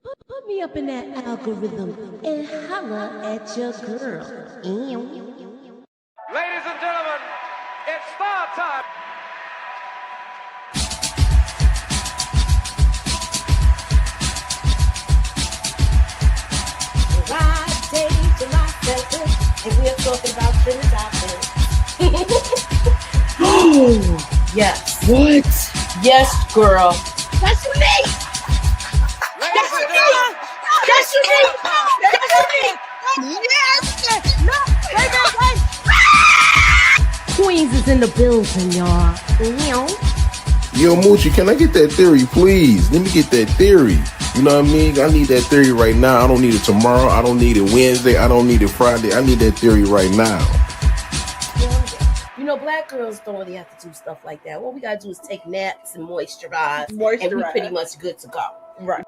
Put me up in that algorithm and holla at your girl. Ladies and gentlemen, it's star time. Friday, July 7th, and we're talking about things out there. Oh, Yes. what? Yes, girl. That's unique. Ladies and gentlemen, That's unique. it's That's unique. Yes. No. Wait. Queens is in the building, y'all. Yo, Moochie, can I get that theory, please? Let me get that theory. You know what I mean? I need that theory right now. I don't need it tomorrow. I don't need it Wednesday. I don't need it Friday. I need that theory right now. You know, black girls don't really have to do stuff like that. What we gotta do is take naps and moisturize. And we Moisturize. pretty much good to go. Right.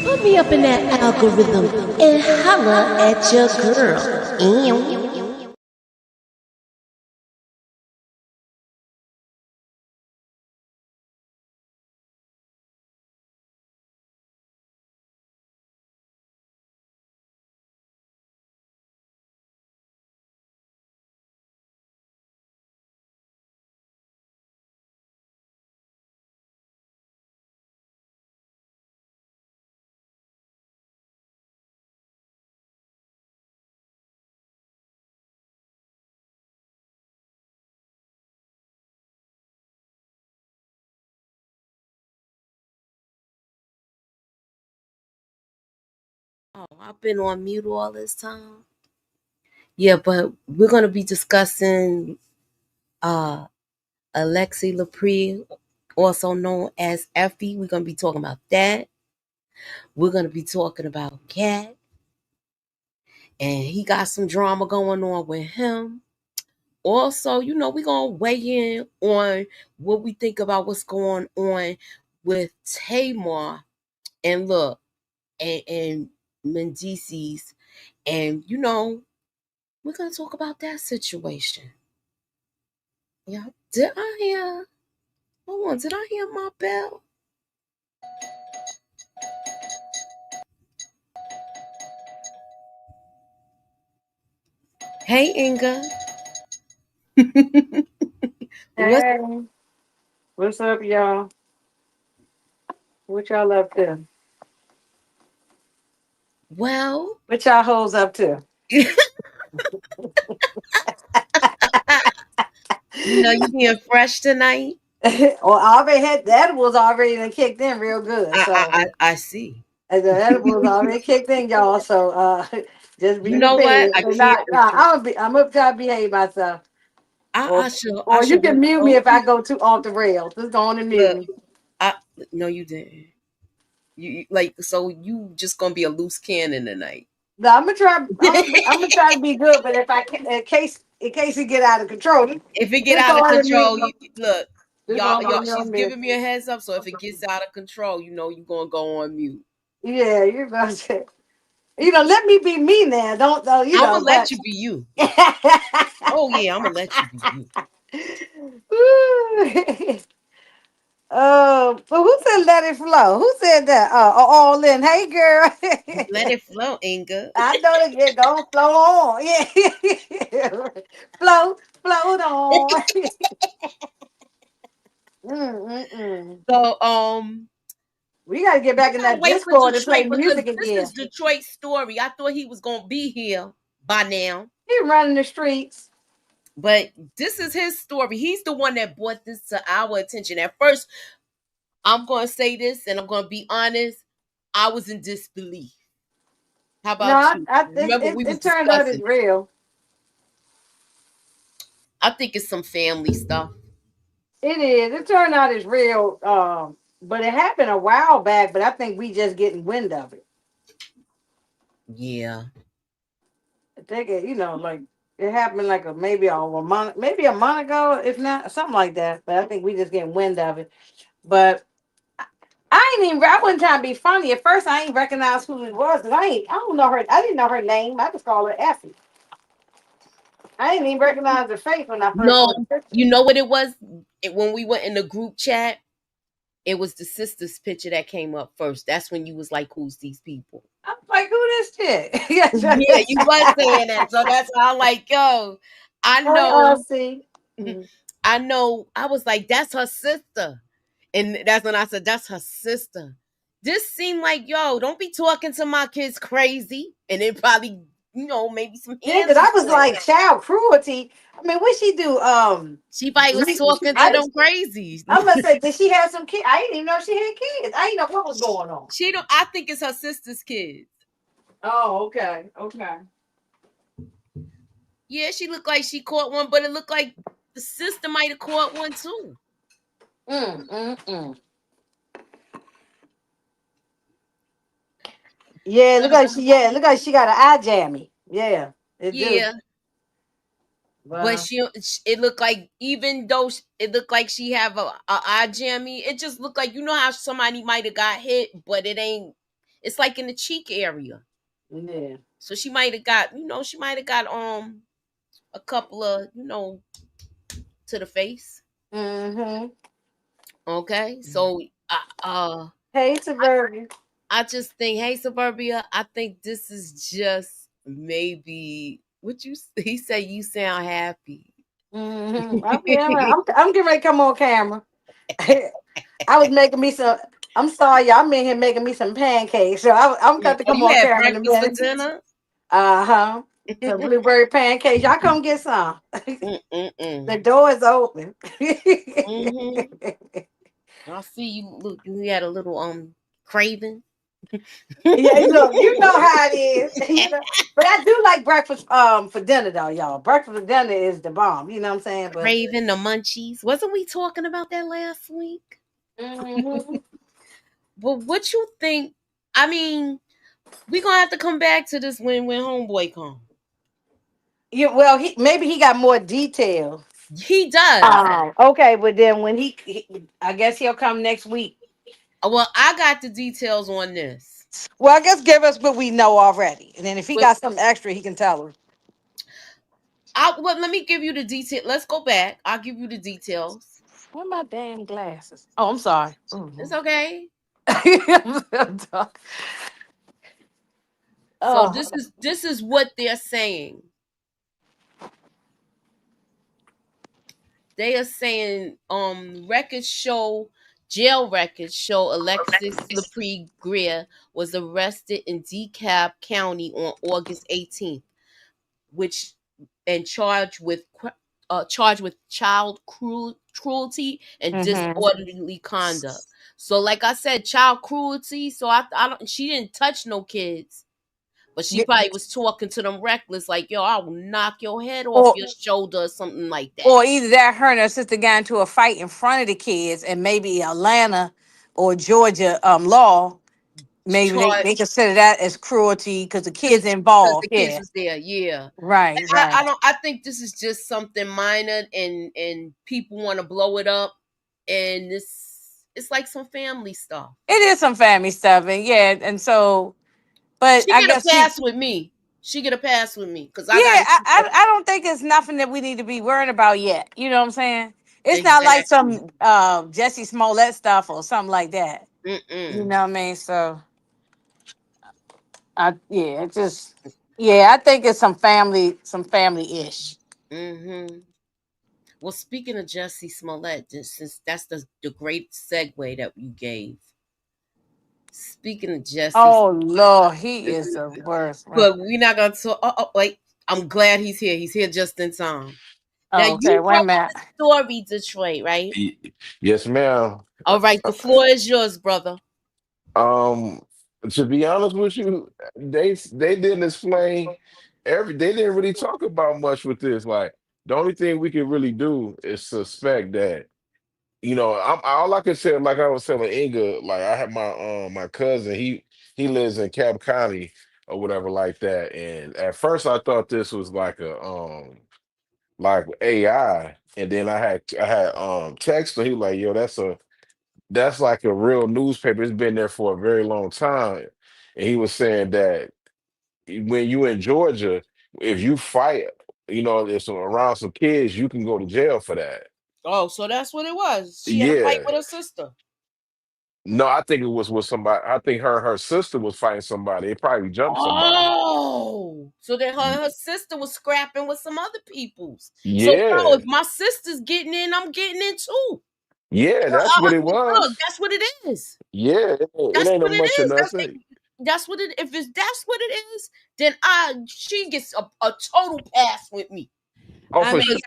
Put me up in that algorithm and holla at your girl. Oh, I've been on mute all this time. Yeah, but we're gonna be discussing Alix Lapri, also known as Effie. We're gonna be talking about that. We're gonna be talking about Katt, and he got some drama going on with him. Also, you know, we're gonna weigh in on what we think about what's going on with Tamar and look and Mendeecees, and you know, we're gonna talk about that situation. Yeah, did I hear? Hold on, did I hear my bell? Hey, Inga. What's Hey, what's up, y'all? What y'all up to? well? What y'all hoes up to? You know you being fresh tonight. Well, I already had the edibles already done kicked in real good. So I see. the edibles already kicked in, y'all. So just be You know what? prepared. I So can't with you. I'm up to behave myself. I Or you should can work mute me so if I go too off the rails. Just go on and mute look. me. I no, you didn't. Like so you just gonna be a loose cannon tonight. No, I'm gonna try. I'm gonna try to be good, but if I can, in case it get out of control, If it get just out go of on and mute control, me. look, Just go y'all, on she's and mute giving me me. a heads up. So if it gets out of control, you know you're gonna go on mute. Yeah, you're about to. Let me be me now. Don't though, I'm gonna let but you be you. Oh yeah, I'm gonna let you be you. but who said let it flow? Who said that? All in. Hey, girl. Let it flow, Inga. I know that it gonna flow on. Yeah, float on. Mm-mm-mm. So We gotta get back we in gotta that wait for Discord and play Detroit because music this again. is Detroit's story. I thought he was gonna be here by now. He running the streets. But this is his story. He's the one that brought this to our attention. At first, I'm going to say this, and I'm going to be honest. I was in disbelief. How No, about you? Remember, we was it turned out it's discussing. real. I think it's some family stuff. It is. It turned out it's real. But it happened a while back. But I think we just getting wind of it. Yeah. I think it, like it happened like maybe a month ago, if not something like that. But I think we just getting wind of it. But I wasn't trying to be funny. At first I ain't recognize who it was. Cause I don't know her. I didn't know her name. I just call her Effie. I didn't even recognize her face when I first No, saw the picture. you know what it was? When we went in the group chat, it was the sister's picture that came up first. That's when you was like, "Who's these people?" I'm like, who this chick? Yeah, you was saying that, so that's why I'm like, "Yo, I know, See. Mm. I know." I was like, "That's her sister," and that's when I said, "That's her sister." This seemed like, "Yo, don't be talking to my kids crazy," and it probably, maybe some Yeah, hands because I was was playing. like, child cruelty. I mean, what she do? She probably was talking to I, them crazy. I'm gonna say, did she have some kids? I didn't even know she had kids. I didn't know what was going on. She don't. I think it's her sister's kids. Oh, okay, okay. Yeah, she looked like she caught one, but it looked like the sister might have caught one too. Mm, mm, mm. Look like she got an eye jammy. Yeah, it do. Yeah, but Wow. it looked like, even though it looked like she have a eye jammy, it just looked like, how somebody might have got hit, but it ain't. It's like in the cheek area, Yeah. so she might have got, she might have got a couple of, to the face. Mm-hmm. Okay, so Hey, Suburban. I just think, hey, Suburbia, I think this is just maybe what you. He said you sound happy. Mm-hmm. I'm getting ready to come on camera. I was making me some. I'm sorry, y'all. I'm in here making me some pancakes, so I'm got to Oh, come you on had camera in a breakfast for minute. dinner? Uh-huh. Some blueberry pancakes. Y'all come get some. The Mm-mm-mm. door is open. Mm-hmm. I see you. Look, you had a little craving. Yeah, you know how it is. But I do like breakfast for dinner though, y'all. Breakfast for dinner is the bomb. You know what I'm saying? But Craving the munchies. Wasn't we talking about that last week? hmm But what you think? I mean, we gonna have to come back to this when homeboy come. well, maybe he got more details. He does. Okay, but then when I guess he'll come next week. Well, I got the details on this. Well, I guess give us what we know already, and then if he But got something extra, he can tell us. let me give you the detail. Let's go back. I'll give you the details. Where my damn glasses? Oh, I'm sorry. It's Mhm. okay. So Oh, this is what they're saying. They are saying jail records show Alexis Lapri Greer was arrested in DeKalb County on August 18th, which and charged with cruelty and hmm disorderly conduct. So, like I said, child cruelty. So I don't. She didn't touch no kids, but she probably was talking to them reckless, like, "Yo, I will knock your head off or your shoulder," or something like that. or either that her and her sister got into a fight in front of the kids, and maybe Atlanta or Georgia law, maybe Charge they consider that as cruelty because the kids because involved. the kids Yeah, was there. Yeah, right, I right. don't. I think this is just something minor, and people want to blow it up, and this it's like some family stuff. It is some family stuff, and yeah, and so, but She I get a guess pass with me. She get a pass with me because yeah, I got to keep up. I don't think it's nothing that we need to be worried about yet. You know what I'm saying? It's not like Exactly. some Jesse Smollett stuff or something like that. You Mm-mm. know what I mean? So I think it's some family ish. Mm-hmm. Well, speaking of Jesse Smollett, since that's the great segue that you gave. Speaking of Jesse, Oh Lord, he is the worst, man. but we're not gonna talk. Oh, wait, I'm glad he's here. He's here just in time. Now Oh, okay. you Wait a wrote minute. the story, Detroit, right? Y- Yes, ma'am. All right, the floor is yours, brother. Um, to be honest with you, they didn't explain they didn't really talk about much with this. Like the only thing we can really do is suspect that, all I could say, like I was telling Inga, like I have my cousin, he lives in Cab County or whatever like that. And at first I thought this was like a like AI. And then I had text him, he was like, yo, that's like a real newspaper. It's been there for a very long time. And he was saying that when you in Georgia, if you fight, it's around some kids, you can go to jail for that. Oh, so that's what it was. She had a fight Yeah. with her sister. No, I think it was with somebody. I think her sister was fighting somebody. It probably jumped somebody. Oh, so then her Y- and her sister was scrapping with some other peoples. So no, if Yeah. my sister's getting in, I'm getting in too. Yeah, that's what it Look, was. that's what it is. Yeah, it That's ain't a what it much of is. nothing. That's what it. If it's that's what it is, then she gets a total pass with me. Oh, I for mean, sure.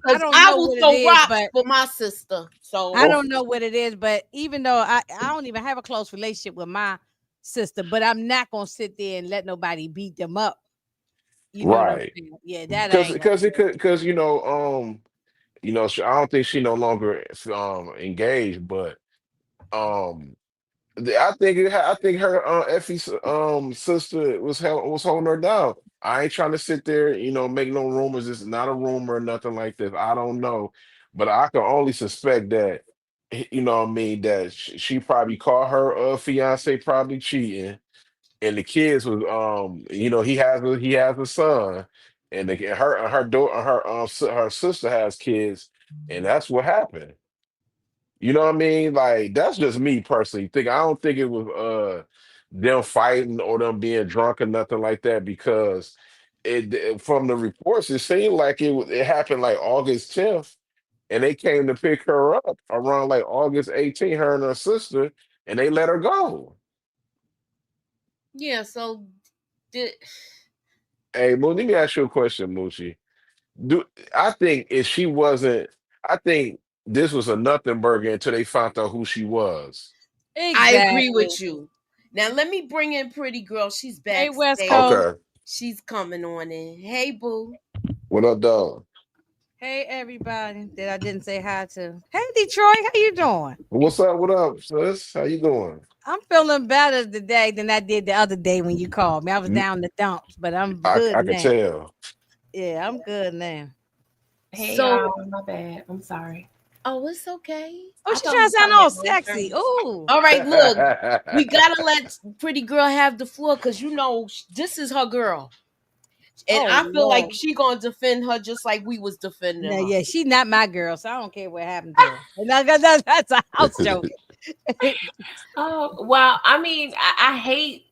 I Cause don't I know will what it throw is, rocks but for my sister. I So Oh, don't know what it is. But even though I don't even have a close relationship with my sister, but I'm not gonna sit there and let nobody beat them up. You know what I'm right. saying? Yeah, that I Because ain't gonna because it do. could because I don't think she no longer engaged, but um I think her Effie's sister was holding her down. I ain't trying to sit there, make no rumors. It's not a rumor or nothing like this. I don't know, but I can only suspect that, you know what I mean, that she probably caught her fiance probably cheating, and the kids was he has a son, and her daughter her sister has kids, and that's what happened. You know what I mean? Like that's just me personally. I don't think it was them fighting or them being drunk or nothing like that, because from the reports it seemed like it happened like August 10th, and they came to pick her up around like August 18th, her and her sister, and they let her go. yeah, so did Hey, Moon, let me ask you a question, Moochie. Do I think if she wasn't, I think this was a nothing burger until they found out who she was. I agree Exactly. with you. Now let me bring in Pretty Girl. She's Hey, West backstage. Coast. Okay. She's coming on in. Hey boo. What up, dog? Hey, everybody that I didn't say hi to. Hey, Detroit, how you doing? What's up? What up, sis? How you doing? I'm feeling better today than I did the other day when you called me. I was down the dumps, but I'm good I could now. tell. Yeah, I'm good now. Hey So y'all, my bad. I'm sorry. oh, it's okay. Oh, I she thought we trying to was sound talking all about both sexy. girls. Ooh. All right, look, we gotta let Pretty Girl have the floor because this is her girl, and Oh I feel like Lord. she gonna defend her just like we was defending No, her. yeah, she's not my girl, so I don't care what happened to her. And that's a house joke. Oh well, I mean, I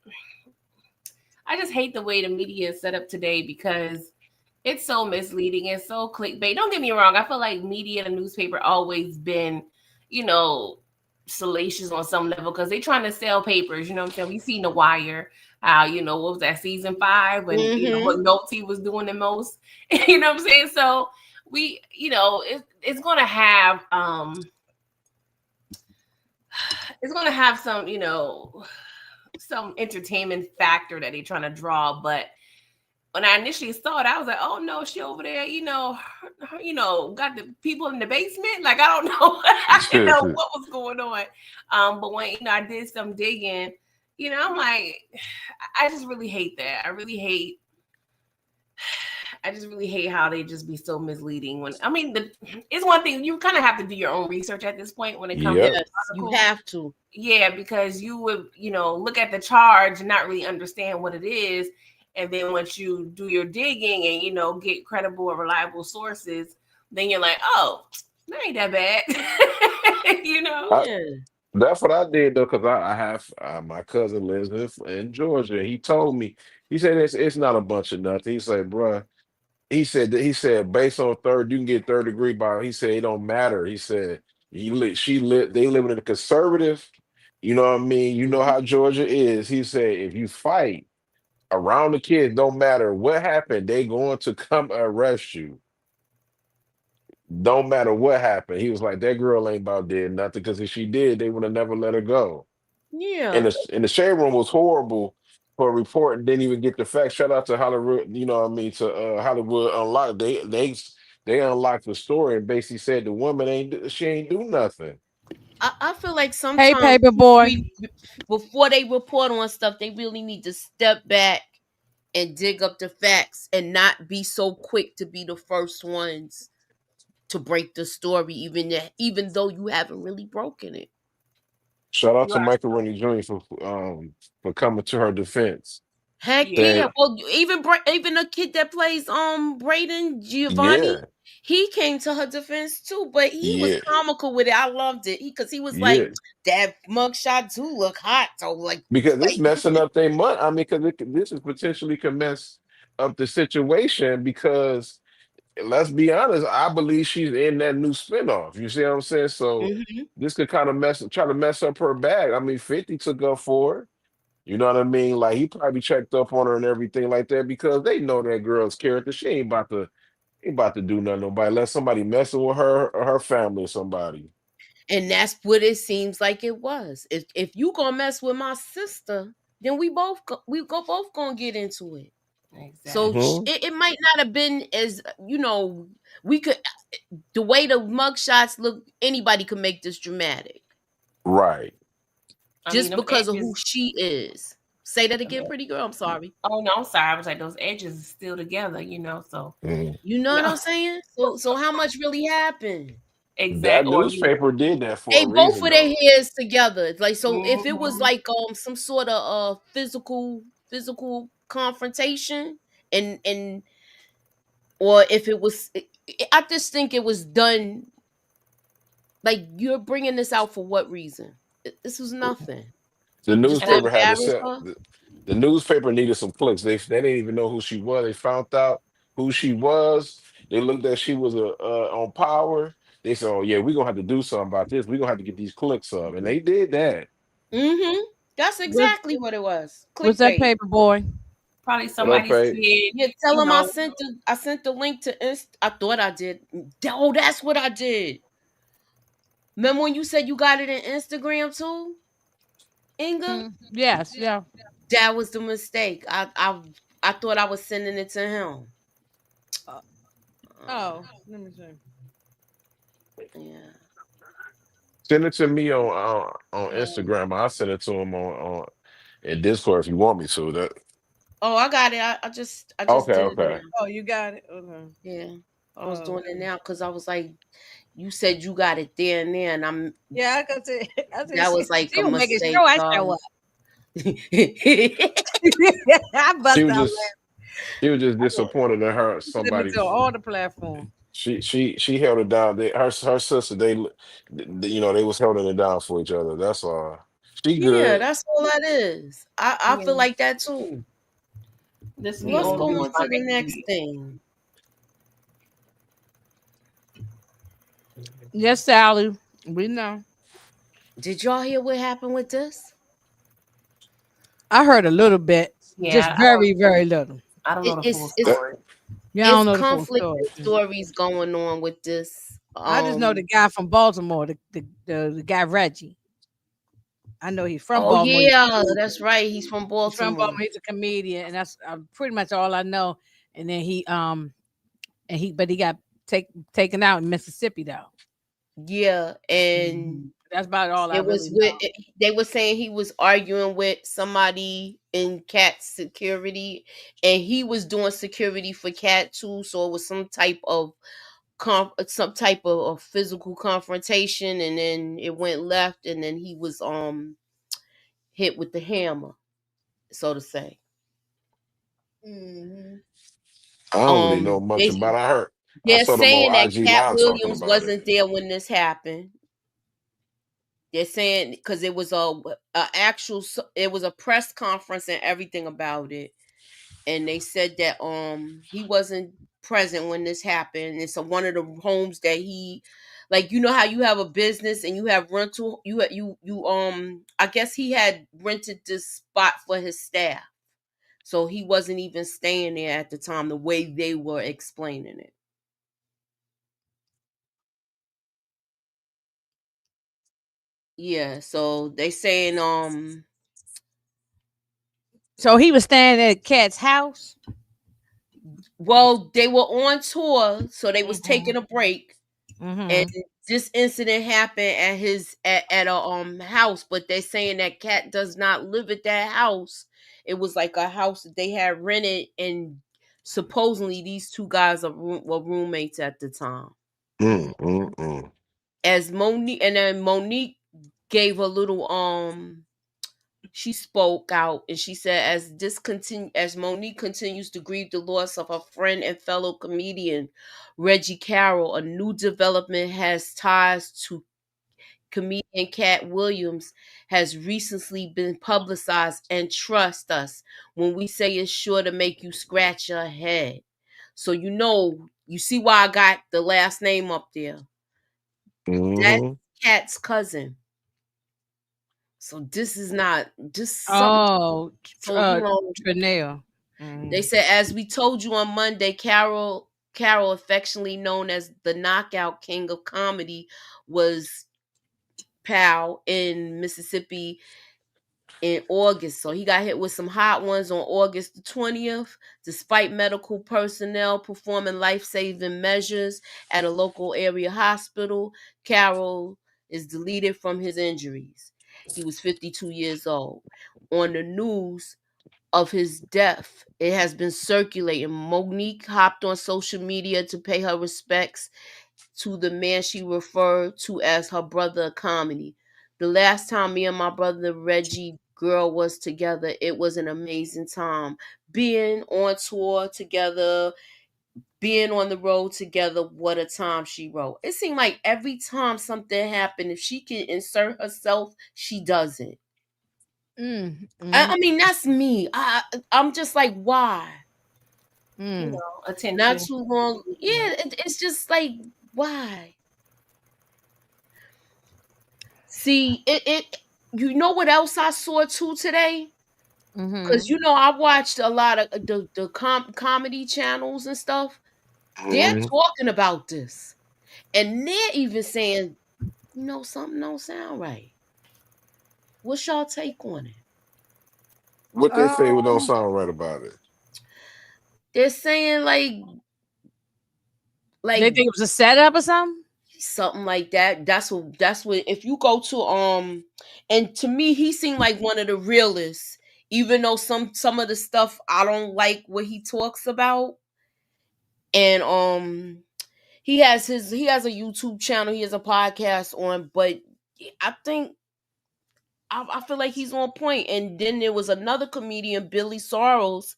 just hate the way the media is set up today because it's so misleading and so clickbait. Don't get me wrong. I feel like media and the newspaper always been, you know, salacious on some level because they trying to sell papers. You know what I'm saying? We seen The Wire. How what was that season 5 when Mm-hmm. McNulty was doing the most. You know what I'm saying? So we, it's gonna have it's gonna have some some entertainment factor that they're trying to draw, but when I initially saw it, I was like, "Oh no, she over there, got the people in the basement." Like I don't know, I didn't know what was going on. But when I did some digging, I'm like, I just really hate that. I just really hate how they just be so misleading. When I mean, it's one thing you kind of have to do your own research at this point when it comes to Yep. Yes, you articles. have to. Yeah, because you would, look at the charge and not really understand what it is. And then once you do your digging and, get credible or reliable sources, then you're like, oh, that ain't that bad. you know? I, Yeah. that's what I did though, because I have my cousin lives in Georgia. He told me, he said it's not a bunch of nothing. He said, bruh, he said based on third, you can get third degree by. He said it don't matter. He said they live in a conservative. You know what I mean? You know Mhm. how Georgia is. He said if you fight around the kids, don't matter what happened, they going to come arrest you. Don't matter what happened. He was like, that girl ain't about did nothing because if she did, they would have never let her go. Yeah. And the shade room was horrible for reporting. Didn't even get the facts. Shout out to Hollywood. You know what I mean? To Hollywood Unlocked. They unlocked the story and basically said the woman she ain't do nothing. I feel like Hey, sometimes paper boy. before they report on stuff, they really need to step back and dig up the facts and not be so quick to be the first ones to break the story, even though you haven't really broken it. Shout out to Right. Macaroni Jr. For coming to her defense. Heck Yeah. yeah! Saying, Well, even a kid that plays Braden Giovanni, yeah, he came to her defense too, but he was yeah, comical with it. I loved it because he was like, yeah. "That mugshot do look hot." So Because it's like messing up their money. I mean, because this is potentially can mess up the situation because let's be honest, I believe she's in that new spinoff. You see what I'm saying? So hmm this could kind of try to mess up her bag. I mean, 50 took up for her. You know what I mean? Like he probably checked up on her and everything like that because they know that girl's character. She ain't about to do nothing to nobody unless somebody messing with her or her family or somebody. and that's what it seems like it was. If you gonna mess with my sister, then both gonna get into it. So Exactly. Hmm. it might not have been as we could the way the mugshots look. Anybody could make this dramatic Right. I mean, just them because of who edges. she is. Say that again, pretty girl. I'm sorry. Oh no, I'm sorry. I was like, those edges are still together, So Mhm. You know what no, I'm saying? So how much really happened? exact. That Or you. newspaper did that for They a both reason of their though. heads together. It's like so if it was Mhm. like some sort of physical confrontation and or if it was I just think it was done like you're bringing this out for what reason? This was nothing. The Just to And newspaper had to embarrass sell. her? The newspaper needed some clicks. They didn't even know who she was. They found out who she was. They looked at she was on Power. They said, "Oh yeah, we're gonna have to do something about this. We're gonna have to get these clicks up," and they did that. Mm-hmm. That's Was exactly what it was. that Clickbait. paper boy? probably What up, somebody's Pate? kid, Yeah, tell him I sent the link to I thought I did. Oh, that's what I did. Remember when you said you got it in Instagram too, Inga? Yes, yeah. That was the mistake. I thought I was sending it to him. Uh, Uh, oh, let me see. yeah. Send it to me on Um, Instagram. I'll send it to him on in Discord if you want me to. That Oh, I got it. I just okay, did it okay. now. oh, you got it. Okay. Yeah. I was Oh, doing it now because I was like, you said you got it there and there, and yeah. I could see. I see. that was like She a was making mistake, sure I show y'all. up. I bust She was out just laughing. she was just I said, disappointed in her "You sent me somebody. to all the platforms." She held it down. Her sister they was holding it down for each other. That's all. She Yeah, good. that's all that is. I yeah, feel like that too. this So be let's old go Mhm. news on by to the next next week. thing. Yes, Sally. We know. Did y'all hear what happened with this? I heard a little bit, just Yeah, very, very little. I don't know It, the full it's it's story. Yeah, I it's don't know the full conflicted story. stories going on with this. I just know the guy from Baltimore, the guy Reggie. I know he's from Oh Baltimore. yeah, that's right. He's from He's from Baltimore. Baltimore. He's a comedian, and that's pretty much all I know. And then but he got taken out in Mississippi though. Yeah, and That's about all I it was really with know. they were saying he was arguing with somebody in Cat security, and he was doing security for Cat too. So it was some type of physical confrontation, and then it went left, and then he was hit with the hammer, so to say. Hmm. I don't really know much They about it. I they're saw them saying on that IG Cat Live talking Williams about it. wasn't there when this happened. They're saying because it was it was a press conference and everything about it, and they said that he wasn't present when this happened. It's one of the homes that he, like, you know how you have a business and you have rental, I guess he had rented this spot for his staff, so he wasn't even staying there at the time. The way they were explaining it. Yeah, so they saying So he was staying at Katt's house. well, they were on tour, so they was taking a break, and Mm-hmm. this incident happened at his at a house, but they're saying that Katt does not live at that house. It was like a house that they had rented, and supposedly these two guys were roommates at the time. As Monique, and then Monique gave a little she spoke out and she said, as Monique continues to grieve the loss of her friend and fellow comedian Reggie Carroll, a new development has ties to comedian Katt Williams has recently been publicized, and trust us when we say it's sure to make you scratch your head. So you see why I got the last name up there. That's Katt's cousin. So this is not just something. Oh, So Trinell. they said, as we told you on Monday, Carroll, affectionately known as the Knockout King of Comedy, was pal in Mississippi in August. So he got hit with some hot ones on August the 20th. Despite medical personnel performing life-saving measures at a local area hospital, Carroll is deleted from his injuries. He was 52 years old. On the news of his death, it has been circulating. Monique hopped on social media to pay her respects to the man she referred to as her brother of comedy. The last time me and my brother Reggie Girl was together, it was an amazing time. Being on tour together, being on the road together, what a time, she wrote. It seemed like every time something happened, if she can insert herself, she does it. I mean, that's me. I'm just like, why? Attention. Not too long. Yeah, it's just like, why? See, you know what else I saw too today? Because I watched a lot of the comedy channels and stuff. They're talking about this, and they're even saying, something don't sound right. What's y'all take on it? What they say don't sound right about it. They're saying They like think it was a setup or something. something like that. That's what if you go to and to me he seemed like one of the realists, even though some of the stuff I don't like what he talks about. And he has a YouTube channel, he has a podcast on, but I think I feel like he's on point. And then there was another comedian, Billy Sorrells.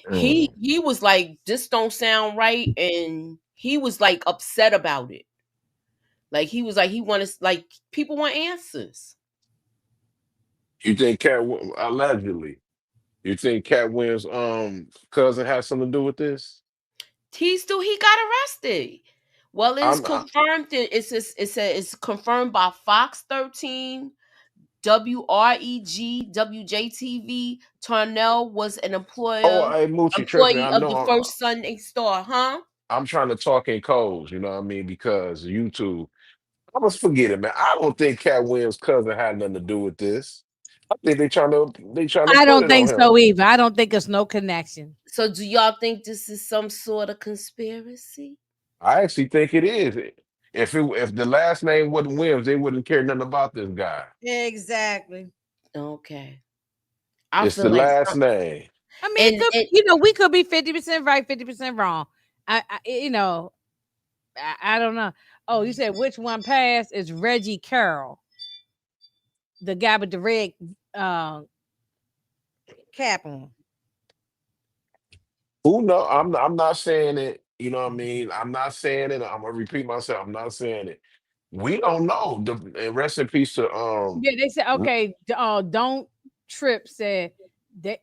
He was like, this don't sound right, and he was like upset about it. Like he was like he wanted, like, people want answers. You think allegedly? You think Cat Williams' cousin has something to do with this? He got arrested. Well, it's I'm I, confirmed. It's confirmed by Fox 13, WREG, WJTV. Tarnell was an oh, hey Moochie tripping. employee I of know the first Sunday Star, huh? I'm trying to talk in codes. You know what I mean? Because YouTube, I must forget it, man. I don't think Cat Williams' cousin had nothing to do with this. I think they trying to I put don't it on think him. so either. I don't think it's no connection. So do y'all think this is some sort of conspiracy? I actually think it is. If the last name wasn't Williams, they wouldn't care nothing about this guy. Exactly. Okay. I It's feel the like last some, name. I mean, it and could, and we could be 50% right, 50% wrong. I don't know. Oh, you said which one passed? Is Reggie Carroll, the guy with the red uh, cap on? Who know? I'm not saying it. You know what I mean? I'm not saying it. I'm gonna repeat myself. I'm not saying it. We don't know. And rest in peace to Yeah, they said okay. Don't trip said that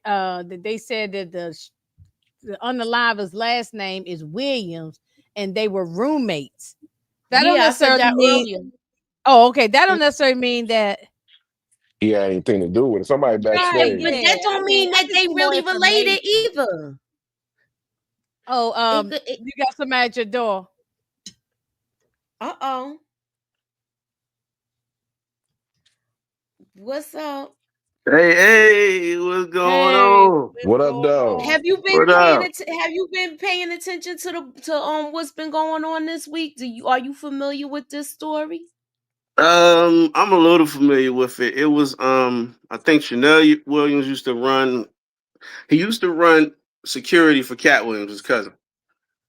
they said that the unalived's last name is Williams, and they were roommates. That don't yeah, I said necessarily that mean. earlier. Oh, okay. That don't necessarily mean that. he had anything to do with it. Somebody Right, backstage. but Yeah, that don't mean I that just they need more really related information. either. Oh, It, you got somebody at your door. uh-oh. What's up? Hey, what's going Hey, on? what's What up, going though? on? Have you been What paying up? it? Have you been paying attention to what's been going on this week? Are you familiar with this story? I'm a little familiar with it. It was I think Chanel Williams used to run. He used to run security for Cat Williams, his cousin.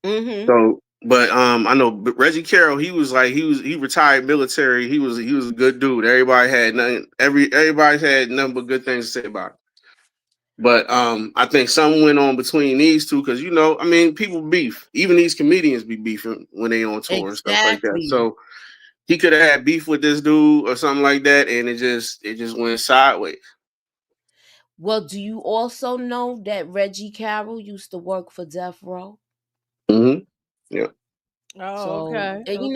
Mm-hmm. So, but I know Reggie Carroll. He retired military. He was a good dude. Everybody had nothing but good things to say about him. But I think something went on between these two because I mean, people beef. Even these comedians be beefing when they on tour and stuff like that. Exactly. So he could have had beef with this dude or something like that, and it just went sideways. Well, do you also know that Reggie Carroll used to work for Death Row? Mm-hmm. Yeah. Oh, So, okay. and it's Okay.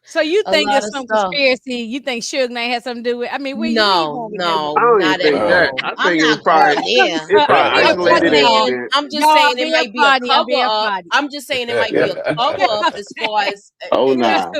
So you a think lot it's of some stuff. conspiracy? You think Suge Knight had something to do with? I mean, where you No, going with that? no, I don't even not at think Uh, that. all. I I'm think it was not probably going there. it hey, probably I'm just isolated No, saying. incident. I'm just no, saying it be a might be a party. I cover be a up. party. I'm just saying it might be a cover up as far as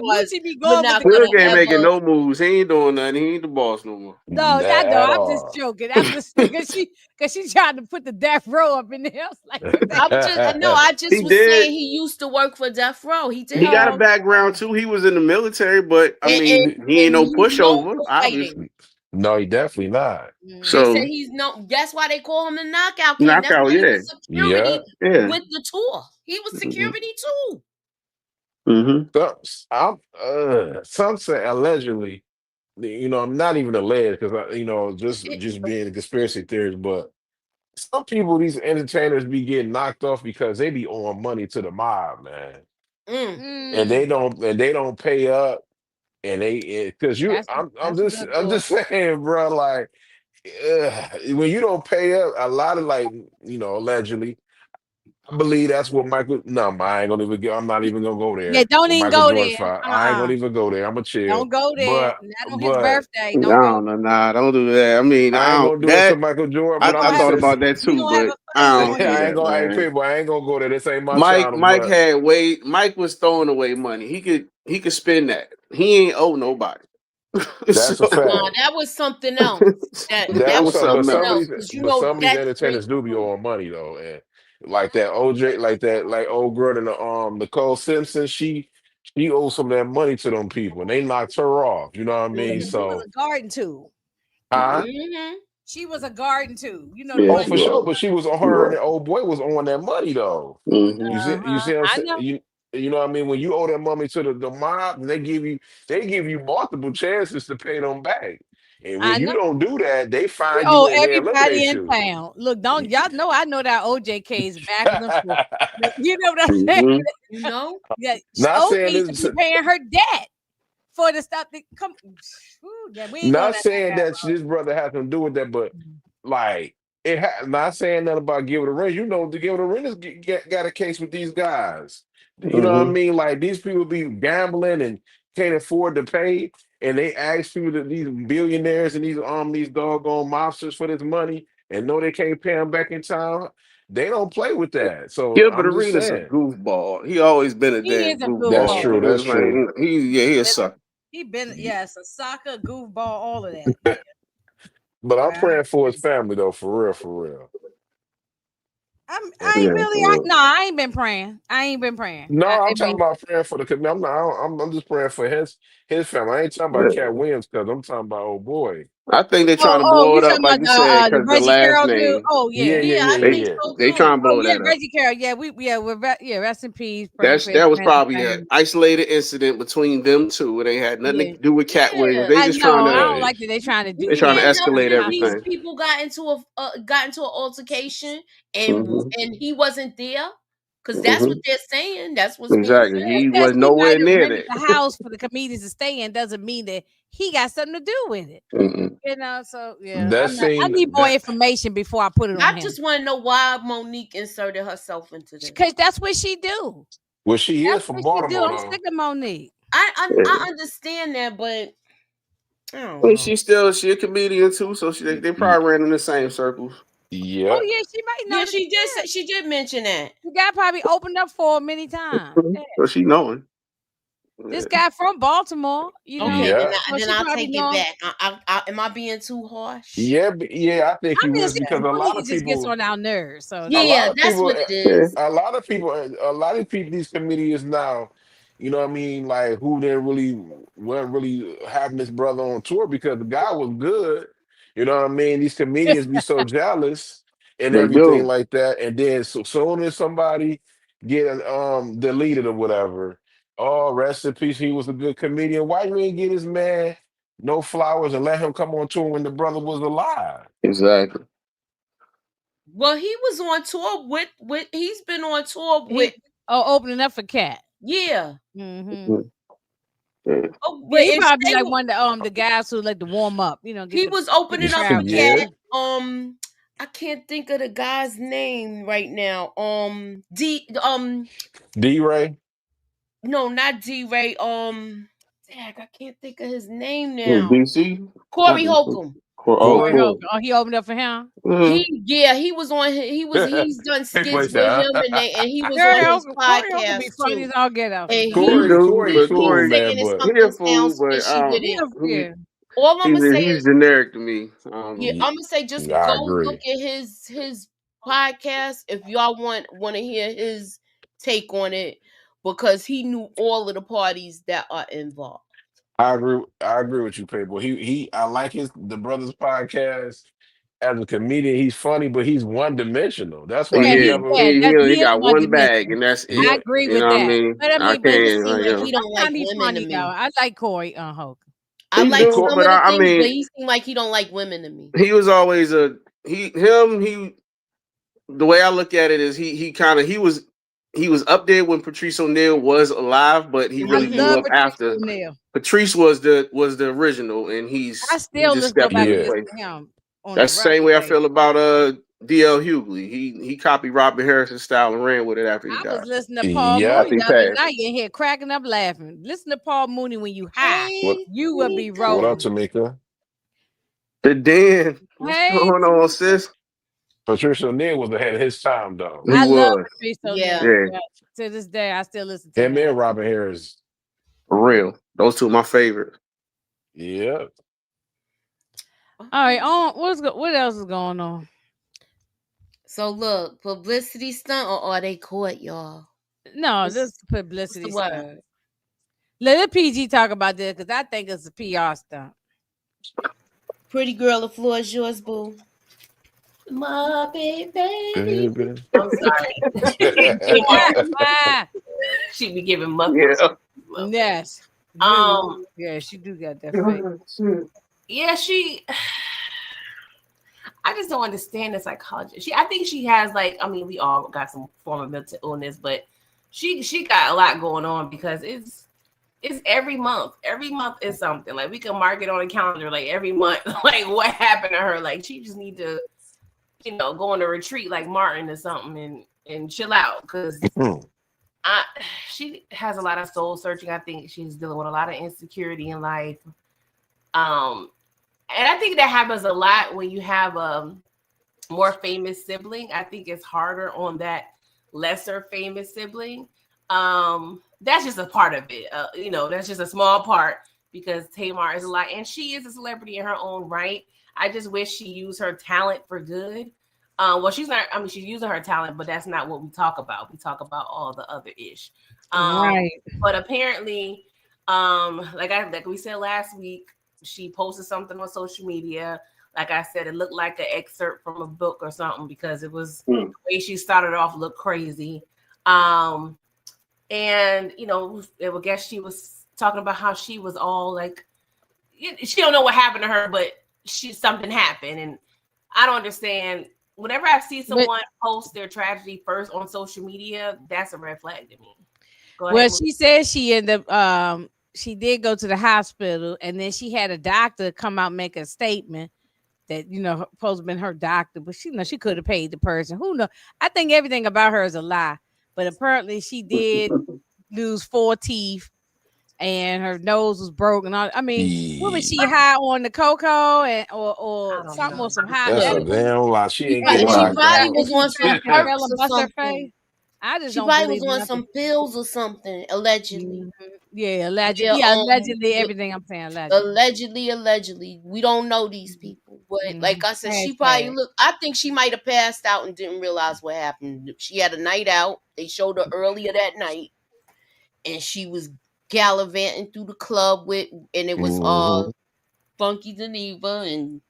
Moochie be we're going with not the gonna Suge ain't making ever. no moves. He ain't doing nothing. He ain't the boss no more. No, I know. at I'm just all. joking. I'm just because she tried to put the death row up in there. I was like, what the I'm just no. I just He was did. saying he used to work for Death Row. He He did, got a hell? background too. He was in the military, but I and mean, and, he ain't and no he's known pushover, for fighting. obviously. No, he definitely not. They say So Mm-hmm. he's known. That's why they call him the Knockout King. That's knockout, why he yeah, was Yeah. security yeah. with the tour. He was Mm-hmm. security too. Mm-hmm. Some say allegedly, I'm not even alleged because just being a conspiracy theorist, but some people, these entertainers be getting knocked off because they be owing money to the mob, man. Mm. And Mm, they don't pay up and because that's a good I'm thought. just saying, bro, like when you don't pay up, a lot of allegedly, I believe that's what Michael. No, I ain't gonna even get. I'm not even gonna go Yeah, there. don't When even Michael go Jordan there. fight, I ain't gonna even go there. I'm gonna Don't chill. go there. But Not on his but birthday. I Don't go. don't know. Nah, don't do that. I mean, I I ain't don't gonna do it to that. Michael Jordan. I, We But I'm I gonna just have thought a saying. about that we too, gonna have but a I fight I don't on do you. ain't that, gonna. Hey, man. people, I ain't gonna go there. This ain't my Mike channel. Mike But had way. Mike was throwing away money. He could spend that. He ain't owe nobody. that's a Nah, fact. that was something else. That That that that was was was something. But something something some of else. else these, because but some of these that's straight entertainers do be from. owing money though, and like that OJ, like old girl in the Nicole Simpson. She owes some of that money to them people, and they knocked her off. You know what I mean? Mm-hmm. She was So, a garden too. huh? Mm-hmm. She was a garden too. You know the Yeah, Oh, one. she for sure. was. But she was on She her and was. the old boy was on that money though. Mm-hmm. You see what I'm I saying? know. You know what I mean? When you owe that money to the mob, they give you multiple chances to pay them back. And when I know. you don't do that, they She find you owe and they everybody eliminate in you. town. Look, don't y'all know I know that OJ case backwards and forth. You know what I'm saying? Mm-hmm. You know. Yeah, Not OJ saying used to this. be paying her debt for the stuff that come. Yeah, we ain't going Not down saying that that this brother has to do with that, but road. like not saying nothing about giving a ring. You know, the giving a ring has got a case with these guys. You know what I Mm-hmm. mean? Like these people be gambling and can't afford to pay, and they ask people that these billionaires and these doggone mobsters for this money, and know they can't pay them back in time. They don't play with that. So Gilbert I'm just Arenas a saying goofball. He always been a He damn is a that's goofball. true. goofball. That's It's true. like he a Listen, sucker. he been yes, a soccer goofball, all of that. Yeah. But I'm Well, praying for his family though, for real, for real. I ain't Yeah, really. for real. No, I ain't been praying. I ain't been praying. No, I I'm talking mean, about praying for the community. I'm just praying for his family. I ain't talking about Yeah. Cat Williams because I'm talking about old boy. I think they're trying to blow you it up, talking like about you said, the because the Reggie last Carroll dude? name. Oh Yeah, yeah. yeah, Yeah, yeah, I yeah, They think yeah. so they too. trying to Oh blow yeah, that up. Reggie Carroll. Yeah. Rest in peace. Praying That's for his that was friends and probably an family. isolated incident between them two. It ain't had nothing Yeah. to do with Cat Williams. Yeah. They I just trying know. I to don't Hey, like that they trying to You they do trying to can't that. tell escalate me these everything. people got into an altercation Hmm. and he wasn't there because that's what Hmm. they're saying. That's what's being Exactly. said. Just He because was he might nowhere have near rented that. the house for the comedians to stay in doesn't mean that he got something to do with it. Mm-mm. So yeah, that I scene need more that information before I put it on I him. just want to know why Monique inserted herself into this. Because that's what she do. well, she That's is from what she do. Baltimore I'm though. sick of Monique. I understand that, but I don't And know. she a comedian too, so they Y- probably ran in the same circles. Oh Yep, yeah, she might know Yeah, the she did mention that. the guy probably opened up for her many times. Mhm. So she knowing. This guy from Baltimore, you know. Okay, Yeah. then she I'll probably take it know him. back. Am I being too harsh? Yeah, I think I you mean, would, see, because Mooney just gets on our nerves. So a Yeah, lot of that's people, what it is. a lot of people, these comedians now, you know what I mean, like who they really weren't really having this brother on tour because the guy was good. You know what I mean? These comedians be so jealous and They everything do. like that, and then so soon as somebody get deleted or whatever, oh rest in peace, he was a good comedian. Why you ain't get his man no flowers and let him come on tour when the brother was alive? Exactly. Well, he was on tour with he's been on tour with opening up for Katt. Yeah. Mm-hmm. Yeah. Oh, Yeah, he and probably Shay like one of the guys who like to warm up, you know. he was opening up for Yeah. Katt. I can't think of the guy's name right now. D-Ray. No, not D-Ray. Dang, I can't think of his name Who, now. DC? Corey Holcomb. Corey Holcomb. Oh, he opened up for him. He was on. He's done skits with him, and he was on his podcast be funny too. as all get out. And Corey cool, man, saying but something he a fool, sounds but fishy with it. he, All I'm gonna say he's is, generic to me. yeah, I'm gonna say just I go agree. look at his podcast if y'all want to hear his take on it, because he knew all of the parties that are involved. I agree with you, Paper. I like the brothers podcast. As a comedian, he's funny, but he's one dimensional. That's why he never. He is got one bag, and that's it. I agree You with know what I that. mean? But I mean, can't. He don't like he's women funny to me. though. I like Corey Holcomb. I like some of but the I things, mean, but he seemed like he don't like women to me. he was always the way I look at it is he was up there when Patrice O'Neal was alive, but he really blew up after. Patrice was the original, and he just stepped into place. That's the same way I feel about D.L. Hughley. He copied Robert Harrison's style and ran with it after he died. I was listening to Paul Mooney the other night in here cracking up laughing. Listen to Paul Mooney when you high. You will be rolling. What up, Tamika? The Dan. What's going on, sis? Patrice O'Neal was ahead of his time, though. I love Patrice O'Neal. Yeah. To this day, I still listen to him. And Robert Harris. For real. Those two are my favorites. Yeah. All right. What else is going on? So look, publicity stunt, or are they caught, y'all? No, this publicity stunt. Let PG talk about this because I think it's a PR stunt. Pretty girl, the floor is yours, boo. My baby. I'm sorry. She be giving muffins. Yeah. Yes. Yeah, she do got that face. Yeah, I just don't understand the psychology. I think she has we all got some form of mental illness, but she got a lot going on because it's every month. Every month is something. Like we can mark it on a calendar. Like every month, like what happened to her? Like she just need to, go on a retreat like Martin or something and chill out because she has a lot of soul searching. I think she's dealing with a lot of insecurity in life. And I think that happens a lot when you have a more famous sibling. I think it's harder on that lesser famous sibling. That's just a part of it. That's just a small part because Tamar is a lot, and she is a celebrity in her own right. I just wish she used her talent for good. Well, she's not. I mean, she's using her talent, but that's not what we talk about. We talk about all the other ish. Right. But apparently, like we said last week, she posted something on social media. Like I said, it looked like an excerpt from a book or something because it was the way she started off looked crazy. And I guess she was talking about how she was all like, she don't know what happened to her, but something happened, and I don't understand. Whenever I see someone post their tragedy first on social media, that's a red flag to me. Go ahead. Well, she said she ended up. She did go to the hospital, and then she had a doctor come out and make a statement that supposed to have been her doctor, but she could have paid the person. Who knows? I think everything about her is a lie. But apparently, she did lose 4 teeth, and her nose was broken. I mean, what was she high on the cocoa or something or some high? That's a damn lie. She ain't She getting probably was on some herbs or something. I just She don't probably was believe on nothing. some pills or something, allegedly. Yeah, allegedly. Yeah, Allegedly, everything I'm saying, allegedly. We don't know these people, but like I said, she probably Hashtag. I think she might have passed out and didn't realize what happened. She had a night out. They showed her earlier that night, and she was gallivanting through the club and it was Funky Geneva, and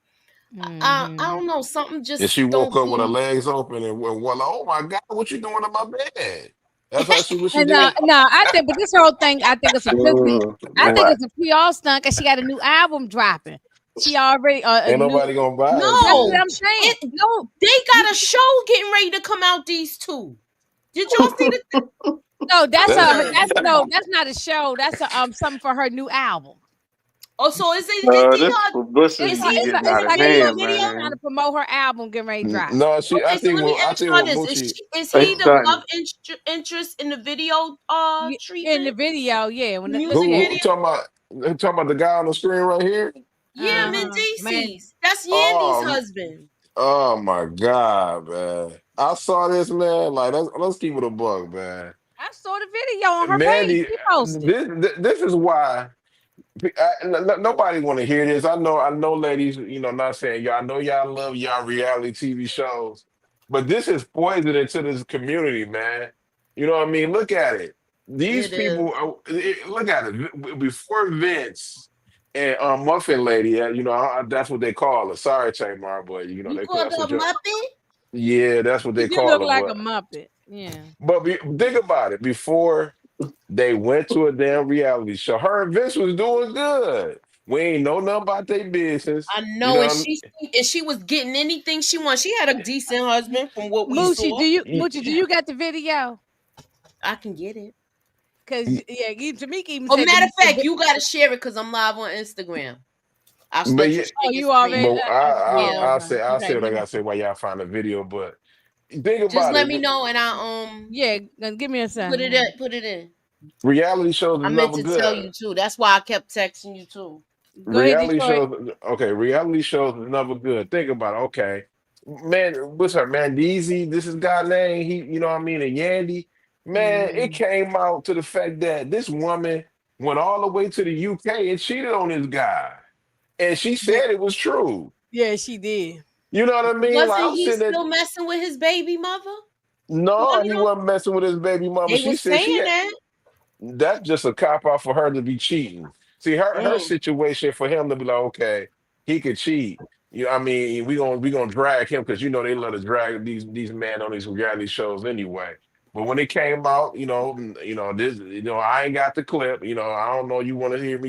I don't know, something And just she woke don't up with her seem. legs open and went, oh my God, what you doing in my bed? That's how what she And did. no, I think, but this whole thing, I think it's a I think Right. it's a PR stunt because she got a new album dropping. She already a Ain't new. nobody gonna buy it. That's what No, Shit. I'm saying. No, they got a show getting ready to come out. These two. Did y'all see the? no, that's That's that's not a show. That's a something for her new album. Oh, so is he This is publicity he be is getting is out it of Like he in a the hand, video? trying to man. promote her album getting ready to drop. no, she. Okay, so let me I ask think y'all what this: Moochie. is They he the stunting. love interest in the video In the treatment video, yeah. When let's music see. Who video? talking about the guy on the screen right here? Yeah, Man, Mendeecees. That's Yandy's Oh, husband. oh my God, man! I saw this, man. Like, let's keep it a buck, man. I saw the video on her page. Mandy, She posted. this is why nobody want to hear this. I know, ladies. You know, not saying y'all. I know y'all love y'all reality TV shows, but this is poison into this community, man. You know what I mean? Look at it. These It people, is. look at it. Before Vince and Muffin Lady, you know, that's what they call her. Sorry, Tamar, but you know, You they called that's her a what you. Muppet? Yeah, that's what She they do call look her. like a Muppet. Yeah. But think about it. Before they went to a damn reality show. Her and Vince was doing good. We ain't know nothing about their business. I You know, know and what I she was getting anything she wanted. She had a decent husband from what we saw. mean? Moochie, do you got the video? I can get it. Cause yeah, Tamika even Oh, said matter of fact, you gotta share it because I'm live on Instagram. I'll But let you yeah, share oh, your you already screen. but Yeah. I'll say okay. what I gotta say while y'all find the video. But think Just about let me it. know and Yeah, give me a put it second. in. Put it in. Reality shows I is meant never to tell good. you too. That's why I kept texting you too. Go ahead, Reality Detroit. shows, okay, reality shows is never good. Think about it. Okay. Man, what's her Mandeezy? This is God's name. He, you know what I mean? And Yandy. Man, it came out to the fact that this woman went all the way to the UK and cheated on this guy. And she Yeah, said it was true. yeah, she did. You know what I mean? Wasn't Like I'm he sitting there. still messing with his baby mother? No, he Mario? wasn't messing with his baby mama. They She was said she saying had that. that's just a cop out for her to be cheating. See, her Mm. situation for him to be like, okay, he could cheat. You know, I mean, we gonna drag him because you know they love to drag these men on these reality shows anyway. But when it came out, this, I ain't got the clip. You know, I don't know. You want to hear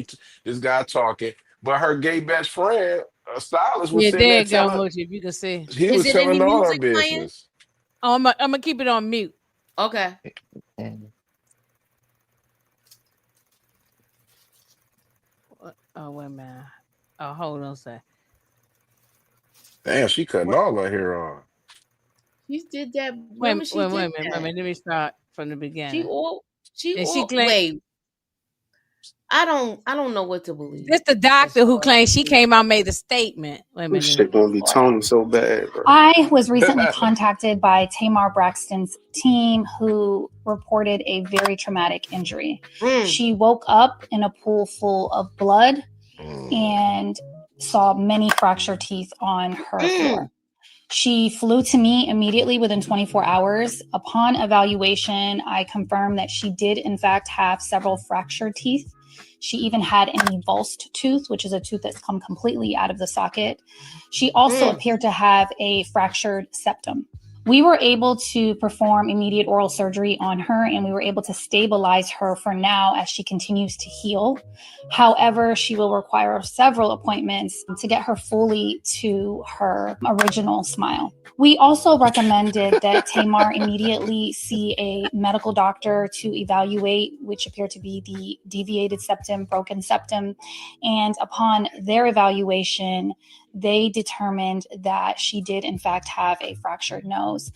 this guy talking, but her gay best friend, a stylist, was Yeah, sitting there there you go, telling. Moochie. If you can see. He Is was it any telling all her music playing? business. Oh, I'm gonna keep it on mute. Okay. Oh, wait a minute. Oh, hold on a sec. Damn, she cutting all her hair off. She did that. Wait, Remember she wait a did minute. Wait a that. minute. Let me start from the She beginning. all And she claimed wait. I don't know what to believe. it's the As doctor who far as claimed she came out made a statement. Wait a This minute. shit gonna be Tony so bad, bro. I was recently contacted by Tamar Braxton's team who reported a very traumatic injury. She woke up in a pool full of blood and saw many fractured teeth on her floor. She flew to me immediately within 24 hours. Upon evaluation, I confirmed that she did, in fact, have several fractured teeth. She even had an avulsed tooth, which is a tooth that's come completely out of the socket. She also appeared to have a fractured septum. We were able to perform immediate oral surgery on her, and we were able to stabilize her for now as she continues to heal. However, she will require several appointments to get her fully to her original smile. We also recommended that Tamar immediately see a medical doctor to evaluate, which appeared to be the deviated septum, broken septum. And upon their evaluation, they determined that she did, in fact, have a fractured nose.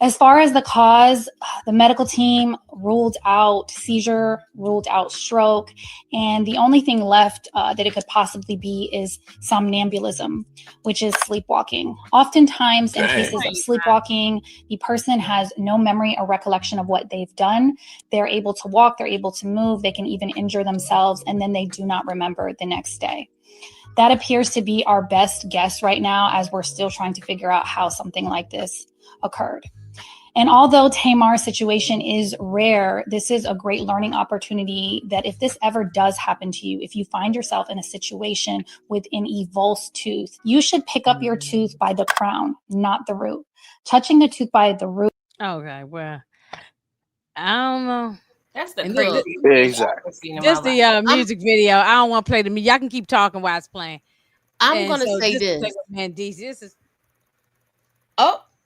As far as the cause, the medical team ruled out seizure, ruled out stroke, and the only thing left that it could possibly be is somnambulism, which is sleepwalking. Oftentimes, in cases of sleepwalking, the person has no memory or recollection of what they've done. They're able to walk, they're able to move, they can even injure themselves, and then they do not remember the next day. That appears to be our best guess right now, as we're still trying to figure out how something like this occurred. And although Tamar's situation is rare, this is a great learning opportunity that if this ever does happen to you, if you find yourself in a situation with an evulsed tooth, you should pick up your tooth by the crown, not the root. Touching the tooth by the root. Okay, well, I don't know. That's the And craziest Yeah, thing I've exactly. ever seen in Just my the life. music video. I don't want to play the music. Y'all can keep talking while it's playing. I'm gonna say just to this. play with Mendeecees. This is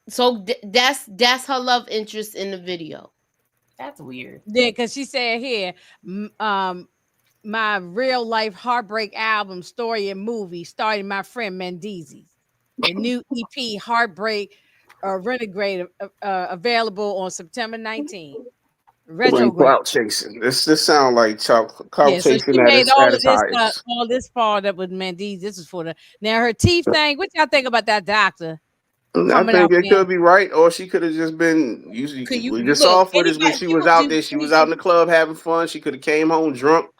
So that's her love interest in the video. That's weird. yeah, because she said here, my real life heartbreak album, story and movie, starring my friend Mendeecees. The new EP, Heartbreak Renegade, available on September 19th. Like Retrograde. clout chasing. This sound like clout Yeah, so chasing she at made its highest. all this part up with Mendeecees. This is for the now her teeth thing. What y'all think about that doctor? I Coming think out it being, could be right, or she could have just been. We just look, saw footage when anybody, she was people out just there. She was out in the club having fun. She could have came home drunk,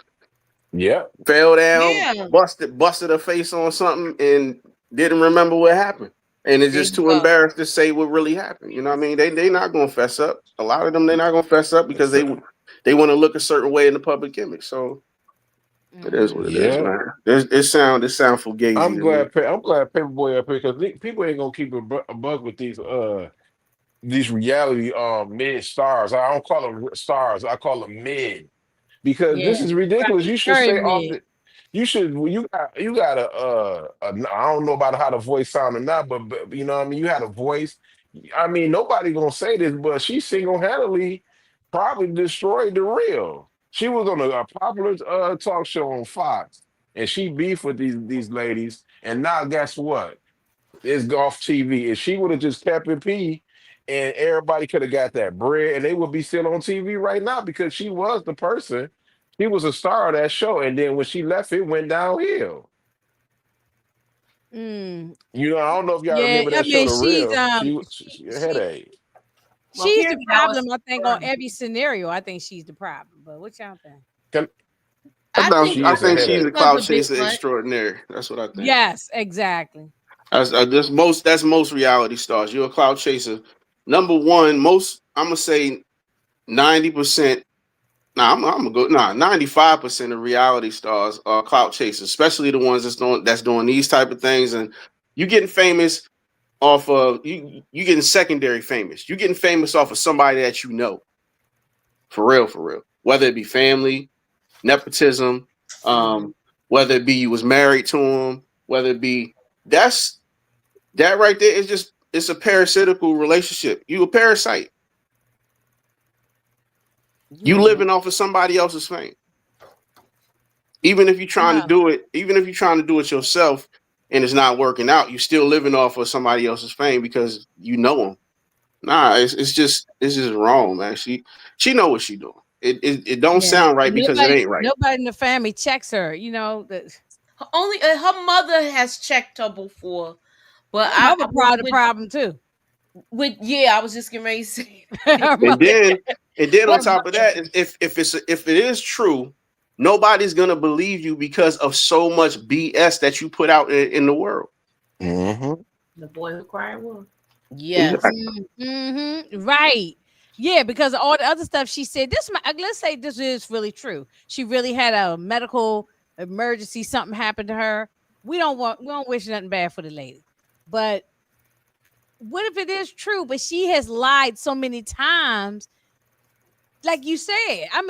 Yeah. fell down, Yeah. busted her face on something, and didn't remember what happened. And it's There just you too go. embarrassed to say what really happened. You know what I mean? They not gonna fess up. A lot of them they're not gonna fess up because they want to look a certain way in the public image. So it is what it is, Yeah. man. It sound fugazi I'm to me. glad. I'm glad Paperboy up here because people ain't gonna keep a bug with these reality mid stars. I don't call them stars. I call them mid because yeah, this is ridiculous. right, You should very say off mid. the. You should. You got I don't know about how the voice sound or not, but you know what I mean. You had a voice. I mean, nobody gonna say this, but she single handedly probably destroyed the real. She was on a popular talk show on Fox, and she beefed with these ladies. And now, guess what? It's golf TV. If she would have just kept it P, and everybody could have got that bread, and they would be still on TV right now because she was the person. She was a star of that show, and then when she left, it went downhill. Mm. You know, I don't know if y'all Yeah, remember I that show, mean The Real. She a headache. Well, she's the apparently that was problem. I think on every scenario, I think she's the problem. But what y'all think? Can, I think she I is a think she's headache. a it was cloud a bit chaser much. extraordinaire. That's what I think. Yes, exactly. That's most reality stars. You're a cloud chaser. Number one, I'm gonna say 90%. Nah, I'm gonna go. Nah, 95% of reality stars are clout chasers, especially the ones that's doing these type of things. And you getting famous off of you getting secondary famous. You getting famous off of somebody that you know. For real, for real. Whether it be family, nepotism, whether it be you was married to him, whether it be that right there is just it's a parasitical relationship. You a parasite. You living off of somebody else's fame. Even if you're trying to do it yourself and it's not working out, you're still living off of somebody else's fame because you know them. Nah, it's just wrong, man. She know what she doing. It don't Yeah. sound right because it ain't right. Nobody in the family checks her. You know, Only her mother has checked her before, but her mother probably the problem too. I was just getting ready to say. And then on top of that, if it is true, nobody's gonna believe you because of so much BS that you put out in the world. Mm-hmm. The Boy Who Cried Wolf. Yes. Mm-hmm. Right. Yeah, because of all the other stuff she said. Let's say this is really true. She really had a medical emergency. Something happened to her. We don't wish nothing bad for the lady. But what if it is true? But she has lied so many times. Like you said, I'm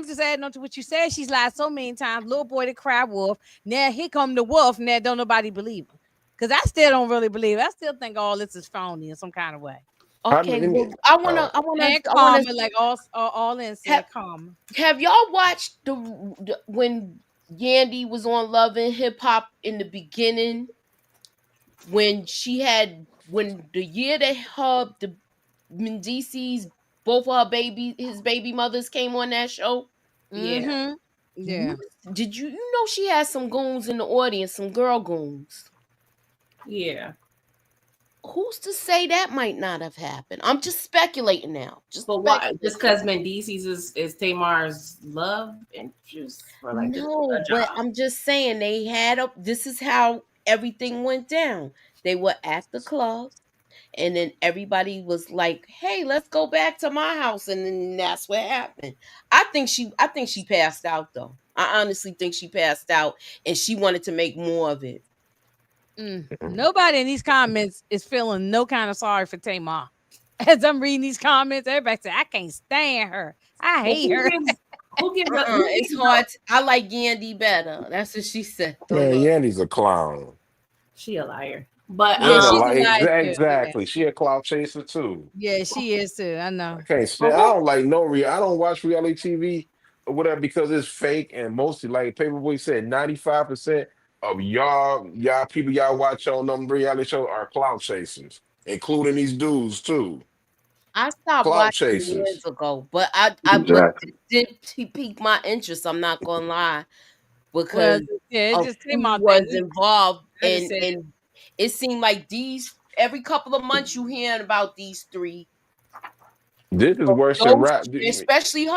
just adding on to what you said. She's lied so many times. Little boy that cried wolf. Now here come the wolf. Now don't nobody believe her. Because I still don't really believe it. I still think all this is phony in some kind of way. Okay, well, I wanna like all in karma. Have y'all watched the when Yandy was on Love and Hip Hop in the beginning? When the year that Mendeecees, both of his baby mothers came on that show? Yeah. Yeah. Did you know she had some goons in the audience, some girl goons? Yeah. Who's to say that might not have happened? I'm just speculating now. But why? Just because Mendeecees is Tamar's love interest, or like no, but I'm just saying they had a. This is how everything went down. They were at the club, and then everybody was like, "Hey, let's go back to my house," and then that's what happened. I think she passed out though. I honestly think she passed out, and she wanted to make more of it. Nobody in these comments is feeling no kind of sorry for Tamar. As I'm reading these comments, everybody say, "I can't stand her. I hate her." Who gives It's hard. I like Yandy better. That's what she said. Man, Yandy's a clown. She a liar. But yeah, she's a liar exactly. Too. She a clout chaser too. Yeah, she is too. I know. I can't stand. I don't like I don't watch reality TV or whatever because it's fake and mostly like Paperboy said, 95% of y'all people y'all watch on them reality shows are clout chasers, including these dudes too. I stopped watching years ago, but but it did pique my interest. I'm not gonna lie, because it's just who was involved, and it seemed like every couple of months you hearing about these three. This is worse than rap, especially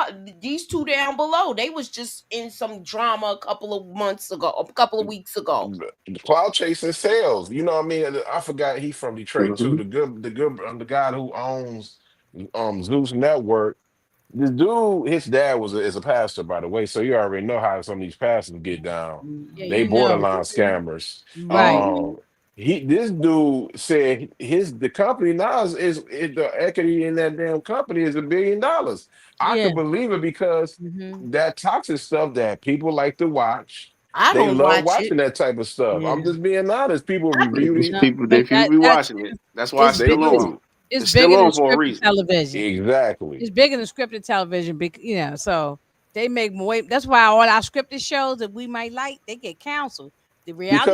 these two down below. They was just in some drama a couple of weeks ago. The cloud chasing sales. You know what I mean? I forgot he from Detroit too. The guy who owns Zeus Network. This dude, his dad is a pastor, by the way. So you already know how some of these pastors get down. Yeah, they borderline scammers. Right. This dude said the company now is the equity in that damn company is $1 billion. I can believe it because that toxic stuff that people like to watch. They love watching that type of stuff. I'm just being honest. People review these people. They be watching it. That's why it's still on. It's still bigger on than for a scripted reason. television. Exactly. It's bigger than scripted television. So they make more. That's why all our scripted shows that we might like, they get canceled. The reality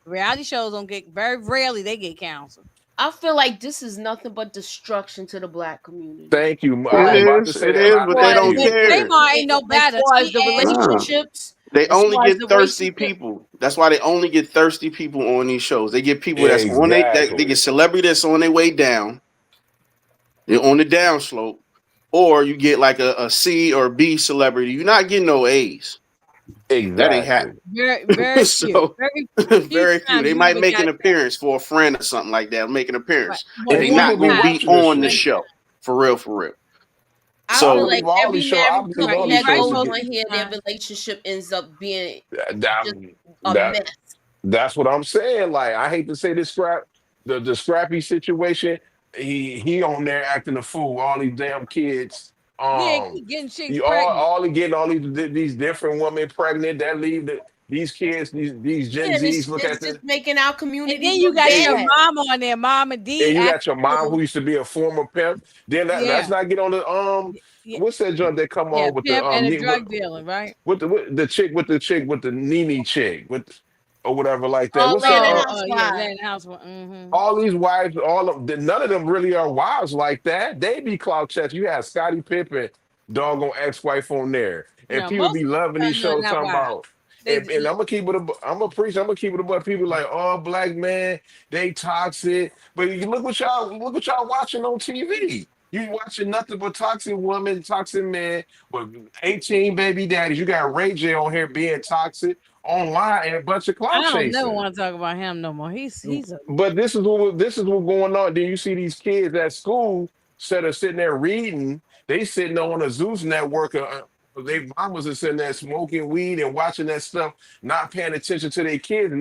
reality shows don't get, very rarely they get canceled. I feel like this is nothing but destruction to the Black community. Thank you. I was about to say that. But they don't care. Tamar ain't no better. As far as the relationships, they only get thirsty people. That's why they only get thirsty people on these shows. They get people that's on they get celebrity that's on their way down. They're on the downslope, or you get like a C or B celebrity. You're not getting no A's. Exactly. That ain't happening. Very so, very few. They might make an appearance for a friend or something like that. Make an appearance, but they not going to be on the show for real. I feel like every married couple that goes on here, their relationship ends up being just a mess. That's what I'm saying. Like, I hate to say this the scrappy situation. He on there acting a fool. All these damn kids. Getting chicks all these different women pregnant that leave these kids, these Gen Zs look at this. Just making our community. And then you got your mom on there, Mama D. And you got your mom who used to be a former pimp. Then let's not get on the what's that joint that come on with pimp the and the drug dealer, right? With the chick with the Nene chick or whatever like that. What's all these wives, none of them really are wives like that. They be clout checks. You have Scottie Pippen, doggone ex-wife on there, and people be loving these shows talking about. And I'm gonna keep it. I'm gonna preach. I'm gonna keep it about people like, oh, black man, they toxic. But you look what y'all watching on TV. You watching nothing but toxic women, toxic men with 18 baby daddies. You got Ray J on here being toxic online and a bunch of clout chasing. I don't never want to talk about him no more. He's a. But this is what going on. Then you see these kids at school instead of sitting there reading, they sitting on a Zeus network. Their mamas are sitting there smoking weed and watching that stuff, not paying attention to their kids,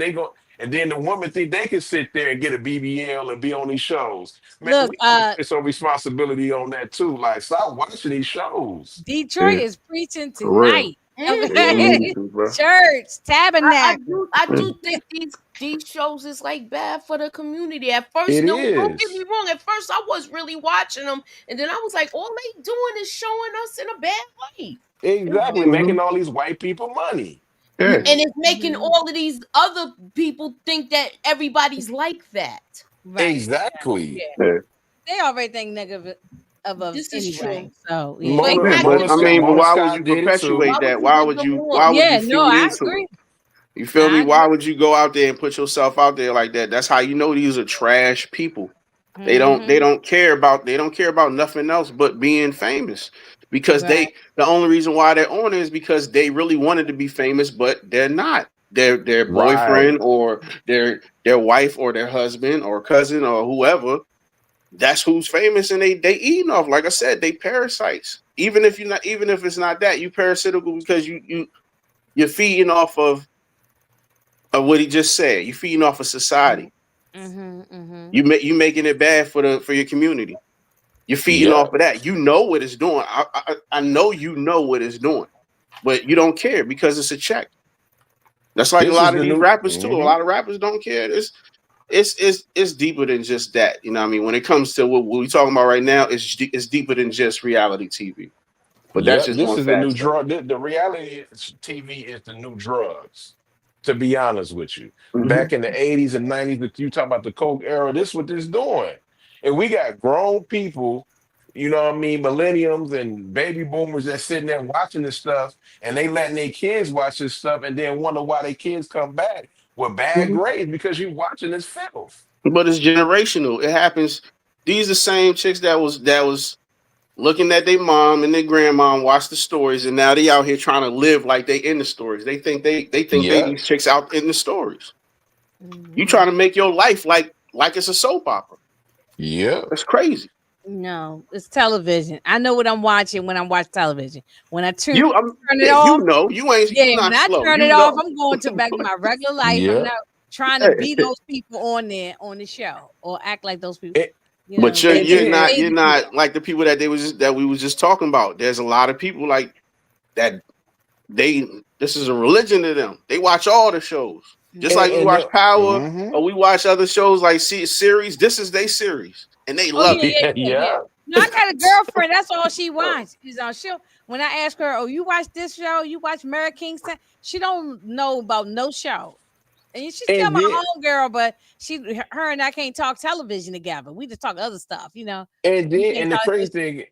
and then the women think they can sit there and get a BBL and be on these shows. Man, look, it's some responsibility on that too. Like, stop watching these shows. Detroit is preaching tonight. Okay. Church, tabernacle. I do think these shows is like bad for the community. At first, don't get me wrong. At first, I was really watching them, and then I was like, all they doing is showing us in a bad light. Exactly, making all these white people money. And it's making all of these other people think that everybody's like that. Right. Exactly. they already think negative of us This is anyway. true. So yeah. But Yeah, how but can I mean, but Mona why would Scott you did it too. perpetuate why would that? you Why give would them you? more? Why would Yeah, you no, feed I into it? agree. You feel me? I Why agree. would you go out there and put yourself out there like that? That's how you know these are trash people. They Mm-hmm. don't care about nothing else but being famous. Because Right. the only reason why they're on it is because they really wanted to be famous, but they're not. Their Right. boyfriend or their wife or their husband or cousin or whoever, that's who's famous, and they eating off. Like I said, they parasites. Even if it's not that, you parasitical because you're feeding off of what he just said. You're feeding off of society. Mm-hmm. Mm-hmm. You making it bad for your community. You're feeding Yep. off of that. You know what it's doing. I know you know what it's doing, but you don't care because it's a check. That's like a This is lot of the these new. rappers too. A Mhm. lot of rappers don't care. It's deeper than just that. You know what I mean? When it comes to what we're talking about right now, it's deeper than just reality TV. But that's Yep, just this one is the new facet of drug. The reality TV is the new drugs. To be honest with you, it. back in the 80s and 90s, that you talk about the Coke era. This what this doing, and we got grown people, you know what I mean, millenniums and baby boomers that sitting there watching this stuff, and they letting their kids watch this stuff, and then wonder why their kids come back with bad Mhm. grades because you watching this filth. But it's generational. It happens. These the same chicks that was looking at their mom and their grandma watch the stories, and now they out here trying to live like they in the stories. They think they Yep, these chicks out in the stories. You Mm-hmm. trying to make your life like it's a soap opera. yep, That's crazy. No, it's television. I know what I'm watching when I watch television. When I turn turn it Yeah, off, you yeah, when not I slow. turn You it off, know. I'm going to back to my regular life. I'm yep. not trying to be those people on there on the show or act like those people. And, You But know, you're they and you're just then not made you're to do not like the people that we was just talking about. There's a lot of people like that. This is a religion to them. They watch all the shows, just that. like we and watch then, Power mhm. or we watch other shows like series. This is their series, and they Oh love yeah, it. yeah, Yeah, yeah, yeah. yeah. No, I got a girlfriend. That's all she watches. Is on she'll when I ask her, "Oh, you watch this show? You watch Mary Kingston?" She don't know about no show, and she's still And my then homegirl. But her and I can't talk television together. We just talk other stuff. You know, and we then can't and the talk. crazy thing,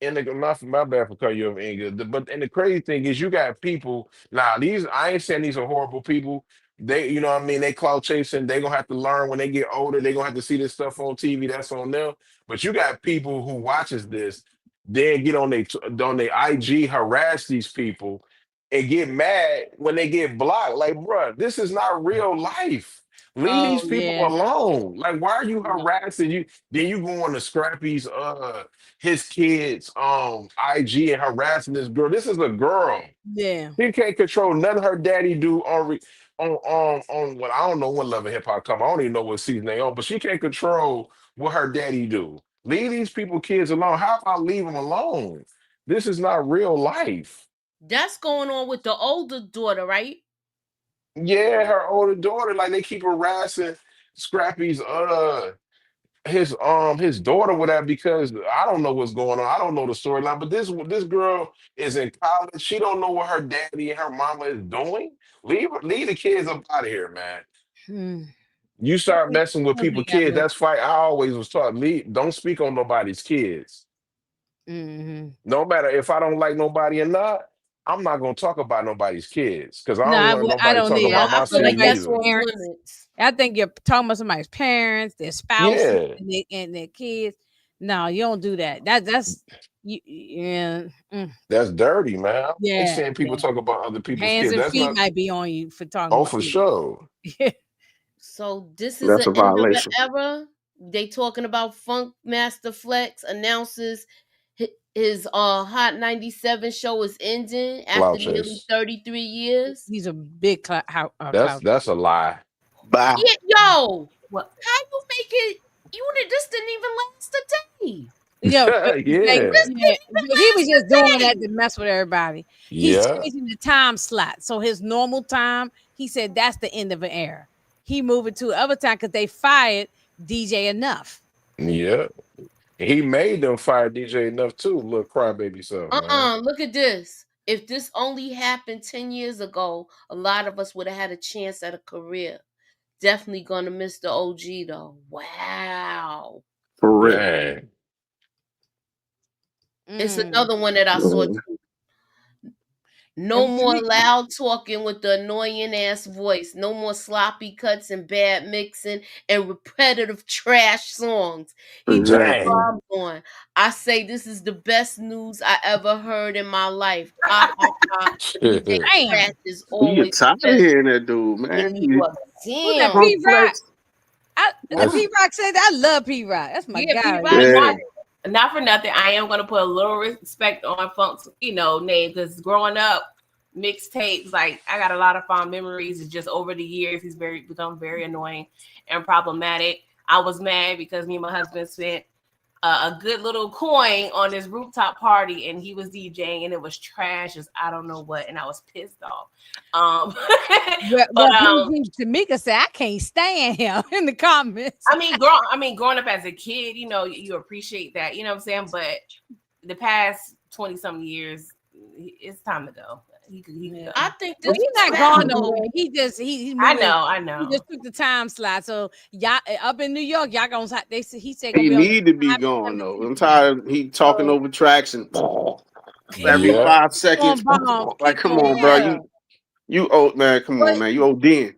and the not for my bad for cutting you off, Inga, but and the crazy thing is you got people now. These I ain't saying these are horrible people. They, you know what I mean, they clout chasing. They gonna have to learn when they get older. They gonna have to see this stuff on TV. That's on them. But you got people who watches this, then get on their IG, harass these people, and get mad when they get blocked. Like, bruh, this is not real life. Leave Oh these people yeah, alone. Like, why are you harassing you? Then you go on to Scrappy's his kids IG and harassing this girl. This is a girl. yeah. She can't control none of her daddy do on what I don't know what Love and Hip Hop come. I don't even know what season they on, but she can't control what her daddy do. Leave these people kids alone. How about leave them alone? This is not real life. That's going on with the older daughter, right? Yeah, her older daughter, like they keep harassing Scrappy's his daughter with that because I don't know what's going on. I don't know the storyline, but this girl is in college. She don't know what her daddy and her mama is doing. Leave the kids up out of here, man. Hmm. You start messing with Come people kids. together. That's fight. I always was taught leave. Don't speak on nobody's kids. Mm-hmm. No matter if I don't like nobody or not, I'm not gonna talk about nobody's kids because I No, don't want I nobody don't talking need. Yeah, about I my feel Talking like kids about that's your either. off parents. limits. I think you're talking about somebody's parents, their spouses, Yeah, and their kids. No, you don't do that. That's you. Yeah, that's dirty, man. I don't like yeah, seeing people yeah. talk about other people's Hands kids. and That's feet not. might be on you for talking Oh, about. for sure. Yeah. So this is That's the a end of an violation. era. They talking about Funk Master Flex announces his Hot 97 show is ending after Cloud nearly chase. 33 years. He's a big That's cloud. that's a lie. Bye. Yeah, yo, What? how you make it? This didn't even last a day. Yeah, Yeah. This yeah. didn't even He was last just doing a that day. to mess with everybody. He's Yeah. changing the time slot. So his normal time, he said that's the end of an era. He moved it to other time because they fired DJ Enough. Yeah. He made them fire DJ enough too. Little crybaby stuff, man. Look at this. If this only happened 10 years ago, a lot of us would have had a chance at a career. Definitely gonna miss the OG though. Wow. For real. Dang. It's another one that I saw too. No more loud talking with the annoying ass voice. No more sloppy cuts and bad mixing and repetitive trash songs. He put Exactly. bombs on. I say this is the best news I ever heard in my life. Ha ha ha. DJ Scratch is We get always tired of hearing that dude, man. and you up. Who's that? Damn. P-Rock. That's- P-Rock said, I love P-Rock. That's my Yeah, guy. P-Rock, not for nothing. I am going to put a little respect on Funk's, name, because growing up, mixtapes, like I got a lot of fond memories. It's just over the years, he's become very annoying and problematic. I was mad because me and my husband spent a good little coin on this rooftop party, and he was DJing, and it was trash as I don't know what, and I was pissed off. Tamika said, I can't stand him in the comments. I mean, growing up as a kid, you appreciate that, you know what I'm saying? But the past 20-something years, it's time to go. He could go. I think he's not going nowhere. He I know. He just took the time slot. So y'all up in New York, y'all gonna he said He need to be gone though. I'm tired of he talking over tracks and every 5 seconds. Like, come on, bro. You old man. Come on, man. You old den.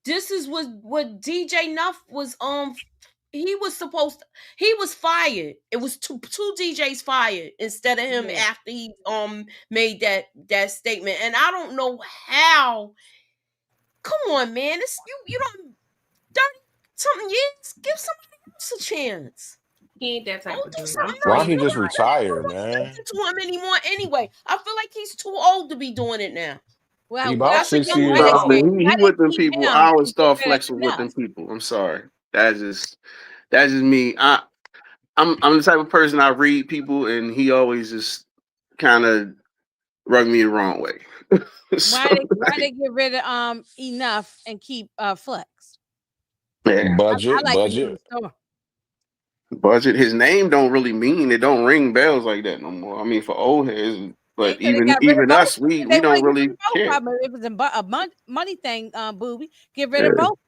This is what DJ Nuff was he was fired. It was two DJs fired instead of him after he made that statement. And I don't know how. Come on, man. It's you don't 30-something years. Give somebody else a chance. He ain't that type of dude. Why don't he just retire, man? To him anymore anyway. I feel like he's too old to be doing it now. Well, he about 60 years old. He with them people. I would start flexing with them people. I'm sorry. That's just me. I'm the type of person I read people, and he always just kind of rub me the wrong way. Why they get rid of Enough and keep Flex? Yeah. Budget. Budget. His name don't really mean it. Don't ring bells like that no more. I mean, for old heads, but even us, we don't really care. It was a money thing, booby. Get rid of both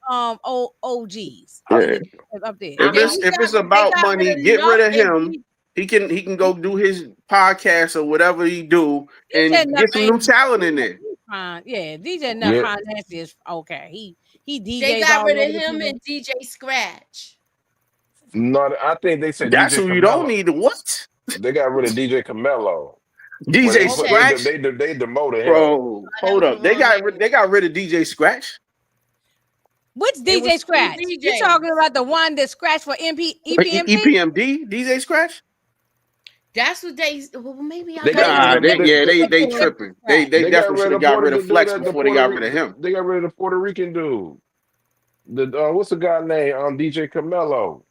OGs. Yeah. Up there. If it's about money, get rid of him. He can go do his podcast or whatever he do and get some new talent in there. Yeah, DJ Nuff Nancy is okay. He DJs. They got rid of him and DJ Scratch. No, I think they said that's DJ who you don't need. What? They got rid of DJ Camelo. DJ Scratch. They demoted him. Bro, hold up. They got rid of DJ Scratch. Which DJ Scratch? You talking about the one that scratched for EPMD? DJ Scratch. That's what they. Well, maybe they tripping. They definitely should have got rid of Flex before they got rid of him. They got rid of the Puerto Rican dude. What's the guy name? DJ Camelo.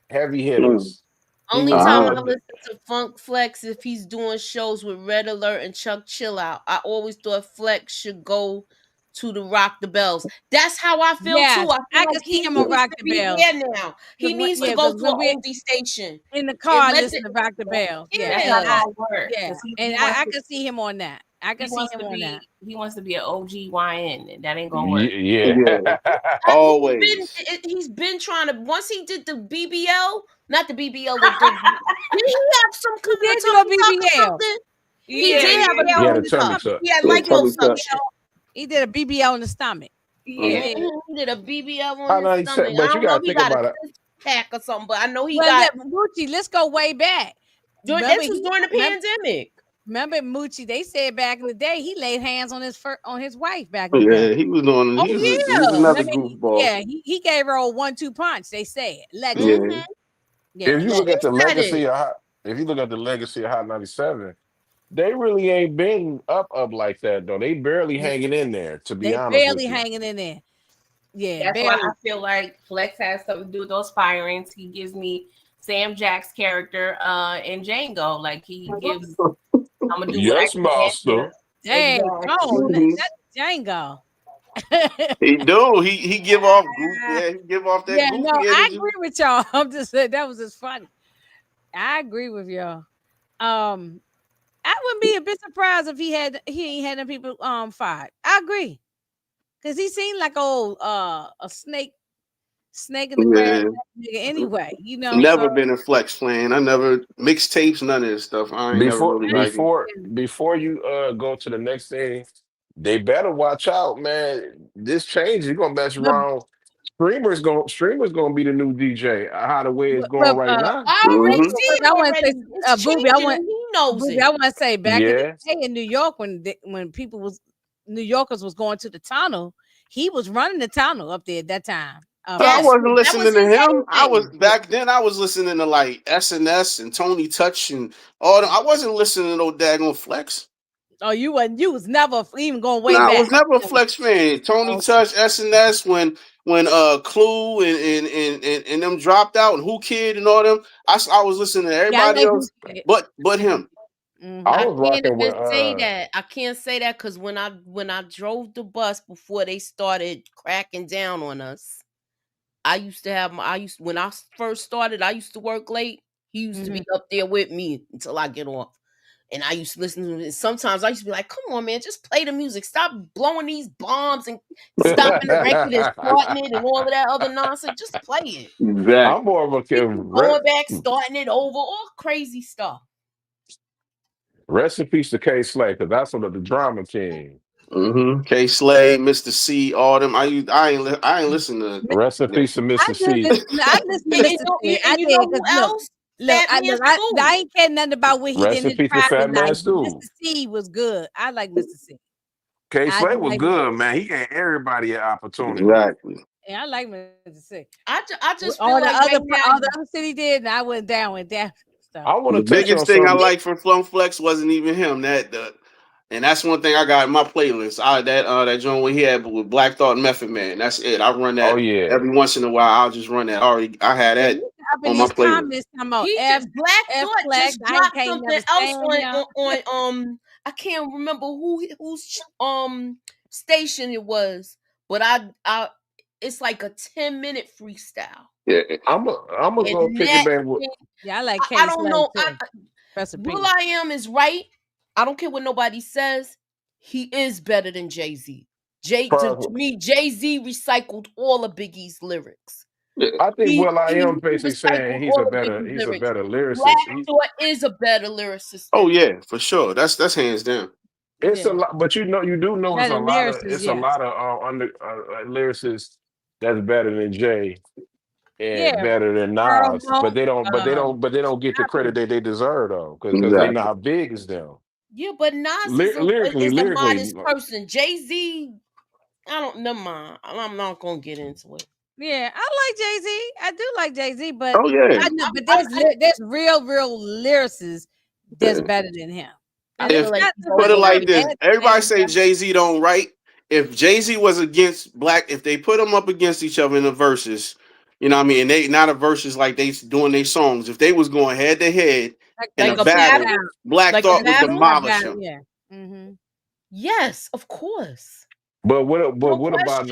Heavy hitters. Only time I listen to Funk Flex if he's doing shows with Red Alert and Chuck Chill Out. I always thought Flex should go to the Rock the Bells. That's how I feel too. I can see him on Rock the Bells now. He needs to go to an oldie station in the car. Listen to Rock the Bells. That's not how it works. Yeah, and I can see him on that. I can see him on that. He wants to be an OGYN, and that ain't gonna work. Yeah. Always. He's been trying to. Once he did the BBL, not the BBL. Did he have some kind of BBL? He did have a tummy tuck. He had like a tummy tuck. He did a BBL on the stomach. Yeah, he did a BBL on the stomach. But you gotta think about it. Pack or something, but I know he got. Moochie, let's go way back. This was during the pandemic. Remember Moochie? They said back in the day he laid hands on his wife back in the day. He was doing. He was another goofball. Yeah, he gave her a 1-2 punch. They said. If you look at the legacy of Hot 97, they really ain't been up like that though. They barely hanging in there. To be honest, barely hanging in there. Yeah, that's why I feel like Flex has something to do with those firings. He gives me Sam Jack's character in Django. Like he gives. I'm gonna do yes, master. Dang, that's Django. He do. He give off goofy. He give off that. Yeah, goofy no, energy. I agree with y'all. I'm just saying that was just funny. I agree with y'all. I wouldn't be a bit surprised if he ain't had them people fired. I agree, because he seemed like a snake snake in the grass nigga anyway. You know, Never so been a flex fan. I never mixtapes, none of this stuff. I ain't never Before really liked it. before before you go to the next thing, they better watch out, man. This change is gonna mess but, around. Streamers gonna be the new DJ. How the way it's going but, right now. I already Mm-hmm. see it I want to already. say, It's Booby, I changing want and he knows Booby, it. I want to say back in the Yeah. day in New York when people was New Yorkers was going to the tunnel, he was running the tunnel up there at that time. But I Yes, wasn't that listening was to his him. I was everything. back then. I was listening to like SNS and Tony Touch and all them. I wasn't listening to no daggone flex. Oh, you was never even going way No, I back. was never a flex fan. Tony Touch, SNS, when Clue and them dropped out and Who Kid and all them. I was listening to Yeah, I everybody like else, but him. I I was can't rocking even with say that. I can't say that because when I drove the bus before they started cracking down on us, when I first started, I used to work late. He used to be up there with me until I get off. And I used to listen to it. Sometimes I used to be like, come on, man, just play the music. Stop blowing these bombs and stopping the record and starting it and all of that other nonsense. Just play it. Exactly. I'm more of a Going back, starting it over, all crazy stuff. rest in peace to K Slay, because that's one of the drama king. Mm-hmm. K Slay, Mr. C, all them. I ain't listen to. Rest in peace to Mr. C. I listened to Mr. C. I And you did know who because else? look, Fat Man Stew. I ain't caring nothing about what he Rest did in in the peace to Fat private Man life. Stew. Mr. C was good. I like Mr. C. K I Slay do was like good, man. He gave everybody an opportunity. Exactly. Yeah, I like Mr. C. I just all feel the like other right now, all the other city did, and I went down with that stuff. I want The to touch on biggest thing I something. like from Flum Flex wasn't even him. And that's one thing I got in my playlist. That joint we had with Black Thought and Method Man. That's it. I run that Oh yeah. every once in a while. I'll just run that. I had that Up in on my these playlist. comments talking about he F, just Black F Thought flex. just I ain't dropped can't something never else stand on I can't remember whose station it was, but I it's like a 10-minute freestyle. Yeah. I'm gonna go And pick that it back with Yeah, I like I don't know. Recipe. Will I Am is right. I don't care what nobody says. He is better than Jay-Z. To me, Jay-Z recycled all of Biggie's lyrics. I think Will I He Am basically saying recycled all of Biggie's he's a lyrics. better Black lyricist. Thought is a better lyricist. Oh yeah, for sure. That's hands down. It's a lot, but you do know it's Better a lot of lyricist, yes. lyricists that's better than Jay and Yeah, better than Earl Nas, Monk, but they don't get the credit that they deserve though, because they Exactly. not big as them. Yeah, but Nas Lyrically, is a modest person. Jay-Z, I don't. Never mind. I'm not gonna get into it. Yeah, I like Jay-Z. I do like Jay-Z, but Oh yeah. I know, but there's real lyricists that's better than him. Put it like this: everybody say Jay-Z don't write. If Jay-Z was against Black, if they put them up against each other in the verses, you know what I mean, and they not a verses like they doing their songs. If they was going head to head in a battle, Black Thought would demolish him. Yeah. Mm-hmm. Yes, of course. But what about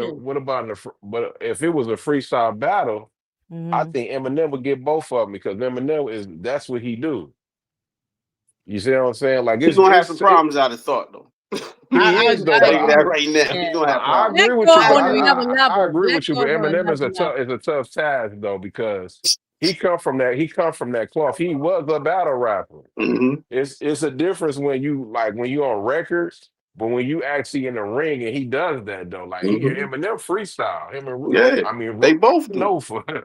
if it was a freestyle battle, I think Eminem would get both of them because Eminem that's what he do. You see what I'm saying? Like he's gonna have some problems out of Thought though. He is though. But that right now. He's gonna have problems. I agree with you. I agree with you. But Eminem is a tough task though because he come from that cloth. He was a battle rapper. Mm-hmm. It's a difference when you on records, but when you actually in the ring and he does that though. Like Eminem freestyle. They both do. know for it.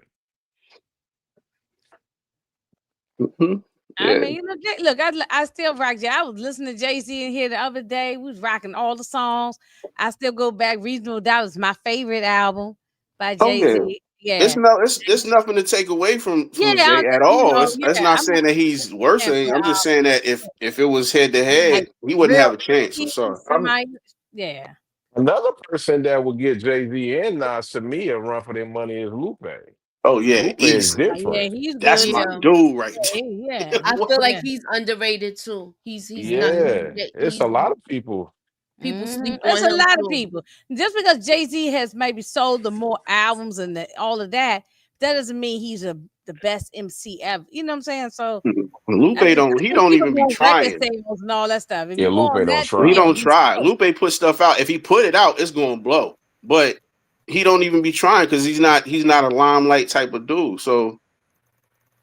Mm-hmm. Yeah. I mean, look, I still rock Jay. I was listening to Jay-Z in here the other day. We was rocking all the songs. I still go back. Reasonable Doubt is my favorite album by Jay-Z. Yeah. It's nothing to take away from Jay at all. That's not saying that he's worse. I'm just saying that if it was head to head, he wouldn't have a chance. I'm sorry. Yeah. Another person that would get Jay-Z and Nas to me a run for their money is Lupe. Oh yeah, Lupe is different. Yeah, he's That's my dude right there. Yeah, I feel like he's underrated too. He's it's a lot of people. People sleep on There's him a lot too. of people. Just because Jay-Z has maybe sold the more albums and all of that, that doesn't mean he's the best MC ever. You know what I'm saying? So Lupe don't even be trying and all that stuff. If yeah, Lupe don't try. He don't try. Lupe put stuff out. If he put it out, it's gonna blow. But he don't even be trying because he's not a limelight type of dude. So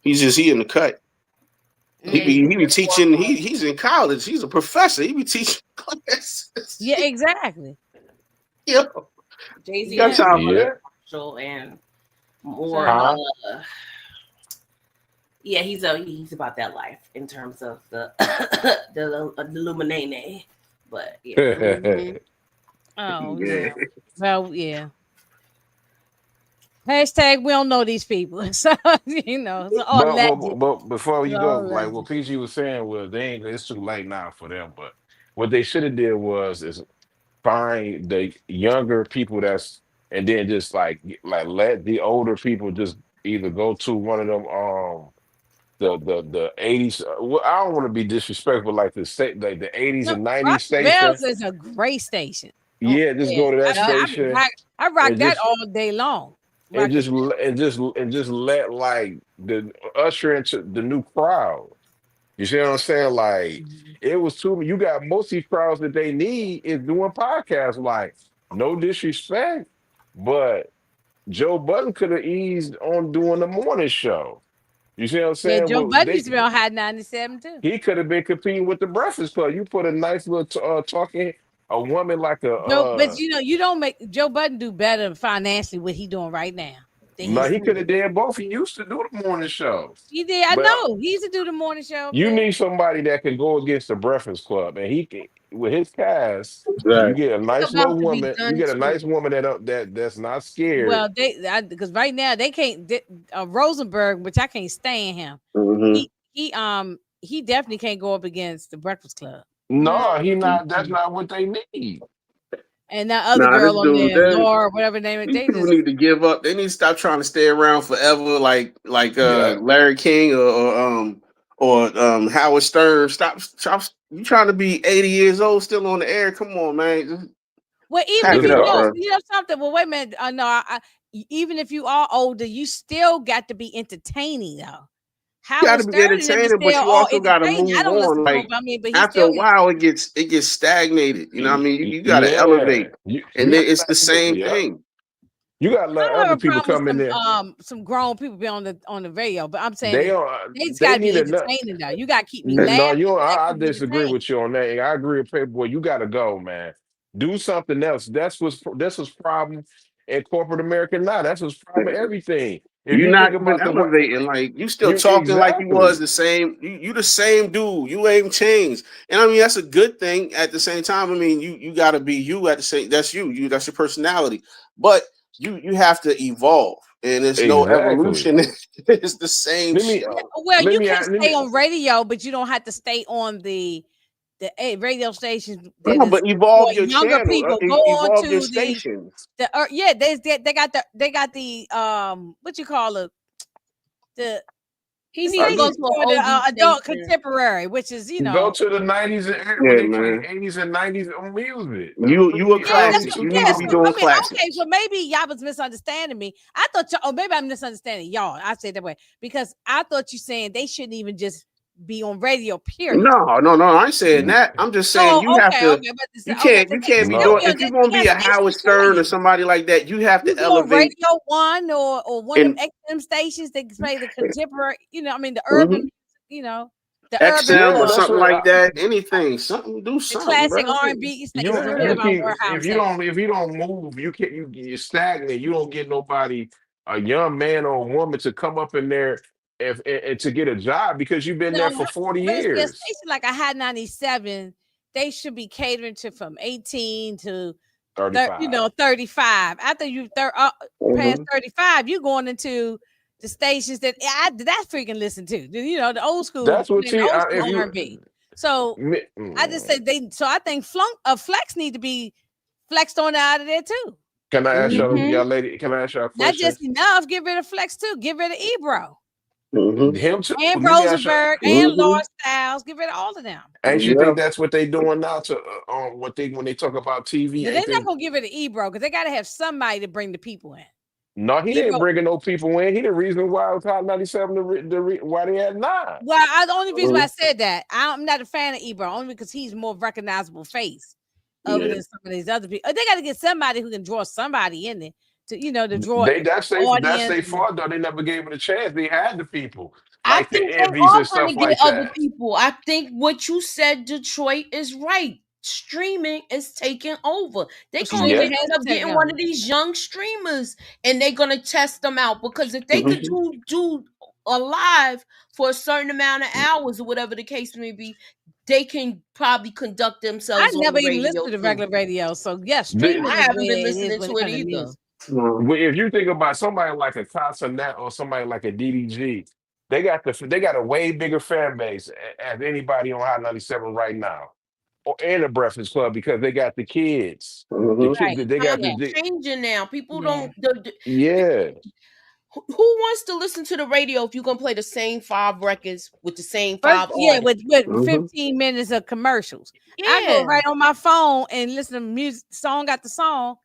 he in the cut. He be teaching. He's in college. He's a professor. He be teaching classes. Yeah, exactly. Yo, Jay-Z got time for that. commercial and more. Yeah, he's about that life in terms of the the Illuminati. But yeah. Oh yeah. Well, yeah. Hashtag we don't know these people. So you know, it's all legend. But before you It's go, all like legend. what PG was saying was it's too late now for them. But what they should have did is find the younger people and then just like let the older people just either go to one of them the 80s. Well, I don't want to be disrespectful like the 80s and 90s station. Bells is a great station. Yeah, just go to that station. I rock that all day long. And just let like the usher into the new crowd. You see what I'm saying? Like it was too. You got most of these crowds that they need is doing podcasts. Like no disrespect, but Joe Budden could have eased on doing the morning show. You see what I'm saying? Yeah, Joe Budden used to be on Hot 97 too. He could have been competing with the Breakfast Club. You put a nice little talking a woman like a. But you don't make Joe Budden do better financially what he doing right now. No, he could have done both. He used to do the morning show. He did. I know. He used to do the morning show. You need somebody that can go against the Breakfast Club, and he can, with his cast. Right. You get a nice little woman. You get a nice woman that's not scared. Well, because right now they can't. Rosenberg, which I can't stand him. Mm-hmm. He definitely can't go up against the Breakfast Club. No, he not. That's not what they need. And that other girl on there, Laura, whatever name it, they people need to give up. They need to stop trying to stay around forever, like Larry King or Howard Stern. Stop! You trying to be 80 years old still on the air? Come on, man. Well, even if you know something. Well, wait a minute. No, even if you are older, you still got to be entertaining, though. You got to be entertaining, but you also got to move on. Like after a while, it gets stagnated. You know what I mean? You got to elevate, and then it's the same thing. You got to let other people come in there. Some grown people be on the radio, but I'm saying they just got to be entertaining. Though you got to keep me laughing. No, I disagree with you on that. I agree with Paperboy. You got to go, man. Do something else. That's what's problem in corporate America now. That's what's problem everything. If you're not even elevating, like you still talking like you was the same. You the same dude. You ain't changed, and I mean that's a good thing. At the same time, I mean you got to be you at the same. That's you. That's your personality. But you have to evolve, and there's no evolution. It's the same show. Well, you can stay on radio, but you don't have to stay on the radio stations. No, but evolve your younger channel. People go evolve on to your stations. they got the what you call it, the he needs to go to an adult contemporary, which is go to the 90s and 80s and 90s music. You a classic. You need to be doing classics. Okay, so maybe y'all was misunderstanding me. I thought maybe I'm misunderstanding y'all. I said that way because I thought you saying they shouldn't even just be on radio, period. No, I ain't saying that. I'm just saying you have to. You can't be doing. If you're gonna be a Howard Stern or somebody like that, you have to elevate. Radio One or one of them XM stations that play the contemporary. You know, I mean the urban. You know, the XM or something like that. Anything, something. Do something. Classic R&B. If you don't move, you're stagnant. You don't get nobody, a young man or a woman, to come up in there. And to get a job because you've been there for 40 years. A station like I had 97, they should be catering to from 18 to 35. 35. After you past 35, you're going into the stations that I freaking listen to. You know, the old school. That's what R&B. So I just said So I think Flex need to be flexed on out of there too. Can I ask y'all lady? Can I ask y'all a question? Not just enough. Get rid of Flex too. Get rid of Ebro. Him too. And Rosenberg and Laura Styles, get rid of all of them. And you think that's what they doing now to when they talk about TV? They're not gonna give it to Ebro because they gotta have somebody to bring the people in. No, he ain't bringing no people in. He the reason why it was Hot 97. Why they had 9. Well, the only reason why I said that I'm not a fan of Ebro only because he's more recognizable face other than some of these other people. They got to get somebody who can draw somebody in there. to draw That's audience. their fault though. They never gave it a chance. They had the people I like the think they envies are and going stuff to get like other that. people. I think what you said, Detroit, is right. Streaming is taking over. They're going to Streaming Yeah. has end up to take getting one over. of these young streamers, and they're going to test them out, because if they could do a live for a certain amount of hours or whatever the case may be, they can probably conduct I themselves on never the even listened radio to the too. regular radio, so yes, The- streaming I is haven't where been it is listening when to it it comes to either. music. Well, if you think about somebody like a Consonant or somebody like a DDG, they got a way bigger fan base as anybody on Hot 97 right now, or in the Breakfast Club, because they got the kids. The Mhm. kids, Right. they got Times Yeah. are changing now. People Yeah. don't. yeah. Who wants to listen to the radio if you're gonna play the same 5 records with the same 5 Yeah, artists? with Mhm. 15 minutes of commercials. I Yeah. go right on my phone and listen to music, song after song,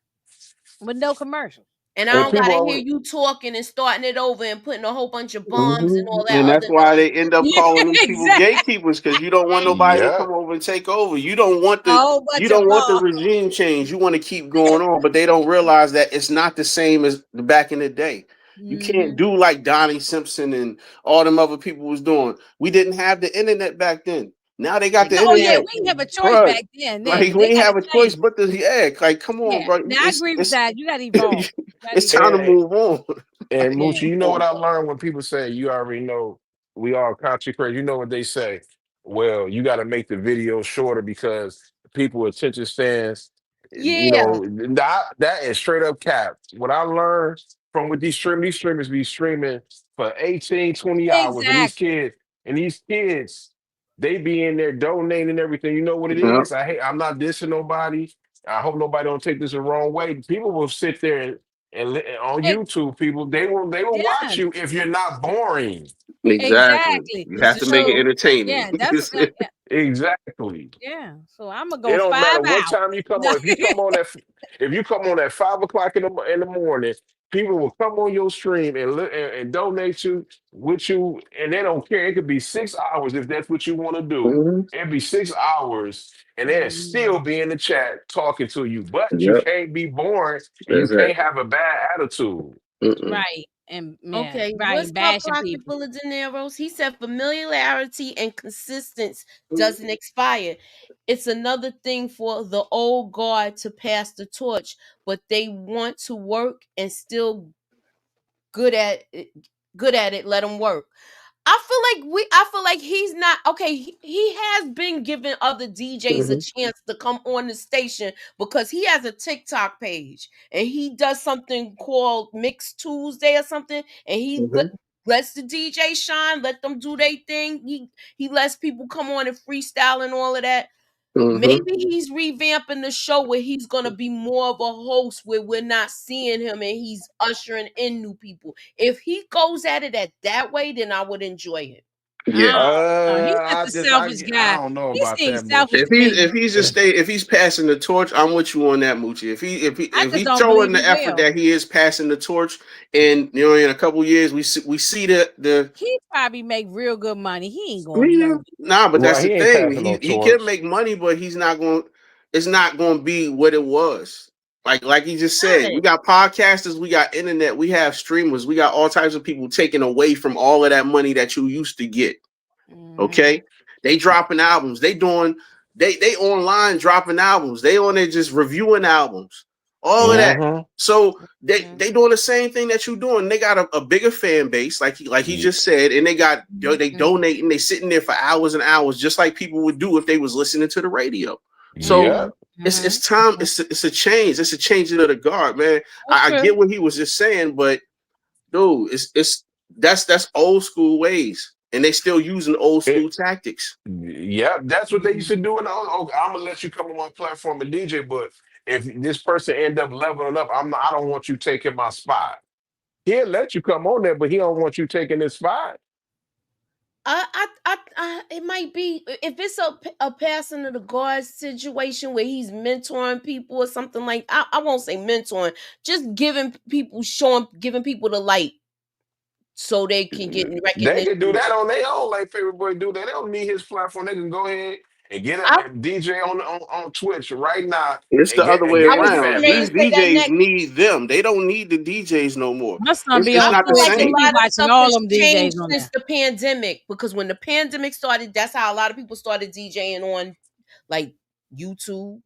with no commercials. And I And don't people gotta hear always, you talking and starting it over and putting a whole bunch of bombs and all that And that's other why they nonsense. end up Yeah, calling these people exactly. gatekeepers, because you don't want nobody to yeah. come over and take over. You don't want A whole bunch of the bombs. regime change. You want to keep going on, but they don't realize that it's not the same as back in the day. You can't do like Donnie Simpson and all them other people was doing. We didn't have the internet back then. Now they got the Oh yeah, internet, we didn't have a choice bro. back then. Like They we ain't got have to a choice change. but to like, come on, Yeah. bro. Now I agree with that. You got to evolve. You gotta It's time to evolve. move on. And Yeah. Moochie, you know what I learned when people say, you already know we all country crazy. You know what they say? Well, you got to make the video shorter because people attention spans, Yeah. that is straight up cap. What I learned from with these streamers be streaming for 18, 20 hours, Exactly. and these kids, they be in there donating everything. You know what it Yeah. is? I'm not dissing nobody. I hope nobody don't take this the wrong way. People will sit there and on Ex- YouTube, people they will watch Yes. you if you're not boring. Exactly. Exactly. You have to make it So entertaining. yeah, that's Exactly. yeah. So I'm gonna It go don't 5 matter what hours. time you come on. If you come on at 5 o'clock in the morning, people will come on your stream and donate you with you, and they don't care. It could be 6 hours if that's what you want to do. Mhm. It'd be 6 hours, and they'll still be in the chat talking to you. But you Yep. can't be boring, and you That's it. can't have a bad attitude. Right. And yeah, Okay, right. what's And up, bashing Pocket people. Full of Dineros? He said familiarity and consistency doesn't expire. It's another thing for the old guard to pass the torch, but they want to work and still good at it. Good at it. Let them work. I feel like he's not okay. He has been giving other DJs a Mhm. chance to come on the station because he has a TikTok page and he does something called Mix Tuesday or something, and Mhm. lets the DJ shine, let them do their thing. He lets people come on and freestyle and all of that. Mhm. Maybe he's revamping the show where he's gonna be more of a host where we're not seeing him and he's ushering in new people. If he goes at it at that way, then I would enjoy it. I Yeah. don't know. He's just a selfish I guy. don't know He about seems that selfish much. to me. If he's passing the torch, I'm with you on that, Moochie. I If just he's don't showing believe he the effort will. that he is passing the torch, and in a couple years we see the He probably make real good money. He ain't I gonna mean, do nothing. nah, but that's Right, the he ain't thing. passing no He can torch. make money, but he's not going. It's not going to be what it was. Like he just said, we Right. got podcasters, we got internet, we have streamers, we got all types of people taking away from all of that money that you used to get. Mhm. Okay, they dropping albums. They online dropping albums. They on there just reviewing albums. All of that. Mm-hmm. So Mhm. they doing the same thing that you doing. They got a bigger fan base, like he just said, and they Mhm. donating. They sitting there for hours and hours, just like people would do if they was listening to the radio. So Yep. Mhm. Mhm. it's time. It's a change. It's a changing of the guard, man. That's I true. get what he was just saying, but dude, it's that's old school ways, and they still using old school tactics. Yep, that's what they used to do. And I'm gonna let you come on my platform and DJ, but if this person end up leveling up, I don't want you taking my spot. He'll let you come on there, but he don't want you taking his spot. It might be if it's a passing of the guard situation where he's mentoring people or something like. I won't say mentoring, just giving people the light so they can get They recognition. can do that on their own, like Favorite Boy do that. They don't need his platform. They can go ahead and get I, a DJ on Twitch right now It's and the other way get I was their getting around. ready family. These to say that DJs next. need them. They don't need the DJs no more. My son be It's I on not the feel Twitch like a and he same. be lot of watching stuff all has them DJs changed on since there. the pandemic, because when the pandemic started, that's how a lot of people started DJing on like YouTube,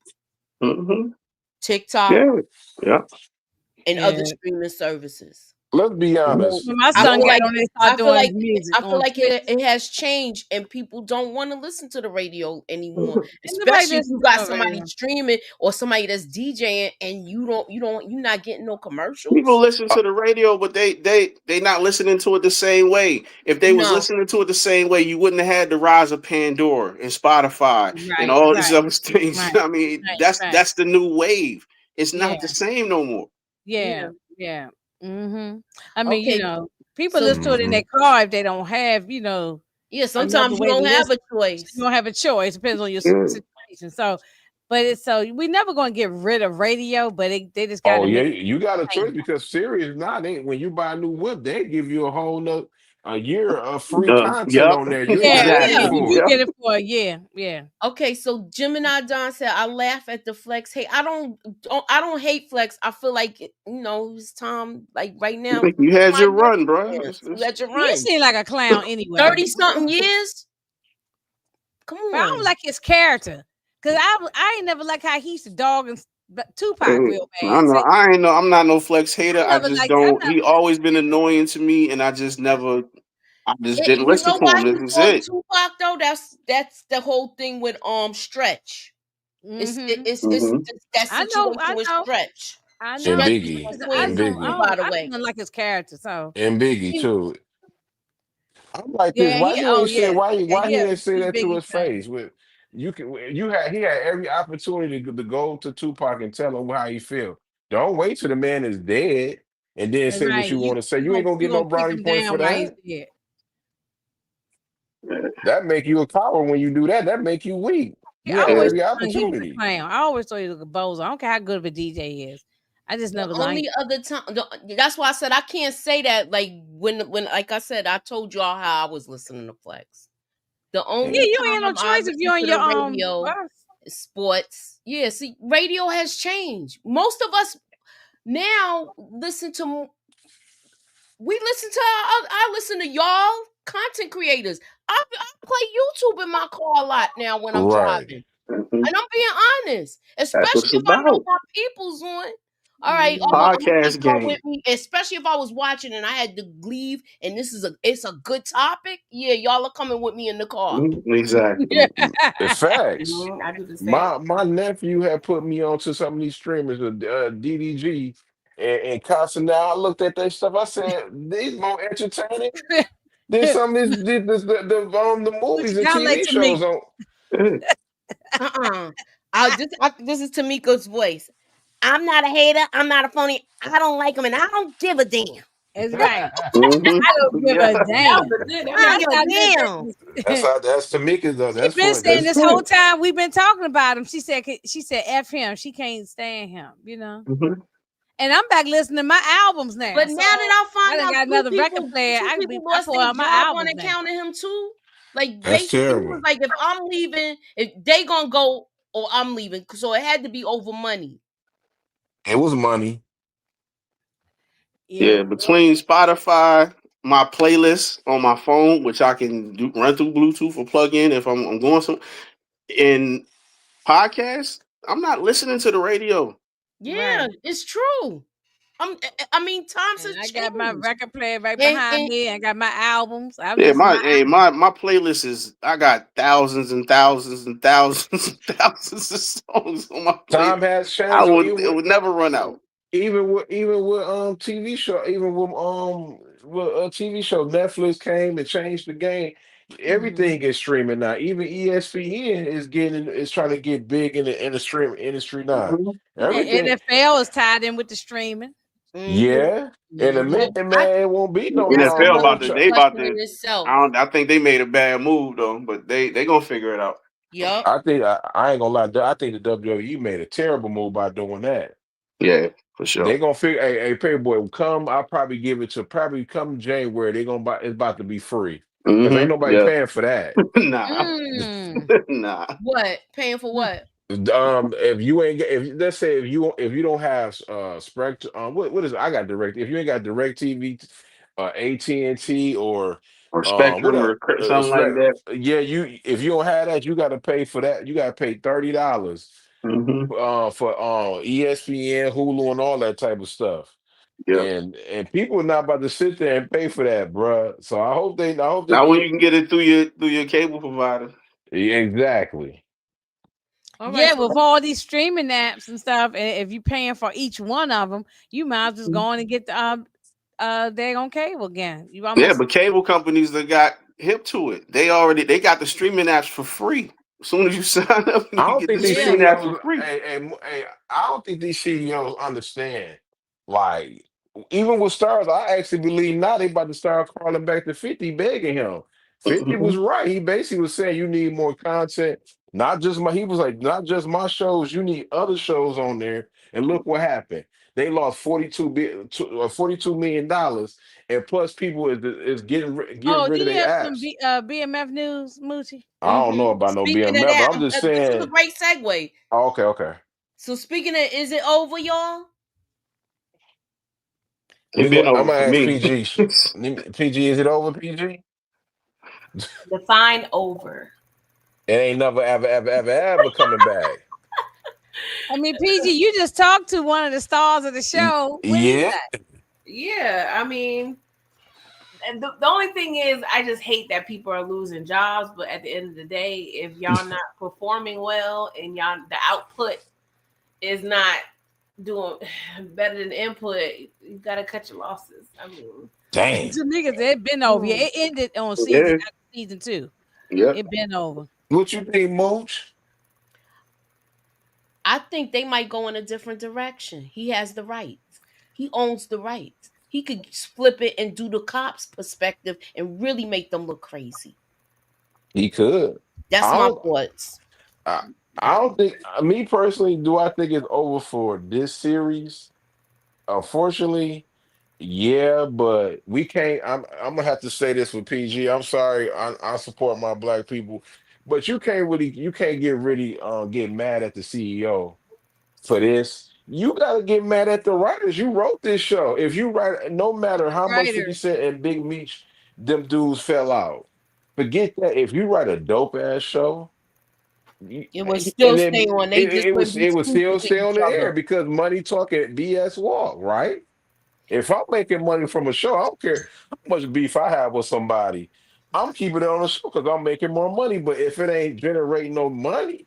Mm-hmm. TikTok, Yeah, yeah. and Yeah. other streaming services. Let's be honest. When my I son feel got like on there, start doing music I feel on like Twitch. it has changed, and people don't want to listen to the radio anymore. Mhm. And nobody Especially if you listen got to no somebody radio. streaming or somebody that's DJing, and you're not getting no People commercials. listen to the radio, but they not listening to it the same way. If they was No, listening to it the same way, you wouldn't have had the rise of Pandora and Spotify and Right, all these right, other things. right, I mean, right, that's right. that's the new wave. It's Yeah, not the same no more. yeah, yeah. yeah. I mean, Okay, people so listen to it in Mhm. their car if they don't have, yeah, another sometimes you way to don't have listen. a choice. You don't have a choice. Depends on your Yeah. situation. So, but we never gonna get rid of radio, but they just Oh gotta yeah, make you got a choice it. because Sirius now they when you buy a new whip, they give you a year of free content Yep. on there. You ain't Yeah, got to pay yeah, Exactly. you for do it. Yep. get it for a year. Yeah. Okay, so Gemini Don said, "I laugh at the flex. Hey, I don't hate flex. I feel like it's time. Like right now, You it's had my your run, bro. chance. Let your He run. seemed like a clown anyway. 30-something years. Come But I don't on. like his character. Cause I ain't never like how he used to dog and Tupac real I bad. know. See, I ain't know. I'm not no flex hater. I I never just liked I don't. never He always been annoying to me, and I just never. I just didn't You listen know to him. why This he is called it. Tupac though? That's the whole thing with Stretch. It's Hmm. that I know, situation with I Stretch. And know. Stretch is Biggie, from I and Queens, don't, Biggie, by the I way. don't like his character. So and Biggie too. I'm like this. yeah, Why you ain't say yeah, why he yeah. didn't say He's that to Biggie his fan. face? With he had every opportunity to go to Tupac and tell him how he feel. Don't wait till the man is dead and then say what Right. you want to say. You ain't gonna You get no gonna kick brownie him points for down while he's that. dead. That make you a coward when you do that. That make you weak. Yeah, You I had always every thought he was a opportunity. clown. I always thought he was a bozo. I don't care how good of a DJ is. I just The never liked only other time, that's why I said I can't say that. Like when like I said, I told y'all how I was listening to Flex. The Yeah, only you ain't no time I choice if listen you're on to your the radio bus. is sports. Yeah, see, radio has changed. Most of us now we listen to I listen to y'all content creators. I play YouTube in my car a lot now when I'm Right. driving. Hmm. And I'm being honest, That's what especially it's if I know about. my people's on. All right, Mhm. I'm gonna take Podcast y'all with game. me, especially if I was watching and I had to leave and it's a good topic. Yeah, y'all are coming with me in the car. Exactly. Yeah. The facts. I do the same. My nephew had put me onto some of these streamers with DDG and Casa. Now I looked at that stuff. I said these more entertaining than some of the movies and Sound like TV to me. shows on. Yeah. This is Tamika's voice. I'm not a hater. I'm not a phony. I don't like them, and I don't give a damn. That's right. Hmm. I don't give Yeah. a That damn. was a good. That I was don't a I give good. a thought damn. That's Tamika though. she That's been what saying that's this whole time we've been talking about him. She said F him. She can't stand him. Hmm. And I'm back listening to my albums now. But So now that I I find done out got another record player. two people I lost pull their out my job on albums now. account of him too. Like that's basically, he was terrible. like, if I'm leaving, if they gonna go or I'm leaving, so it had to be over money. It was money. Yeah. Yeah. Between Spotify, my playlist on my phone, which I can run through Bluetooth or plug in if I'm going some, and podcasts, I'm not listening to the radio. Yeah, Right. it's true. I mean, times And have I got my changed. record player right behind And me. I got my albums. I'm Yeah, listening to my my playlist is I got thousands and thousands and thousands and thousands of songs on my Time playlist. has changed. It would never run out. Even with TV show, even with a TV show, Netflix came and changed the game. albums. Everything is streaming now. Even ESPN is trying to get big in the streaming industry now. Mhm. And Everything, NFL is tied in with the streaming. mhm, yeah. In a mhm. minute, man, it won't be no That's a NFL whole about to they about discussion to in itself. I think they made a bad move though, but they gonna figure it out. Yup. I ain't gonna lie. I think the WWE made a terrible move by doing that. Yeah, for They sure. gonna figure, hey, Paperboy, come. I'll probably give it to probably come January. They gonna buy. It's about to be free. Because ain't nobody Yeah. paying for that. Nah. Mm. Nah. What? Paying for what? If you ain't if let's say if you don't have Spectrum, what is it? I got direct. If you ain't got Direct TV, AT&T or Or what Spectrum else? or something like that. Yeah, you if you don't have that, you got to pay for that. You got to pay $30 Mm-hmm. for ESPN, Hulu, and all that type of stuff. Yeah. And people are not about to sit there and pay for that, bruh. So I hope they Now when do you it. can get it through your cable provider. Yeah, exactly. All right. Yeah, So with all these streaming apps and stuff, and if you're paying for each one of them, you might as well just go on and get the they're on cable again. You Yeah, almost but cable companies that got hip to it. They got the streaming apps for free. As soon as you sign up, you I don't get the think these yeah. streaming apps for CEOs, free. I don't think these CEOs understand. Like, even with stars, I actually believe now they about to start calling back to 50, begging him. 50 was Mhm. right. He basically was saying you need more content. Not just he was like, not just my shows, you need other shows on there. And look what happened. They lost $42 million, and plus people is getting Oh, rid do of you their have some apps. BMF news, Moochie? I don't know about no speaking of BMF, but that, I'm just this is a saying. great segue. Oh, okay. So speaking of, is it over, y'all? It been I'm over gonna for ask me. PG. PG, is it over? PG? Define over. It ain't never ever coming back. I mean, PG, you just talked to one of the stars of the show. What is Yeah. that? Yeah, I mean, and the only thing is, I just hate that people are losing jobs. But at the end of the day, if y'all not performing well and y'all the output is not doing better than input, you gotta cut your losses. I mean, Dang. Two niggas, it been over. Yeah, it ended on Yeah. season 2. Yeah. It been over. What you think, Mooch? I think they might go in a different direction. He has the rights. He owns the rights. He could flip it and do the cops' perspective and really make them look crazy. He could. That's I my don't. thoughts. I don't think. Me personally, do I think it's over for this series? Unfortunately, yeah, but we can't. I'm gonna have to say this with PG. I'm sorry. I support my black people, but you can't get mad at the CEO for this. You gotta get mad at the writers. You wrote this show. If you write, no matter how much 50 Writers. Cent and Big Meech, them dudes fell out. Forget that. If you write a dope ass show, It was and still then stay on. They just wouldn't be it was speaking still to stay on each the air other. because money talking BS walk, right? If I'm making money from a show, I don't care how much beef I have with somebody. I'm keeping it on the show because I'm making more money. But if it ain't generating no money,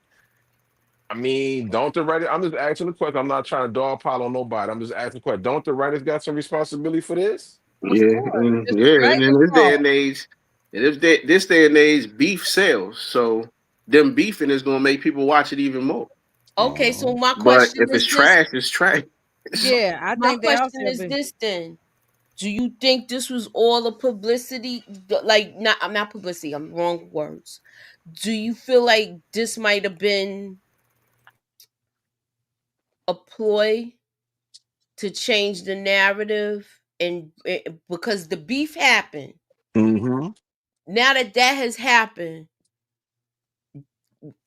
I mean, don't the writer? I'm just asking the question. I'm not trying to dog pile on nobody. I'm just asking the question. Don't the writers got some responsibility for this? Of Yeah. course. It's the Yeah. And in writer's this day fault. and age, this day and age, beef sells. So them beefing is gonna make people watch it even more. Okay, so Mhm. my But question if is it's this. trash, it's trash. Yeah, I My think they question also is be. this then. Do you think this was all a publicity? Like, not, I'm not publicity, I'm wrong words. Do you feel like this might have been a ploy to change the narrative? And because the beef happened, Mm-hmm. now that that has happened,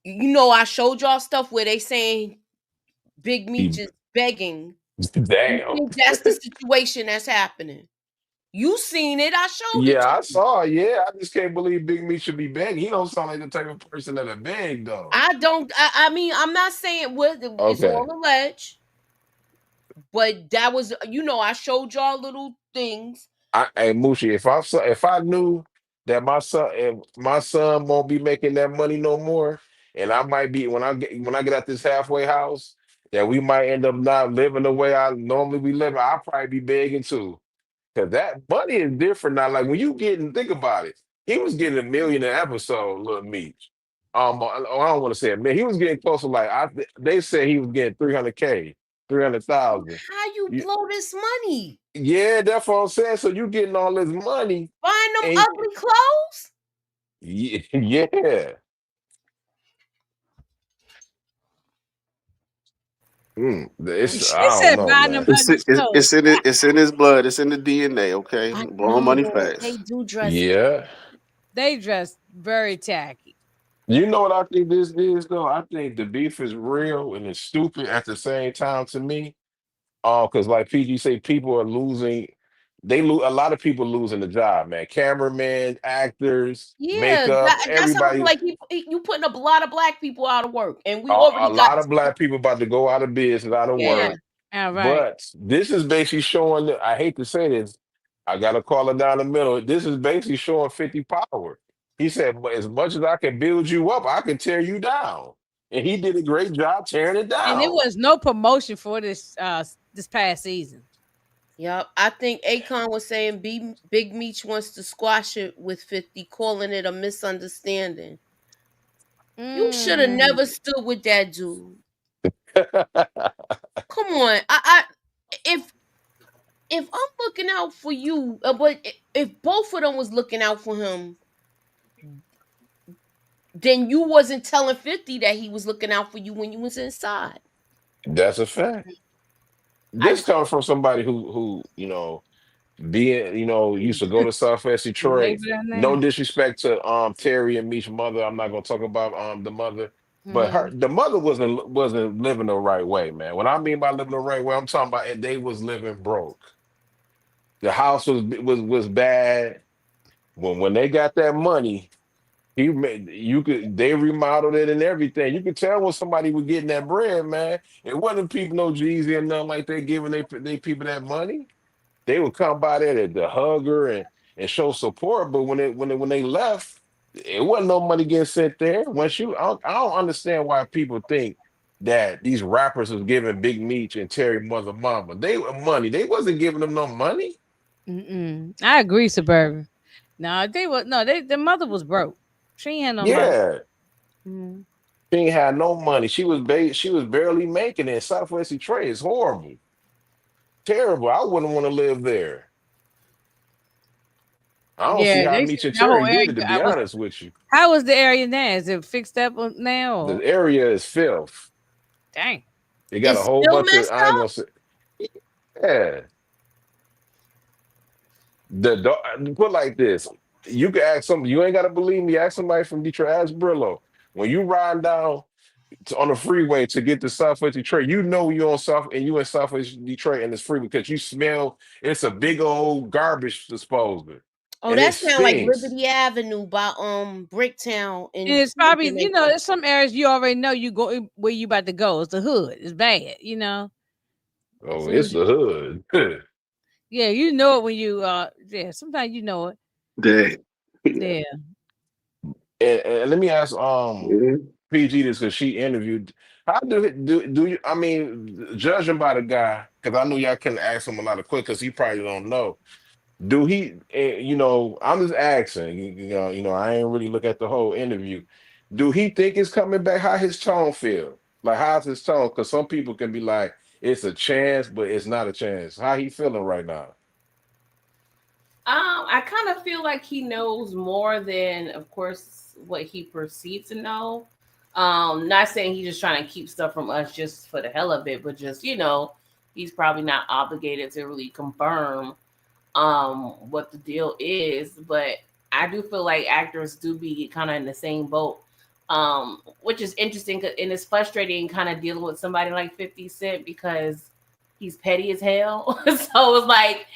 you know, I showed y'all stuff where they saying Big Meech is begging. You Damn. think that's the situation that's happening? You seen it? I showed it Yeah, to I you. saw. Yeah, I just can't believe Big Me should be begging. He don't sound like the type of person that'll beg though. I don't. I mean, I'm not saying what it's Okay. all alleged, but that was, you know, I showed y'all little things. Hey Mushi, if I knew that my son won't be making that money no more, and I might be when I get out this halfway house, that we might end up not living the way I normally be living, I'll probably be begging too. Cause that money is different now. Like when you think about it, he was getting $1 million an episode, little Meech. I don't want to say it, man. He was getting close to like they said he was getting 300K, 300,000. How you blow this money? Yeah, that's what I'm saying. So you getting all this money, Buying them and ugly clothes? yeah. It's She I don't said know, buying them man. ugly clothes. It's in his blood. It's in the DNA. Okay, I blowing money know fast. they do dress. Yeah, They dressed very tacky. You know what I think this is though? I think the beef is real and it's stupid at the same time to me. Because like PG say, people are losing. A lot of people losing the job, man. Cameramen, actors, Yeah, makeup, that sounds everybody. like you putting a lot of black people out of work, and we A already got lot of black people about to go out of business, out of yeah. work. All right. But this is basically showing that I hate to say this, I gotta call it down the middle. This is basically showing 50 power. He said, "But as much as I can build you up, I can tear you down." And he did a great job tearing it And there down. was no promotion for this past season. Yep. I think Akon was saying Big Meech wants to squash it with 50, calling it a misunderstanding. You should have never stood with that dude. Come on. If I'm looking out for you, but if both of them was looking out for him, then you wasn't telling 50 that he was looking out for you when you was inside. That's a fact. This comes from somebody who used to go to Southwest Detroit. No disrespect to Terry and Meech's mother. I'm not gonna talk about the mother, but the mother wasn't living the right way, man. What I mean by living the right way, I'm talking about they was living broke. The house was bad. When they got that money, they remodeled it and everything. You could tell when somebody was getting that bread, man. It wasn't people no Jeezy and nothing like they giving they people that money. They would come by there to hug her and show support. But when they left, it wasn't no money getting sent there. I don't understand why people think that these rappers was giving Big Meech and Terry Mother Mama money. They wasn't giving them no money. I agree, Suburban. The mother was broke. She ain't had no money. Yeah. She ain't had no money. She was barely making it. Southwest Detroit is horrible. Terrible. I wouldn't want to live there. I don't see how Meech and Terry did it, to be honest with you. How was the area now? Is it fixed up now? The area is filth. Dang. They got a whole bunch of, I ain't gonna say, yeah. Put like this. You can ask somebody, you ain't gotta believe me, ask somebody from Detroit, ask Brillo. When you ride down on the freeway to get to Southwest Detroit, you know you in Southwest Detroit and it's free because you smell it's a big old garbage disposal. Oh, that sounds like Liberty Avenue by Bricktown. And it's probably there's some areas you already know you go where you about to go. It's the hood. It's bad, Oh, so it's the hood. Yeah, you know it when you sometimes you know it. Yeah. And let me ask PG this because she interviewed. How do you? I mean, judging by the guy, because I know y'all couldn't ask him a lot of questions because he probably don't know. Do he? I'm just asking. I ain't really look at the whole interview. Do he think it's coming back? How his tone feel? Like how's his tone? Because some people can be like, it's a chance, but it's not a chance. How he feeling right now? I kind of feel like he knows more than, of course, what he perceived to know. Not saying he's just trying to keep stuff from us just for the hell of it, but just he's probably not obligated to really confirm what the deal is. But I do feel like actors do be kind of in the same boat, which is interesting and it's frustrating kind of dealing with somebody like 50 Cent because he's petty as hell. So it's like,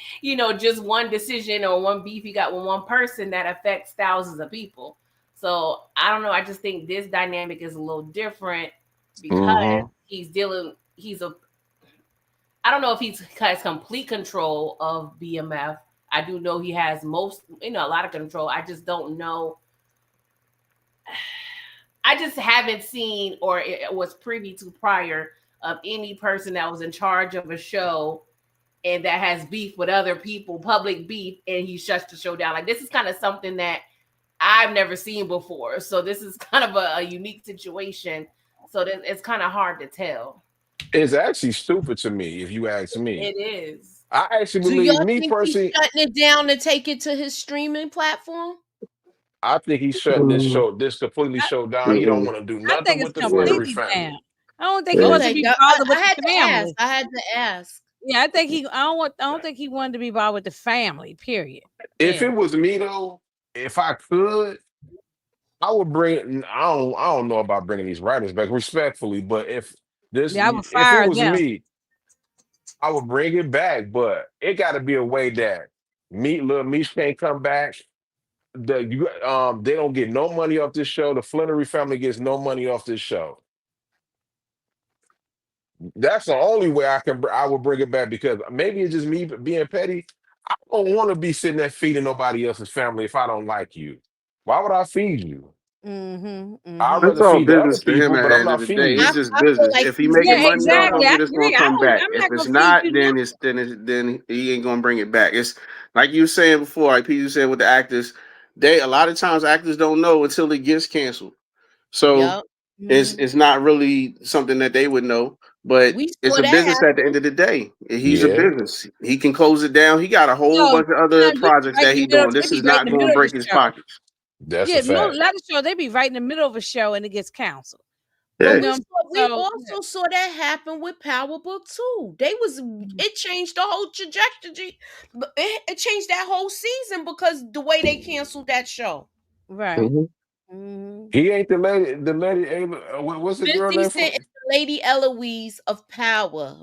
just one decision or one beef you got with one person that affects thousands of people. So I don't know. I just think this dynamic is a little different because I don't know if he has complete control of BMF. I do know he has a lot of control. I just don't know. I just haven't seen or was privy to prior of any person that was in charge of a show and that has beef with other people, public beef, and he shuts the show down. Like this is kind of something that I've never seen before. So this is kind of a unique situation. So it's kind of hard to tell. It's actually stupid to me, if you ask me. It is. I actually believe me personally. He's shutting it down to take it to his streaming platform? I think he's shutting this completely show down. He don't want to do nothing with the Flaherty family. I don't think he wants to be bothered with the family. I had to ask. Yeah, I don't think he wanted to be bothered with the family. Period. If it was me though, if I could, I would bring. I don't know about bringing these writers back respectfully, but Yeah, I would if it fire was them. me, I would bring it back. But it got to be a way that Little Meech can't come back. They don't get no money off this show. The Flannery family gets no money off this show. That's the only way I would bring it back because maybe it's just me being petty. I don't want to be sitting there feeding nobody else's family if I don't like you. Why would I feed you? I'd It's rather all feed the other business to him people, at but the I'm end of not the feeding day. It's you. just I feel business. like If he he's making Yeah, money off exactly. of I it, it's gonna agree. come back. I'm If not it's gonna feed not, you then nothing. then he ain't gonna bring it back. It's like you were saying before, like Peter said with the actors, they a lot of times actors don't know until it gets canceled. So Yup. it's not really something that they would know, but We it's saw a that business at the happen. end of the day. He's a Yeah, business. He can close it down. He got a whole No, bunch of other sometimes they be projects right that in the he middle. doing. They This be is right in not the going to middle of the break his show. pockets. that's Yeah, a fact. a lot of shows they be right in the middle of a show and it gets canceled. But You Yeah. know, we so also saw that happen with Power Book 2. It changed the whole trajectory. It changed that whole season because the way they canceled that show. right. Mhm. He ain't the lady. The lady. What's the girl 50 name from? Cent is the Lady Eloise of Power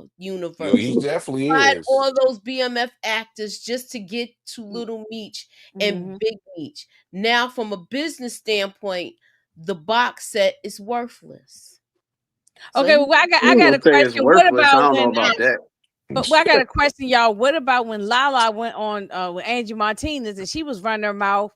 Yo, he universe. definitely Tried is. all those BMF actors just to get to Little Meech and Big Meech. Now, from a business standpoint, the box set is worthless. So Okay, he well, I'm I not got gonna a say it's question. What worthless. I about don't know when about that. I got a question, y'all. What about when Lala went on with Angie Martinez and she was running her mouth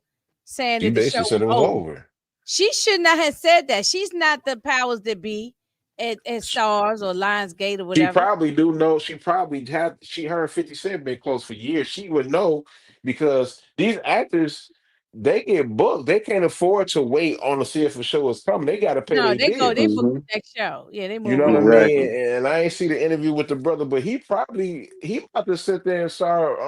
saying She that the show basically was said it was over? over. She should not have said that. She's not the powers that be at Stars or Lionsgate or She whatever. probably do know. She probably had. Her and 50 Cent been close for years. She would know because these actors, they get booked. They can't afford to wait on to see if a show is coming. They got to pay No, their they bills. book the Hmm. next show. Yeah, they You move know what I on. mean? Exactly. And I ain't see the interview with the brother, but he about to sit there and start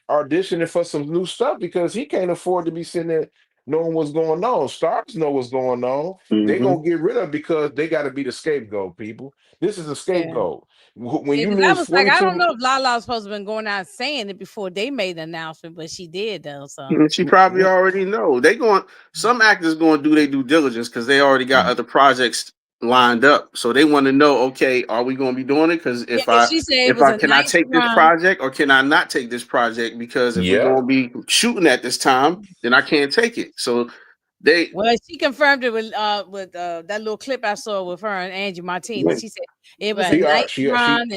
auditioning for some new stuff because he can't afford to be sitting there knowing what's going on. Stars know what's going on. They Hmm. gonna get rid of it because they got to be the scapegoat. People, this is a Yeah. scapegoat. When Yeah, you because I lose was like, I don't 42, know if Lala was supposed to been going out saying it before they made the announcement, but she did though. So And she probably already know. They going some actors going to do their due diligence because they already got other projects lined up. So they want to know, okay, are we going to be doing it? Because yeah, 'cause she said it if was I a can I nice take this run. project or can I not take this project? Because if we're yeah, going to be shooting at this time, then I can't take it. So they Well, she confirmed it with that little clip I saw with her and Angie Martinez. She said it was a right. nice she run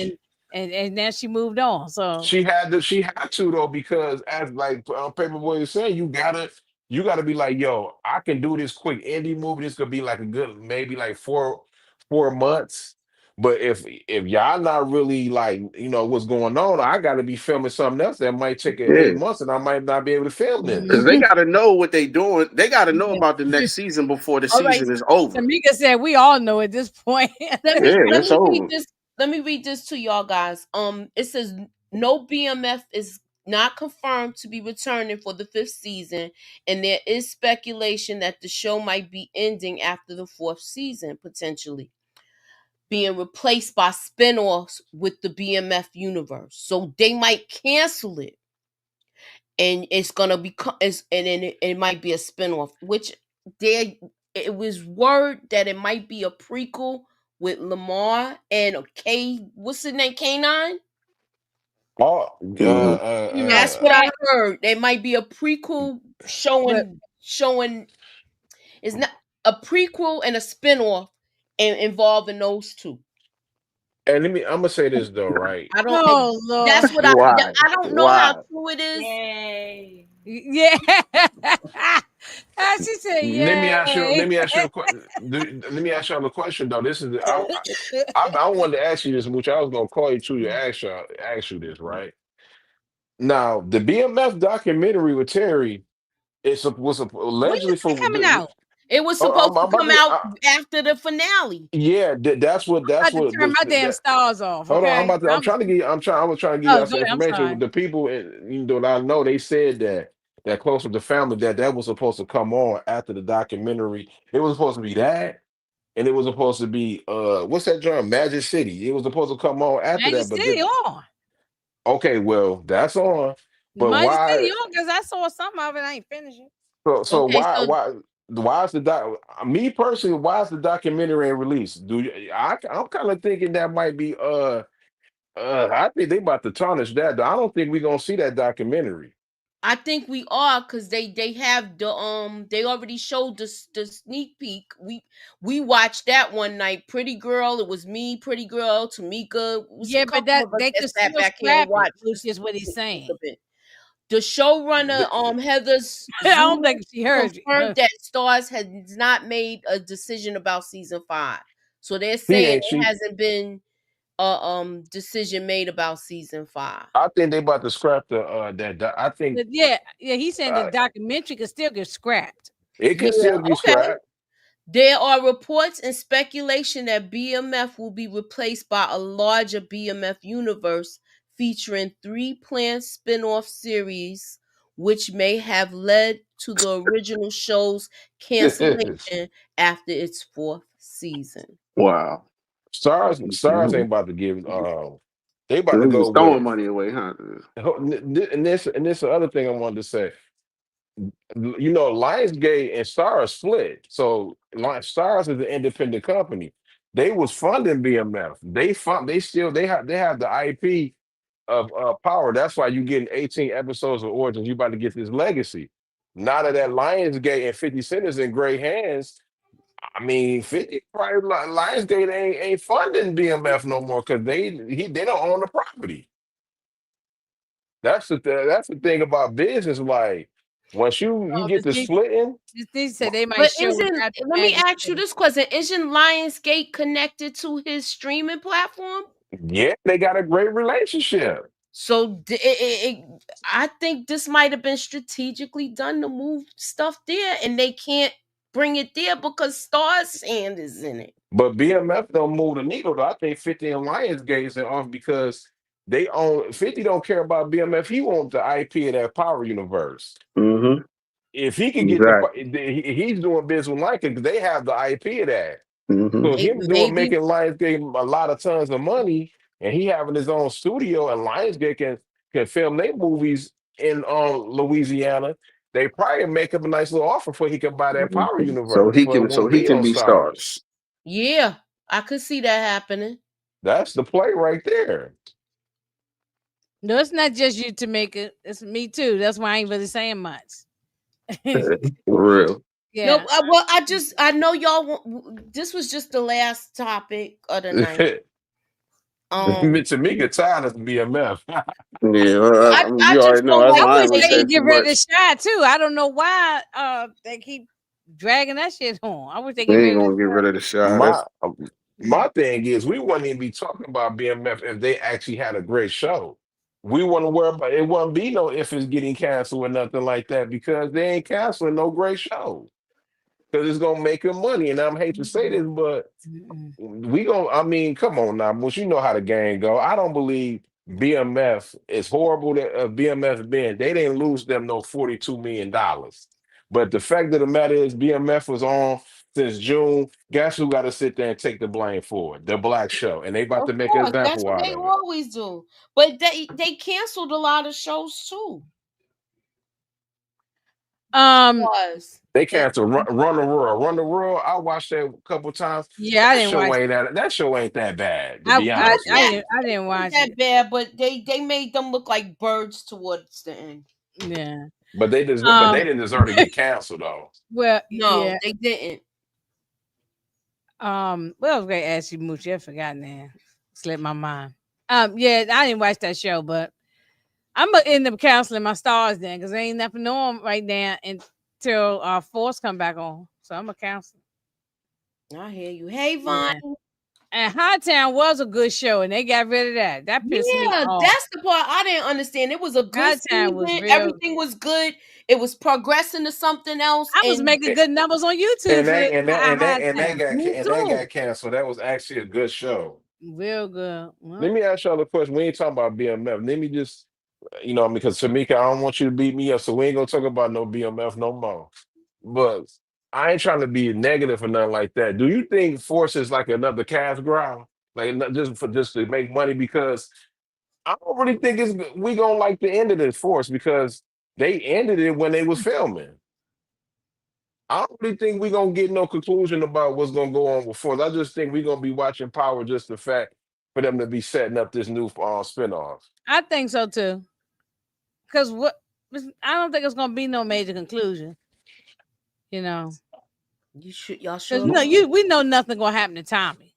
and then she moved on. So she had to though because as like Paperboy is saying, you gotta be like, yo, I can do this quick indie movie. This could be like a good maybe like 4 months. But if y'all not really like what's going on, I gotta be filming something else that might take yeah. 8 months, and I might not be able to film Because this. they got to know what they doing. They got to know yeah. about the next season before the All right. season is over. Tamika said we all know at this point. Yeah, Let it's me read over. this. Let me read this to y'all guys. It says no BMF is not confirmed to be returning for the fifth season, and there is speculation that the show might be ending after the fourth season, potentially being replaced by spin-offs with the BMF universe. So they might cancel it, and it's gonna become and then it might be a spin-off, which there it was word that it might be a prequel with Lamar and what's his name, K9. Oh, Hmm. That's what I heard. There might be a prequel but showing it's not a prequel and a spin-off involving those two. and I'm gonna say this though, right? I don't oh Lord. that's what Why? I don't know how Why? true it is. Yay. Yeah. She said, Let "Yay." me ask you a question. Let me ask y'all a question though. This is I wanted to ask you this, which I was gonna call you to ask you this, right? Now, the BMF documentary with Terry was When allegedly is for that coming out? It was oh, supposed to I'm about come to out after the finale. yeah, I'm that's about to what turn my damn that stars off, hold on, okay? I'm trying to get I was trying to give Oh, you go some ahead. I'm information. sorry. The people I know they said that close with the family that was supposed to come on after the documentary. It was supposed to be that. And it was supposed to be what's that drum? Magic City. It was supposed to come on after Magic that, but City then on. okay, well, that's on. But Might just why? be young because I saw some of it. I ain't finished it. So Okay, why so why is the doc? Me personally, why is the documentary ain't released? I'm kind of thinking that might be I think they about to tarnish that. I don't think we're gonna see that documentary. I think we are because they have they already showed the sneak peek. We watched that one night. Pretty Girl, it was me, Pretty Girl, Tamika. It was a Yeah, but couple that of us they that could sat still back here and scrap it, watched the which is what he's sneak peek of saying. it. The showrunner, Heather I don't Zulu, think she heard you. confirmed that Stars has not made a decision about season 5. So they're He saying ain't it she. hasn't been a decision made about season 5. I think they about to scrap the I think But yeah, he's saying the uh, documentary could still get scrapped. it Yeah, can still be okay. scrapped. There are reports and speculation that BMF will be replaced by a larger BMF universe featuring 3 planned spin-off series, which may have led to the original show's cancellation after its 4th season. Wow. Stars ain't about to give. They about to They're go just throwing with. money away, huh? And this the other thing I wanted to say. Lionsgate and Stars split. So Stars is an independent company. They was funding BMF. They have the IP of Power. That's why you getting 18 episodes of Origins. You about to get this legacy. Now that Lionsgate and 50 Cent is in great hands, I mean 50 probably Lionsgate ain't funding BMF no more because they don't own the property. That's the thing about business. Like once you Oh, get to splitting, they said they might But show it isn't after let me Magic ask you City. this question. Isn't Lionsgate connected to his streaming platform? yeah, they got a great relationship. So I think this might have been strategically done to move stuff there, and they can't bring it there because Star's hand is in it. But BMF don't move the needle though. I think 50 and Lionsgate are off because they own 50 don't care about BMF. He wants the IP of that Power universe. Mm-hmm. If he could get Exactly. he's doing business with Lionsgate because they have the IP of that. Mm-hmm. So him Maybe making Lionsgate a lot of tons of money, and he having his own studio, and Lionsgate can film their movies in Louisiana. They probably make up a nice little offer for he can buy that Power So universe, he so it can won't be on be Stars. Stars. yeah, I could see that happening. That's the play right there. No, it's not just you, Tamika. It's me too. That's why I ain't really saying much. For real. No, Yeah. well, I know y'all. This was just the last topic of the night. Tamika tired of BMF. Yeah, I you just already know don't that's like I why I the ain't wish gonna they way. say could too get rid of much. Shy too. I don't know why they keep dragging that shit on. I wish they We get ain't rid of gonna get rid of the shot. my That's my thing is we wouldn't even be talking about BMF if they actually had a great show. We wouldn't worry about it. Wouldn't be no if it's getting canceled or nothing like that because they ain't canceling no great show because it's gonna make them money. And I'm hate to say this, but I mean, come on now, Bush, you know how the game go. I don't believe BMF is horrible that BMF been. They didn't lose them no $42 million. But the fact of the matter is BMF was on since June. Guess who got to sit there and take the blame for it? The Black Show. And they about Of to make an course, that's example what out they of it. always do. But they canceled a lot of shows too. Um, Was They and canceled Run the World. Run the World, I watched that a couple times. yeah, I That didn't watch. show ain't that bad, to I be I, honest I with you. didn't I didn't wasn't watch that it. bad, but they made them look like birds towards the end. Yeah. But they didn't deserve to get canceled though. Well, No, yeah. they didn't. What I was gonna ask you, Moochie? I forgot now. Slipped my mind. Yeah, I didn't watch that show, but I'm gonna end up canceling my stars then because ain't nothing on right now until Force come back on. So I'm gonna cancel. I hear you. Hey, Vaughn. Yeah. And Hightown was a good show, and they got rid of that. That pissed me Yeah, off. that's the part I didn't understand. It was a good Hightown was season. real. Everything was good. It was progressing to something else. I was And making good numbers on YouTube And for that and that and that and that Hightown. got me and that too. got canceled. That was actually a good show. Real good. Let Well, me ask y'all a question. We ain't talking about BMF. Let me just, because Tamika, I don't want you to beat me up, so we ain't gonna talk about no BMF no more. But I ain't trying to be negative or nothing like that. Do you think Force is like another cash grab, like not just to make money? Because I don't really think we gonna like the end of this Force because they ended it when they was filming. I don't really think we gonna get no conclusion about what's gonna go on with Force. I just think we gonna be watching Power just the fact for them to be setting up this new spinoff. I think so too. Because I don't think it's gonna be no major conclusion. You know. Y'all sure? We know nothing gonna happen to Tommy.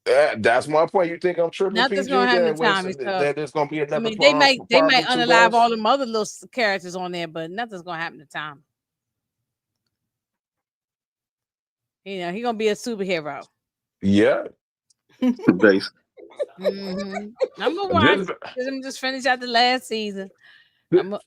That's my point. You think I'm tripping, Nothing's PG? gonna happen to Tommy. That there's gonna be another. They might unalive all all them other little characters on there, but nothing's gonna happen to Tommy. You know, he's gonna be a superhero. Yeah. Base. I'm gonna watch. I'm just finish out the last season. I'm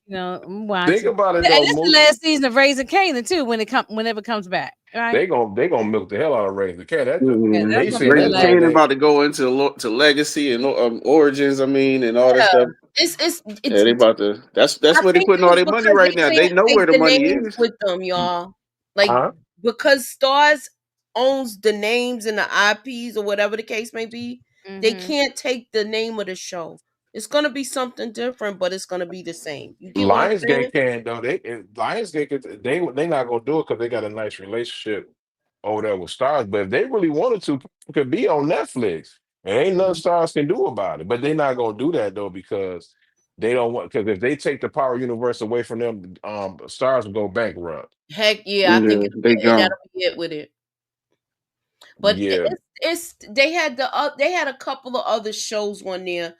watching. Think about it though. This is the last season of Raising Kanan too. Whenever it comes back, right? They gonna milk the hell out of Raising Kanan. Raising Kanan about to go into legacy and origins. I mean, and all that stuff. It's they about to. That's where they're putting all their money right now. They know where the money is with them, y'all. Like because Stars owns the names and the IPs or whatever the case may be. They can't take the name of the show. It's gonna be something different, but it's gonna be the same. Lionsgate can though. Lionsgate they not gonna do it because they got a nice relationship over there with Stars. But if they really wanted to, it could be on Netflix. And ain't nothing Stars can do about it. But they're not gonna do that though because they don't want. Because if they take the Power Universe away from them, Stars will go bankrupt. Heck yeah, I think that'll be it with it. But they had a couple of other shows on there.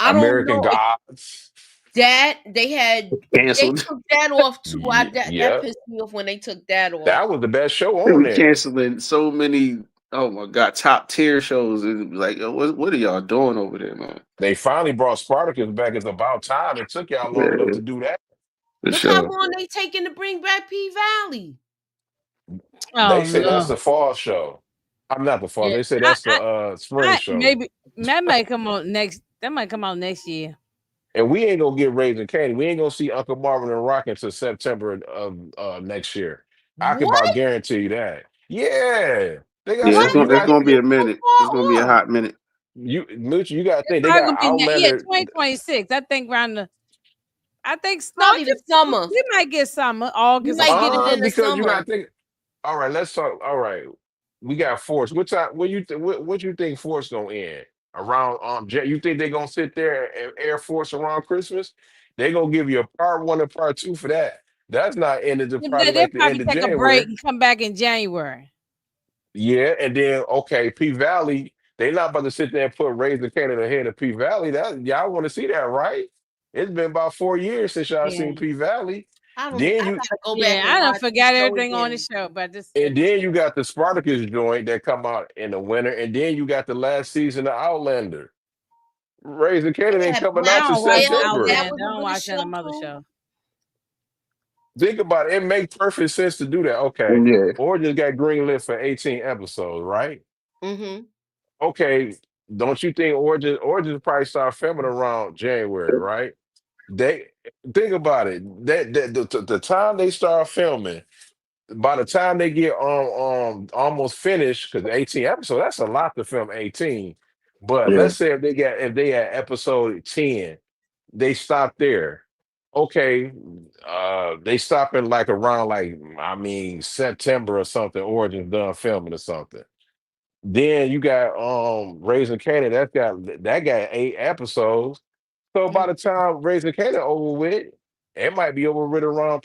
American Gods. That they had canceled. They took that off too. That pissed me off when they took that off. That was the best show on there. Canceling so many. Oh my god, top tier shows and like, what are y'all doing over there, man? They finally brought Spartacus back. It's about time. It took y'all long enough to do that. Look how long they taking to bring back P Valley. They say that's the fall show. I'm not the fall. They say that's the spring show. Maybe that might come on next. That might come out next year. And we ain't gonna get Raising Kanan. We ain't gonna see Uncle Marvin and Rock until September of next year. I can about guarantee you that. Yeah. It's gonna be a minute. It's gonna be a hot minute. Mooch, you gotta think they got Outlander. 2026. I think probably the summer. We might get summer, August. We might get it in the summer. You gotta think. All right, let's talk. All right, we got Force. What time? What you think Force gonna end? Around you think they're gonna sit there and Air Force around Christmas? They're gonna give you a part 1 and part 2 for that. That's not ended to probably like the end of January. Take a break and come back in January. Yeah, and then P Valley, they not about to sit there and put Raising Kanan ahead of P Valley. That y'all want to see that, right? It's been about 4 years since y'all seen P Valley. I don't forget everything on the show, but this. And then you got the Spartacus joint that come out in the winter, and then you got the last season of Outlander. Raising Kanan ain't coming out till September. Don't watch that mother show. Think about it. It makes perfect sense to do that. Okay. Origins got greenlit for 18 episodes, right? Mm-hmm. Okay. Don't you think Origins probably start filming around January, right? They think about it. The time they start filming, by the time they get almost finished, because 18 episodes, that's a lot to film 18. But let's say if they had episode 10, they stop there. Okay, they stop in like around September or something. Origins done filming or something. Then you got Raising Kanan. That got 8 episodes. So by the time Raising Kanan over with, it might be over with around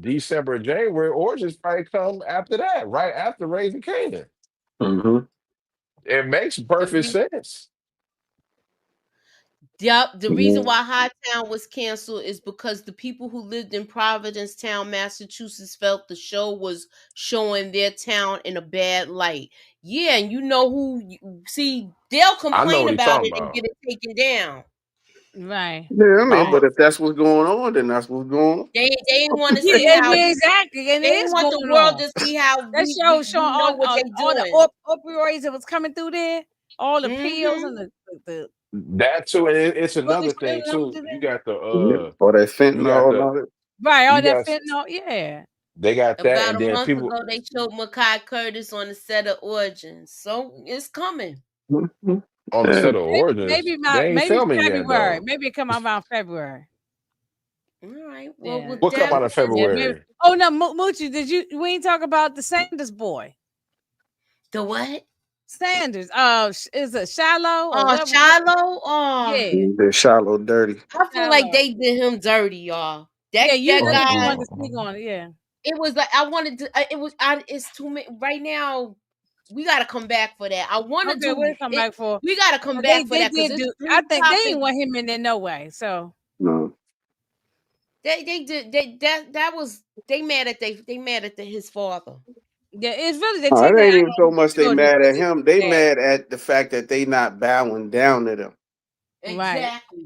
December, January. Origins probably come after that, right after Raising Kanan. Mm-hmm. It makes perfect sense. Yep. The reason why Hightown was canceled is because the people who lived in Providencetown, Massachusetts, felt the show was showing their town in a bad light. Yeah, and you know who? See, they'll complain about it and get it taken down. Right. Yeah, I mean, but if that's what's going on, then that's what's going on. They want to see how exactly, and they want the world to see how that show showing all the opioids that was coming through there, all the pills and the that too, and it's another thing too. You got the all that fentanyl, right? All that fentanyl, yeah. They got that, about and then a month people. Ago, they showed Makai Curtis on the set of Origins, so it's coming. Mm-hmm. On the set of Origins, Maybe they ain't maybe filming yet February. though. Maybe it come out around February. All right. Well, Yeah. with What come that out in being Yeah, maybe. February? Oh no, Moochie, we ain't talk about the Sanders boy. the what? Sanders. Is it Shiloh or Oh, what? Shiloh. Oh, Yeah. They're shallow, dirty. I feel like Shiloh. they did him dirty, y'all. Yeah, That you guy. want to speak on it, yeah. It was like I wanted to. It was. It's too many right now. We got to come back for that. I want to Okay, do we'll come it. back for. We got to come They back for that because did it's do. I 3 think they topics. didn't want him in there no way. So No. They did that was they mad at his father. yeah, it's really they Oh, take it that ain't out even so on much they children. mad at him. They Yeah. mad at the fact that they not bowing down to them. Exactly.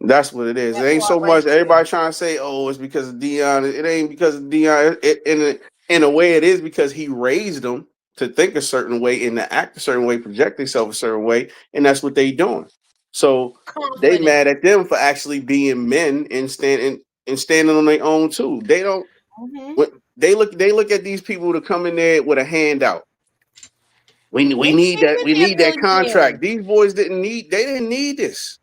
That's what it is. It That ain't so part right much there. everybody trying to say, "Oh, it's because of Dion." It ain't because of Dion. In a way, it is because he raised them to think a certain way and to act a certain way, project themselves a certain way, and that's what they doing. So they Confident. mad at them for actually being men and standing on their own too. They don't. When they look at these people to come in there with a handout. We They need came that. in We there need that millionaires. contract. These boys didn't need. They didn't need this.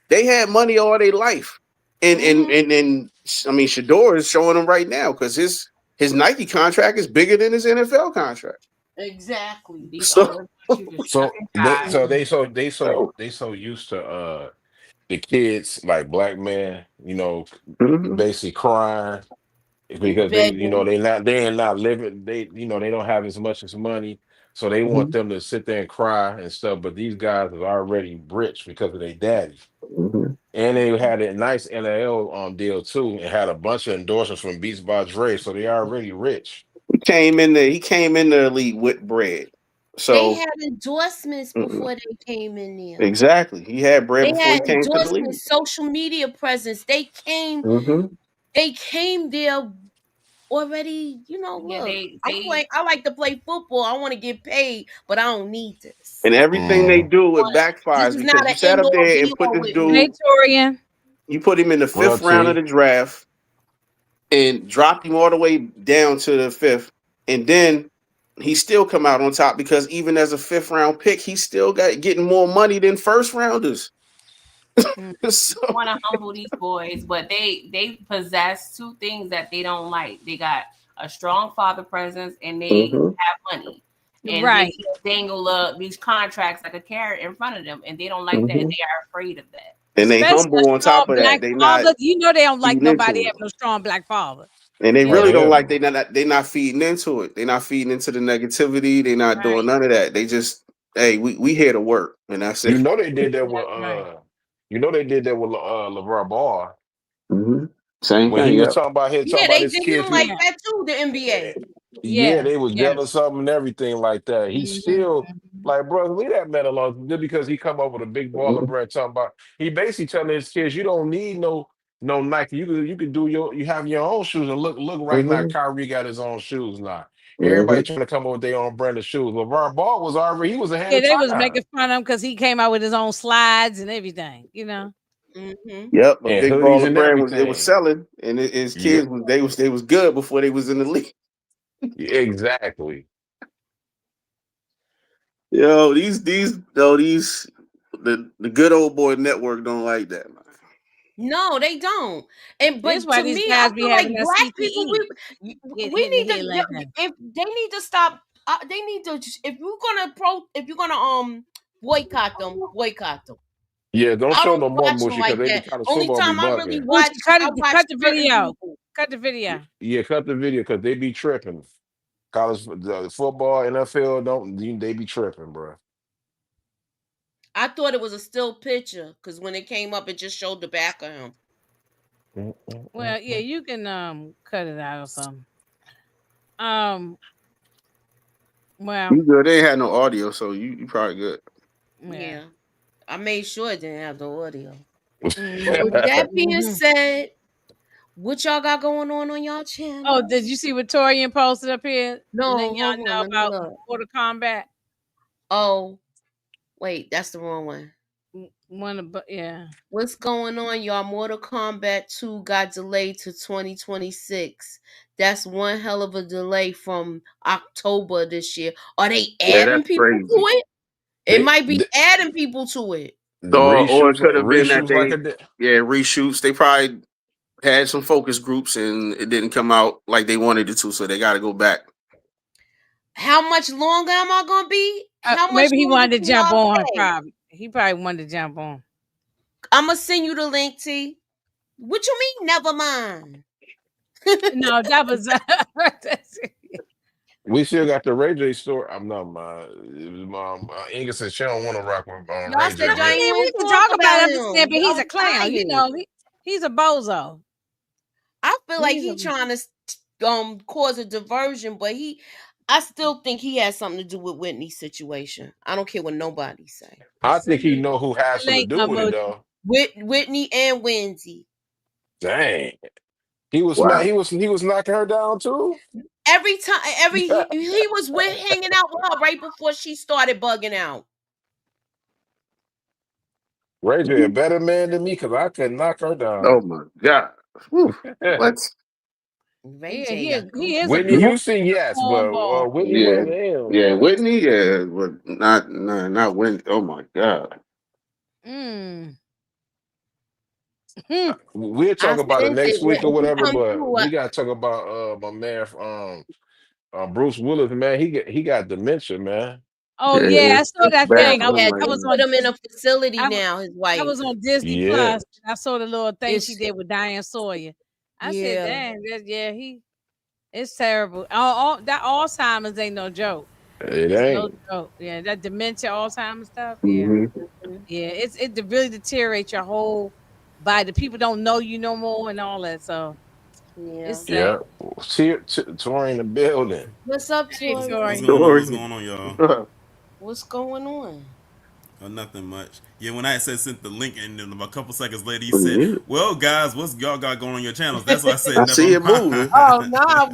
They had money all their life, and I mean, Shador is showing them right now because his Nike contract is bigger than his NFL contract. Exactly. These So, owners want you to So shuck and they jive. so they so they so they so used to the kids like black men, mhm, basically crying because Begging. they're not living, they don't have as much as money, so they want mhm, them to sit there and cry and stuff, but these guys are already rich because of their daddy, mhm. and they had a nice NIL deal too, and had a bunch of endorsements from Beats by Dre, so they already rich. He came in the elite with bread. They So had endorsements mhm, before they came in there. exactly, he had bread They before had he came to the league. endorsements, social media presence. Mhm, They came there already, Yeah, look, they I like to play football. I want to get paid, but I don't need this. and everything they Mhm. do it But this backfires is because not you an sat end up all there be and put all this with me. Hey, dude. Torian. You put him in the What up, fifth round of T? the draft and dropped him all the way down to the fifth, and then he still come out on top because even as a fifth round pick, he still got getting more money than first rounders. So, want to humble these boys, but they possess two things that they don't like. They got a strong father presence and they mhm, have money. And they Right. just dangle these contracts like a carrot in front of them, and they don't like that, and mhm. they are afraid of that. And they Especially a humble on strong top of that. black They not father. You know they don't like feeding nobody into it, having no strong black father. and they Oh really Yeah. don't yeah. like they not feeding into it. They're not feeding into the negativity. They're not doing Right. none of that. They just hey, we here to work, and that's You it. know they did that with That's right. LeVar Ball Mhm. Same when thing. he was Yep. Yeah, talking about they his did him kids. like Yeah. that too, the NBA. Yeah, Yeah. they was Yeah. jealous of him and everything like that. He Mhm. still like, bro, leave that man alone. Just because he come up with a big baller Mhm. brand talking about, he basically telling his kids, you don't need no Nike. You can do you have your own shoes and look right now. Mhm. Kyrie got his own shoes now. Everybody Mhm. trying to come up with their own brand of shoes. LeVar Ball was already he was ahead Yeah, of they was time. making fun of him because he came out with his own slides and everything. Mm-hmm. Yep, a And big hoodies baller and brand was it was everything. selling, and his Yeah, kids they was good before they was in the league. exactly. Yo, the good old boy network don't like that, man. No, they don't. And That's but why to these me, I guys be feel having like that black people, CTE. we Hitting the need head to like that. if they need to stop. They need to if you're gonna boycott them. Yeah, don't I show don't no more watch them Mushy because like they be that. trying to Only football be time I really bugging. watch, I watch Cut the certain video. people. Cut the video. Yeah, cut the video because they be tripping. College football, NFL they be tripping, bro. I thought it was a still picture because when it came up, it just showed the back of him. Well, yeah, you can cut it out or something. Um, well, You good? They ain't had no audio, so you probably good. yeah. Yeah, I made sure it didn't have the audio. But with Mhm. that being Mhm. said, what y'all got going on y'all Oh, did channels? you see what Torian posted up here? No, Letting y'all hold on, know let me about look. Mortal Kombat. Oh, wait, that's the wrong one. One of, yeah. What's going on, y'all? Mortal Kombat 2 got delayed to 2026. That's one hell of a delay from October this year. Are they Yeah, adding that's people to crazy. it? It might be adding people to it. Or it could have been that reshoots like reshoots. They probably had some focus groups and it didn't come out like they wanted it to, so they got to go back. How much longer am I gonna be? How much? Maybe he wanted to can jump y'all on. pay? Probably he probably wanted to jump on. I'm gonna send you the link, T. What you mean? Never mind. No, that was. We still got the Ray J story. I'm not my. Inga said she don't want to rock with Ray J. I mean, we can talk about him, but he's a clown. You know, he's a bozo. I feel like he's trying to cause a diversion, but I still think he has something to do with Whitney's situation. I don't care what nobody say. I think he know who has something to do with it though. Whitney and Wendy. Dang, he was he was knocking her down too. Every time, he was hanging out with her right before she started bugging out. Ray J a better man than me because I couldn't knock her down. Oh my god! What? Ray J, he is Whitney Houston, yes, but Whitney, Whitney, but not Whitney. Oh my god! We'll talk about it next week or whatever, but we gotta talk about my man Bruce Willis, man. He got dementia, man. Oh yeah, I saw that thing. I was put him in a facility now. His wife. I was on Disney Plus. I saw the little thing she did with Diane Sawyer. I said, "Dang, it's terrible. That Alzheimer's ain't no joke. It ain't no joke. Yeah, that dementia, Alzheimer's stuff. Mm-hmm. Yeah, it really deteriorates your whole body. People don't know you no more and all that. So it's sad. Tori in the building. What's up, Tori? What's going on, y'all? What's going on? Oh, nothing much. Yeah, when I sent the link, and then a couple seconds later, he said, "Well, guys, what's y'all got going on your channels?" That's why I said, I see it moving. Oh nah,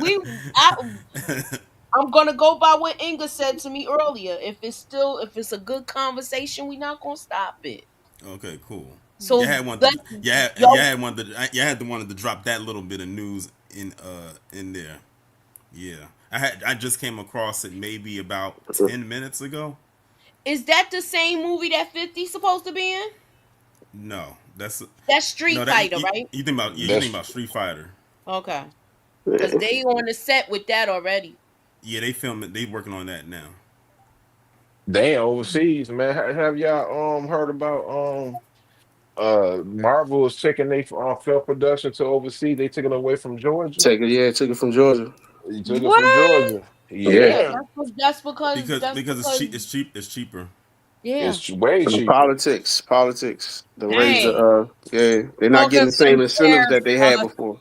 I'm gonna go by what Inga said to me earlier. If it's a good conversation, we're not gonna stop it. Okay, cool. So you had the one to drop that little bit of news in there. Yeah, I just came across it maybe about 10 minutes ago. Is that the same movie that 50's supposed to be in? No, that's Street Fighter, right? You think about Street Fighter? Okay, because they on the set with that already. Yeah, they filmed it. They working on that now. They overseas, man. Have y'all heard about Marvel is taking their film production to overseas? They took it away from Georgia. Took it from Georgia. He took it from Georgia. Yeah. That's because it's cheaper. Yeah, it's way cheaper. Politics. The raise they're not getting the same incentives that they had before.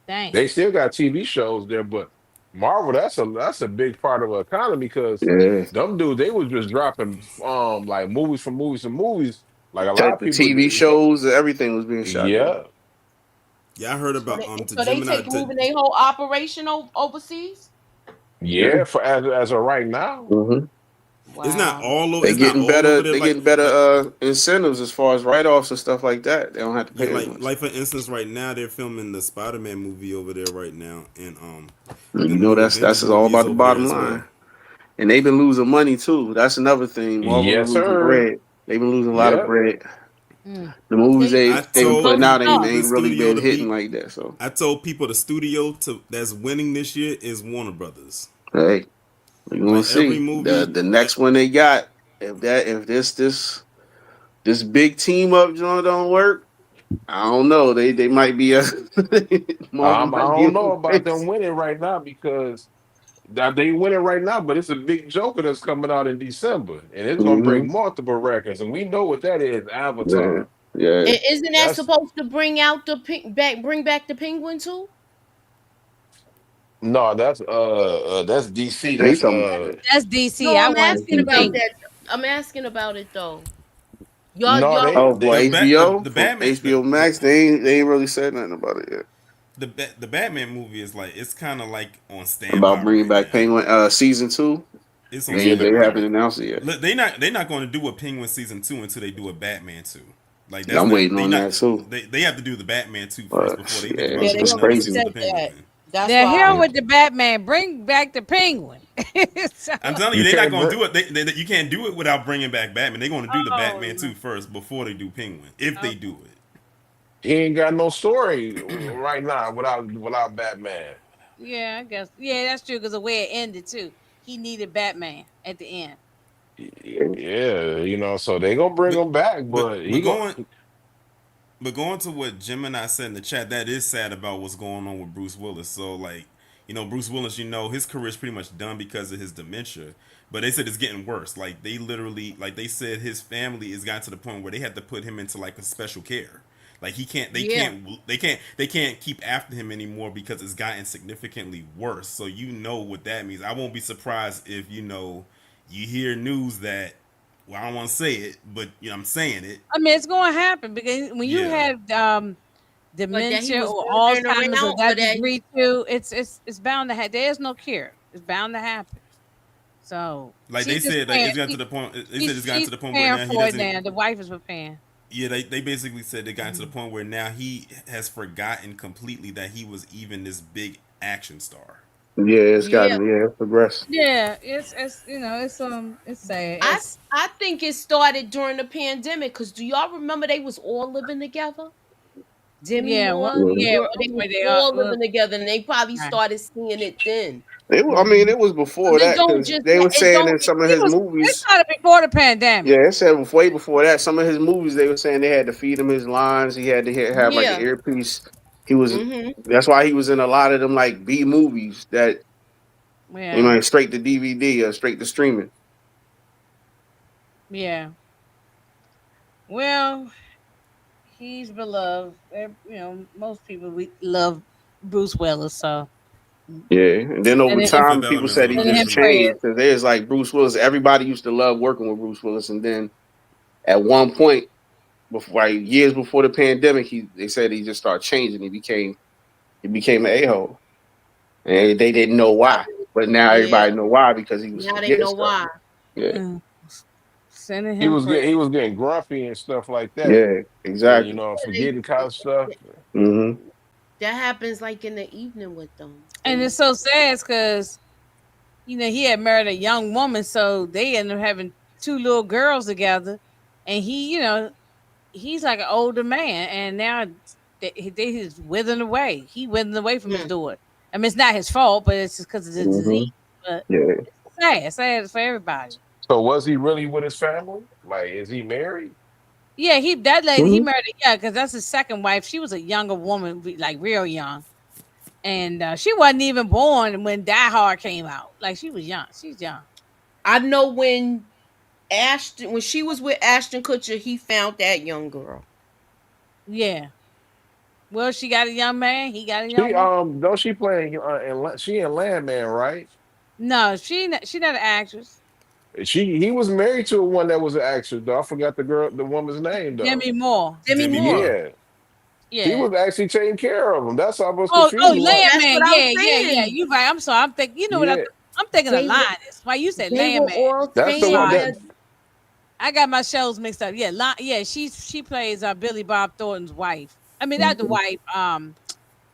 Dang. They still got TV shows there, but Marvel, that's a big part of the economy because them dudes, they was just dropping like movies from movies to movies. Like a lot of people, TV shows, everything was being shot. Yeah, I heard about so they moving their whole operation overseas. Yeah, for as of right now. Mm-hmm. Wow. It's not all over. They're getting better incentives as far as write-offs and stuff like that. They don't have to pay like for instance, right now they're filming the Spider-Man movie over there right now, and that's all about the bottom line. And they've been losing money too. That's another thing. Yes, sir. Bread. They've been losing a lot of bread. The movies they been putting out ain't really been hitting like that. So I told people the studio that's winning this year is Warner Brothers. Hey, we're gonna see the next one they got. If this big team up joint don't work, I don't know. They might be a. I don't know about them winning right now because they winning right now, but it's a big Joker that's coming out in December, and it's gonna break multiple records, and we know what that is. Avatar. Yeah. Isn't that supposed to bring out bring back the Penguin too? No, that's DC. That's DC. No, I'm asking about that. I'm asking about it though. HBO, the Batman, HBO Max. They ain't really said nothing about it yet. The Batman movie is it's kind of like on standby. About bringing back Penguin season 2. They haven't announced it yet. Look, they're not going to do a Penguin season 2 until they do a Batman 2. Like I'm waiting on that too. They have to do the Batman 2 first before they think about crazy. The hell with the Batman. Bring back the Penguin. So- I'm telling you, You they're not can't going to bring. do it. You can't do it without bringing back Batman. They're going to do the oh Batman no. 2 first before they do Penguin, if they do it. He ain't got no story right now without Batman. Yeah, I guess. Yeah, that's true because the way it ended too. He needed Batman at the end. Yeah, so they gonna bring But him back, but but but he gonna. going But going to what Gemini said in the chat, that is sad about what's going on with Bruce Willis. So like, Bruce Willis, his career is pretty much done because of his dementia. But they said it's getting worse. Like they literally, like they said, his family has gotten to the point where they had to put him into like a special care. Like he can't, Yeah. they can't keep after him anymore because it's gotten significantly worse. So what that means. I won't be surprised if you hear news that, well, I don't want to say it, but I'm saying it. I mean, it's going to happen because when you Yeah. have But that he dementia was or wandering Alzheimer's or around for that that. degree too, it's bound to happen. There's no cure. It's bound to happen. So Like they she's just said, like paying, it's gotten to the point. They said it's gotten she's to the point where preparing now he for it doesn't. now. The wife is preparing. Yeah, they basically said they got to the point where now he has forgotten completely that he was even this big action star. Yeah, it's Yeah. progressed. Yeah, it's it's sad. I think it started during the pandemic because do y'all remember they was all living together? Demi Yeah, Moore, yeah, they where was they are. all living together, and they probably Right. started seeing it then. I mean, it was before It that don't because just they were it saying don't. in some of He his was. It movies. started before the pandemic. Yeah, it said way before that. Some of his movies, they were saying they had to feed him his lines. He had to have like an Yeah. earpiece. He was. Mm-hmm. That's why he was in a lot of them like B movies that Yeah, straight to DVD or straight to streaming. yeah. Well, he's beloved. Most people we love Bruce Willis, so Yeah, and then over and Fifth time, people Element is said on he there sending him just too. changed prayers. because there's like Bruce Willis. Everybody used to love working with Bruce Willis, and then at one point, before like years before the pandemic, they said he just started changing. He became an a-hole, and they didn't know why. But now Yeah. everybody know why because he was Now they forgetting know stuff. why. Yeah, Sending He him was getting he prayers. was getting grumpy and stuff like that. yeah, And exactly. forgetting kind of stuff. Mm-hmm. That happens like in the evening with them. And it's so sad because he had married a young woman, so they ended up having two little girls together, and he's like an older man, and now he's withering away. He withering away from his Mm. daughter. I mean, it's not his fault, but it's just because of the Mm-hmm. disease. But Yeah. it's sad for everybody. So was he really with his family? Like, is he married? Yeah, that lady he Mm-hmm. married. Yeah, because that's his second wife. She was a younger woman, like real young, and she wasn't even born when Die Hard came out. Like she was young. She's young. I know when she was with Ashton Kutcher, he found that young girl. Yeah. Well, she got a young man. He got a She young woman. don't she playing she in Landman, right? No, she not an actress. He was married to one that was an actress though. I forgot the woman's name though. Demi Moore. Demi Demi Moore. Moore. Yeah. He Yeah. was actually taking care of him. That's how I was Oh, confused. Like, That's Landman. what I'm Yeah. saying. You right. I'm sorry. I'm thinking. You know what yeah, I'm thinking of They were, Linus. Why you said they were Landman? all that's the staying one Sorry. that. there. I got my shows mixed up. Yeah, she plays Billy Bob Thornton's wife. I mean, not the Mm-hmm. wife.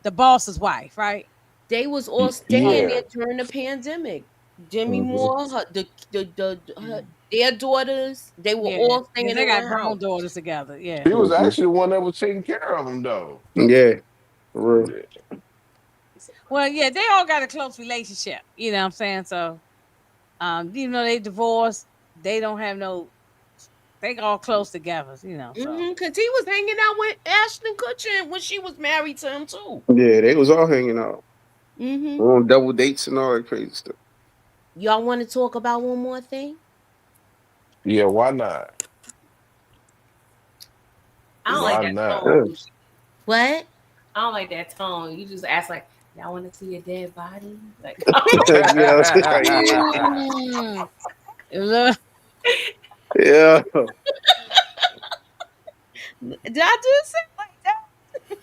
The boss's wife, right? They was all staying Yeah. there during the pandemic. Demi Mm-hmm. Moore, their daughters, they were Yeah, all staying because they in got one grown house. daughters together. Yeah. He was Mm-hmm. actually the one that was taking care of him though. Yeah, for real. Yeah. Well, yeah, they all got a close relationship. You know what I'm saying? So, even though they divorced, they don't have no. They all close together. So. Because he was hanging out with Ashton Kutcher when she was married to him too. Yeah, they was all hanging out Mm-hmm. on double dates and all that crazy stuff. Y'all want to talk about one more thing? Yeah, why not? I don't like Why that not? tone. What? I don't like that tone. You just ask like, y'all want to see a dead body? Like, Yeah, Look, yeah, Did I do something like that?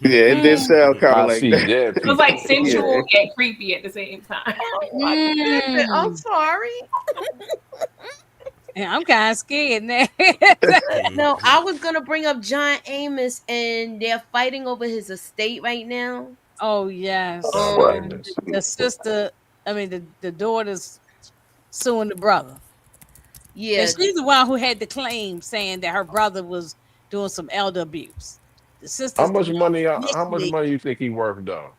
yeah. It did sound kind I of like see that. dead it was people. like sensual and creepy at the same time. I'm sorry. yeah, I'm kind of scared now. No, I was gonna bring up John Amos, and they're fighting over his estate right now. Oh yes, Oh Um, goodness. the sister. I mean, the daughter's suing the brother. Yeah, And she's the one who had the claim saying that her brother was doing some elder abuse. The sister's the one How much initially. money you think he worth though?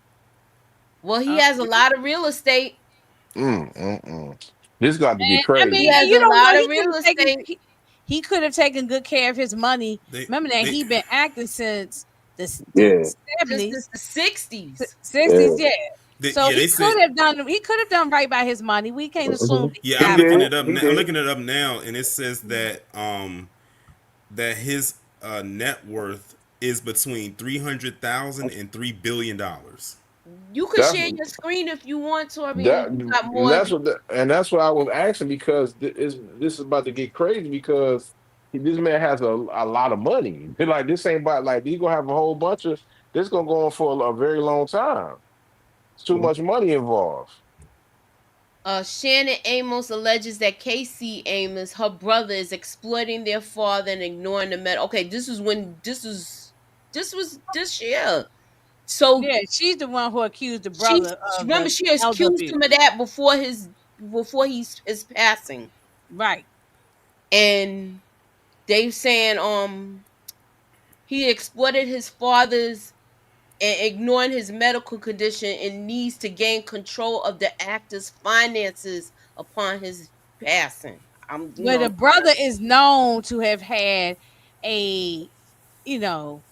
well, he Uh, has a lot of real estate. This got to get and I He mean, crazy. and has you a don't know lot of real estate. he could have taken good care of his money. They Remember that they he been acting since the Yeah, Since 70s, the 60s. 60s, yeah. yeah. they So yeah they said he could have done right by his money. We can't assume Hmm. that he yeah. He I'm got looking did. it up. He I'm did. looking it up now, and it says that that his net worth is between 300,000 and $3 billion. You could That's share your screen if you want, Tori, and that, you got and more. that's what I was asking because this is about to get crazy because this man has a lot of money. Like this ain't about like he's gonna have a whole bunch of this gonna go on for a very long time. It's too much money involved. Shannon Amos alleges that Casey Amos, her brother, is exploiting their father and ignoring the med. Okay, this was this year. So Yeah, she's the one who accused the she brother of remember the she elder accused abuse. him of that before his passing, Right. and they saying he exploited his father's and ignoring his medical condition and needs to gain control of the actor's finances upon his passing. But the brother is known to have had a, you know,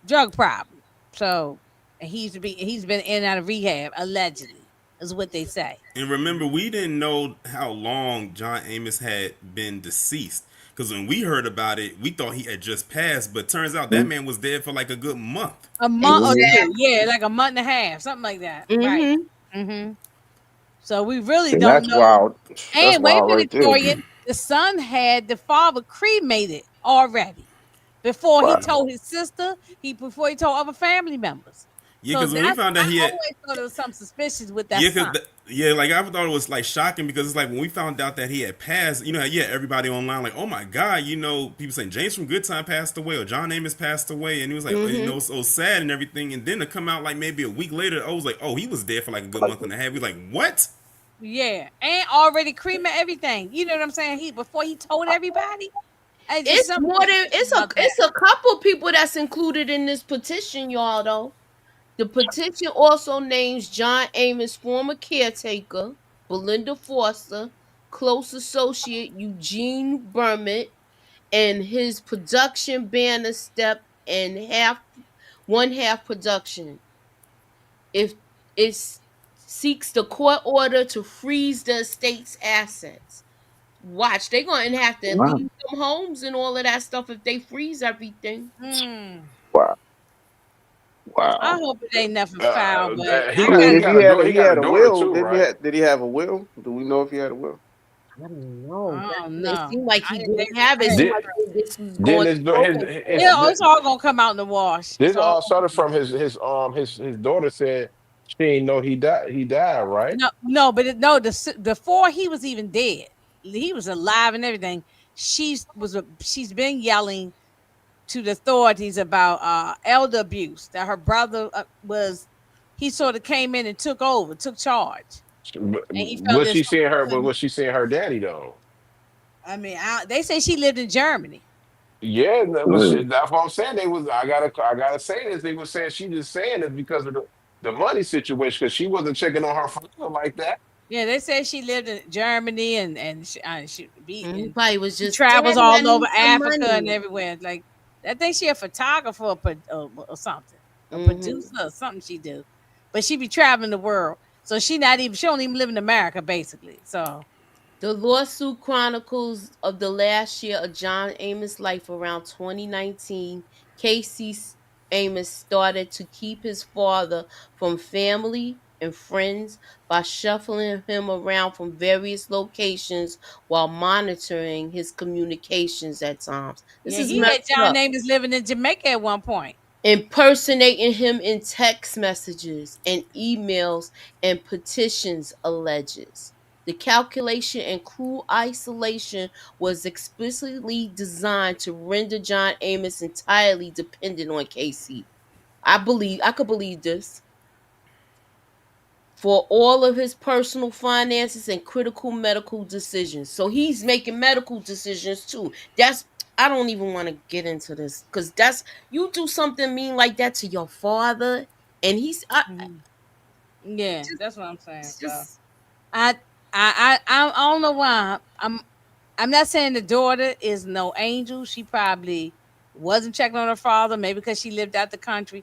drug problem. So and he's been in and out of rehab allegedly, is what they say. And remember, we didn't know how long John Amos had been deceased. Because when we heard about it, we thought he had just passed, but turns out that man was dead for like a good month. A month or two, Exactly. yeah, like a month and a half, something like that. Right. Mm-hmm. Mm-hmm. So we really And don't that's know. wild. That's And wait a wild right minute, there. Torian, the son had the father cremated already before he Wow. told his sister, before he told other family members. Yeah, So because when we that's found out I he had, always thought there was something suspicious with that yeah, son. yeah, like I thought it was like shocking because it's like when we found out that he had passed, yeah, everybody online like, oh my god, people saying James from Good Time passed away or John Amos passed away, and he was like, Mm-hmm. so sad and everything, and then to come out like maybe a week later, I was like, oh, he was dead for like a good month and a half. We like, what? Yeah, and already cremated everything. You know what I'm saying? Before he told everybody. It's more than it's a couple people that's included in this petition, y'all. Though the petition also names John Amos' former caretaker, Belinda Foster, close associate Eugene Bermott, and his production banner step and one half production. If it seeks the court order to freeze the estate's assets. Watch, they're going to have to Wow. leave them homes and all of that stuff if they freeze everything. Wow. I Wow. hope it ain't nothing foul, but He I I got mean, he got if got a daughter. He he got a had a daughter will, too, right? did he have a will? Do we know if he had a will? I don't know. I don't It know. seemed like he They, didn't have it. It seemed Did like this was then going slow for him. it's all gonna come out in the wash. It's this all all started from his daughter said she didn't know he died, right? no, but before he was even dead, he was alive and everything. She's been yelling to the authorities about elder abuse that her brother he sort of came in and took charge, and he felt Was this. she seeing her? But was she seeing her daddy though? I mean, they say she lived in Germany. Yeah, Mm. that's what I'm saying. I gotta say this. They were saying she just saying this because of the money situation because she wasn't checking on her father like that. Yeah, they said she lived in Germany and He probably was she just, travels Daddy, I all over need some Africa and money. everywhere. Like I think she a photographer or something, a Hmm. producer or something she do, but she be traveling the world. So she don't even live in America basically. So The lawsuit chronicles of the last year of John Amos' life around 2019. Casey Amos started to keep his father from family and friends by shuffling him around from various locations while monitoring his communications at times. This yeah, is he had messed John up. Amos living in Jamaica at one point. Impersonating him in text messages and emails and petitions alleges. The calculation and cruel isolation was explicitly designed to render John Amos entirely dependent on Casey. I could believe this. for all of his personal finances and critical medical decisions. So he's making medical decisions too. That's I don't even want to get into this because that's you do something mean like that to your father, and Yeah, just, that's what I'm saying. So just I don't know why. I'm not saying the daughter is no angel. She probably wasn't checking on her father, maybe because she lived out the country.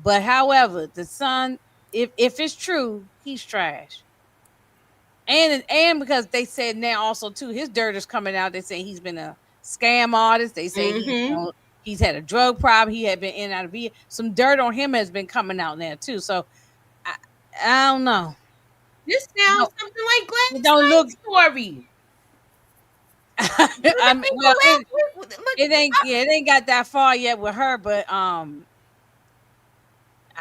But however, the son, if it's true, he's trash. And because they said now also too, his dirt is coming out. They say he's been a scam artist. They say he's had a drug problem. He had been in and out of VA. Some dirt on him has been coming out now too. So I don't know. This sounds something like It Gladys don't look. Knight's story. Well, it ain't. Yeah, it ain't got that far yet with her. But I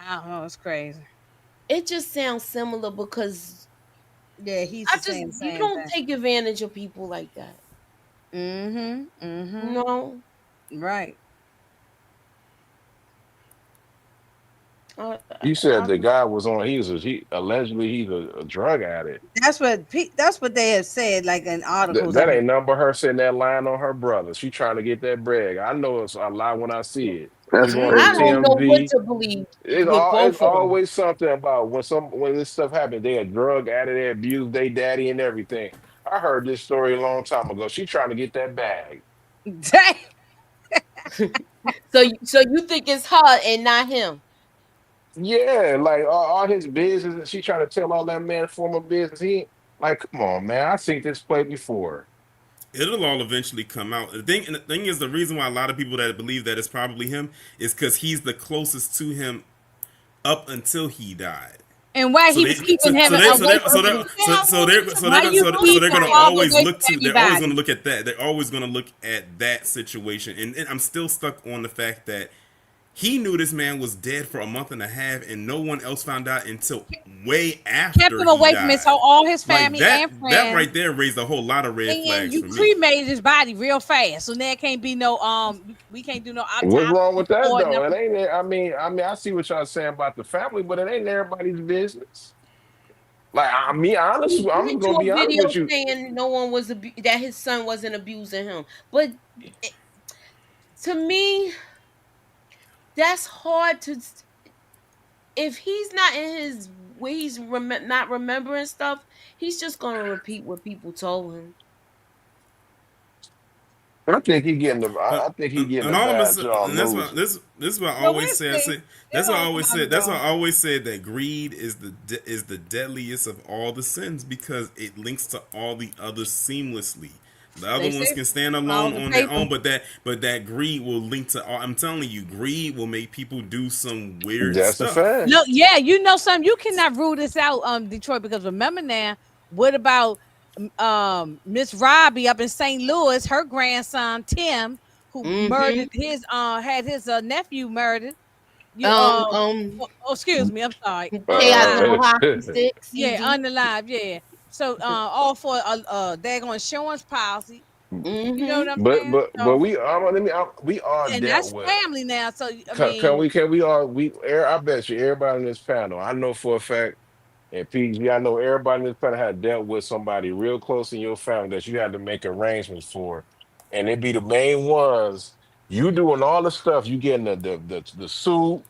don't know. It's crazy. It just sounds similar because he's saying the you same don't thing. take advantage of people like that. No. Right. You said the guy was on. He allegedly he's a drug addict. That's what they have said, like in articles. That ain't nothing but her sitting that lying on her brother. She trying to get that bread. I know it's a lie when I see it. That's She's on I that crazy. don't know what TMZ. to believe It's with all. It's both of them. always something about when this stuff happened. They a drug addict. They abused their daddy and everything. I heard this story a long time ago. She trying to get that bag. So you think it's her and not him? Yeah, like all his business, and she trying to tell all that man former business. He like, come on, man. I seen this play before. It'll all eventually come out. The thing is, the reason why a lot of people that believe that it's probably him is because he's the closest to him up until he died. And why he was keeping him away from his family? Why you So they're keep gonna him all always away look from to. They're always everybody? gonna look at that. They're always gonna look at that situation. And I'm still stuck on the fact that he knew this man was dead for a month and a half, and no one else found out until way after Kept him he away died. from his all his Like family that. and friends. That right there raised a whole lot of red And flags you for me. cremated his body real fast, so there can't be no we can't do no What's autopsy wrong with that or though? It nothing. ain't. I see what y'all saying about the family, but it ain't everybody's business. Like He I'm did just do gonna a be honest video with you. saying no one was that his son wasn't abusing him, but to me, that's hard to. If he's not in his where he's not remembering stuff, he's just gonna repeat what people told him. I think he getting the. And, I think he getting and a all I'm bad saying, job and that's what losing. this is what I Well, always we'll say. see. That's It what I all always come said. and That's what go. I always said that greed is the deadliest of all the sins because it links to all the others seamlessly. The other They ones say can stand follow alone the on their paper. own, but that greed will link to all. I'm telling you, greed will make people do some weird That's a stuff. fact. Look, yeah, you know something. You cannot rule this out, Detroit, because remember now, what about Miss Robbie up in St. Louis, her grandson Tim, who murdered his had his nephew murdered. You excuse me, I'm sorry. Chaos Unalive. on hockey stick, Yeah, CZ. unalive, yeah. So all for daggone insurance policy. You know what I'm saying? But So we all and dealt that's with. family now. So I Can mean, we all I bet you everybody in this panel. I know for a fact. And PG, I know everybody in this planet had dealt with somebody real close in your family that you had to make arrangements for. And it be the main ones. You doing all the stuff. You getting the suit,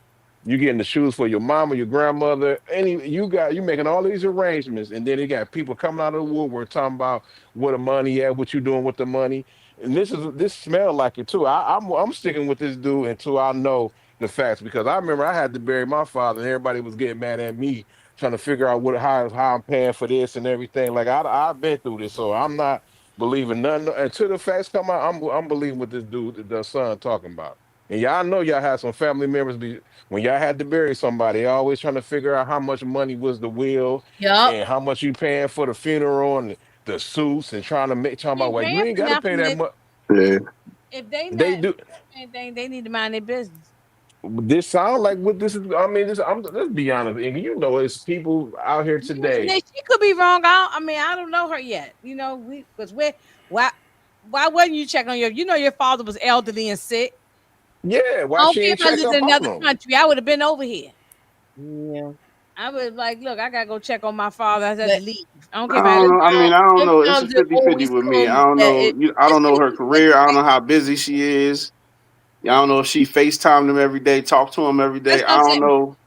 you getting the shoes for your mama, your grandmother. You making all these arrangements, and then you got people coming out of the woodwork talking about where the money at, what you doing with the money. And this smell like it too. I'm sticking with this dude until I know the facts because I remember I had to bury my father and everybody was getting mad at me trying to figure out how I'm paying for this and everything. Like I've been through this, so I'm not believing nothing until the facts come out. I'm believing what this dude, the son, talking about. And y'all know y'all had some family members be when y'all had to bury somebody, always trying to figure out how much money was the will Yup. and how much you paying for the funeral and the suits and trying to make talking he about ain't well you paying ain't for got to pay that nothing. much. Yeah. If they They not do. anything, they need to mind their business. This sound like what this is. I mean, let's be honest. And you know, it's people out here Now, today. she could be wrong. I mean, I don't know her yet. You know, because why wouldn't you check on your father was elderly and sick. Yeah, I why don't she care ain't if I check lived up in on another them? country. I would have been over here. Yeah. I was like, look, I gotta go check on my father. I had But to leave. I don't care I if I don't had a know. I mean, job. I don't know. It's a sometimes it 50-50 always with me. I comes don't that know. it I don't it's know in her the good career. I don't way. know how busy she is. Yeah, I don't know if she FaceTimed him every day, talk to him every That's day. what I I'm don't saying. know.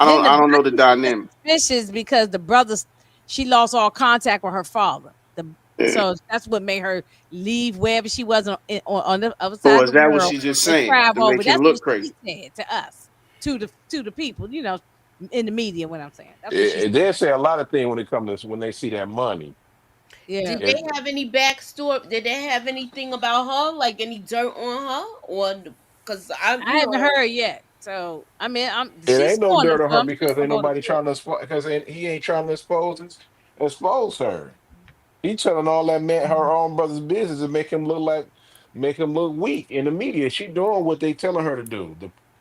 Then the I don't know brother the is dynamic. suspicious because the brothers she lost all contact with her father. Yeah. So that's what made her leave wherever she was on the other Or side is of the that what world she's just and saying to travel over. make him That's what look she crazy? said to us, to the people, in the media. What I'm saying, that's what she It, said. they say a lot of things when it comes to when they see that money. Did Yeah, they It, have any backstory? Did they have anything about her, like any dirt on her, or because I, I haven't heard yet. So I mean, it she's ain't no sworn us, dirt on so her I'm sure because it's gonna ain't go to nobody court. trying to because he ain't trying to expose her. He telling all that man her own brother's business and make him look weak in the media. She doing what they telling her to do.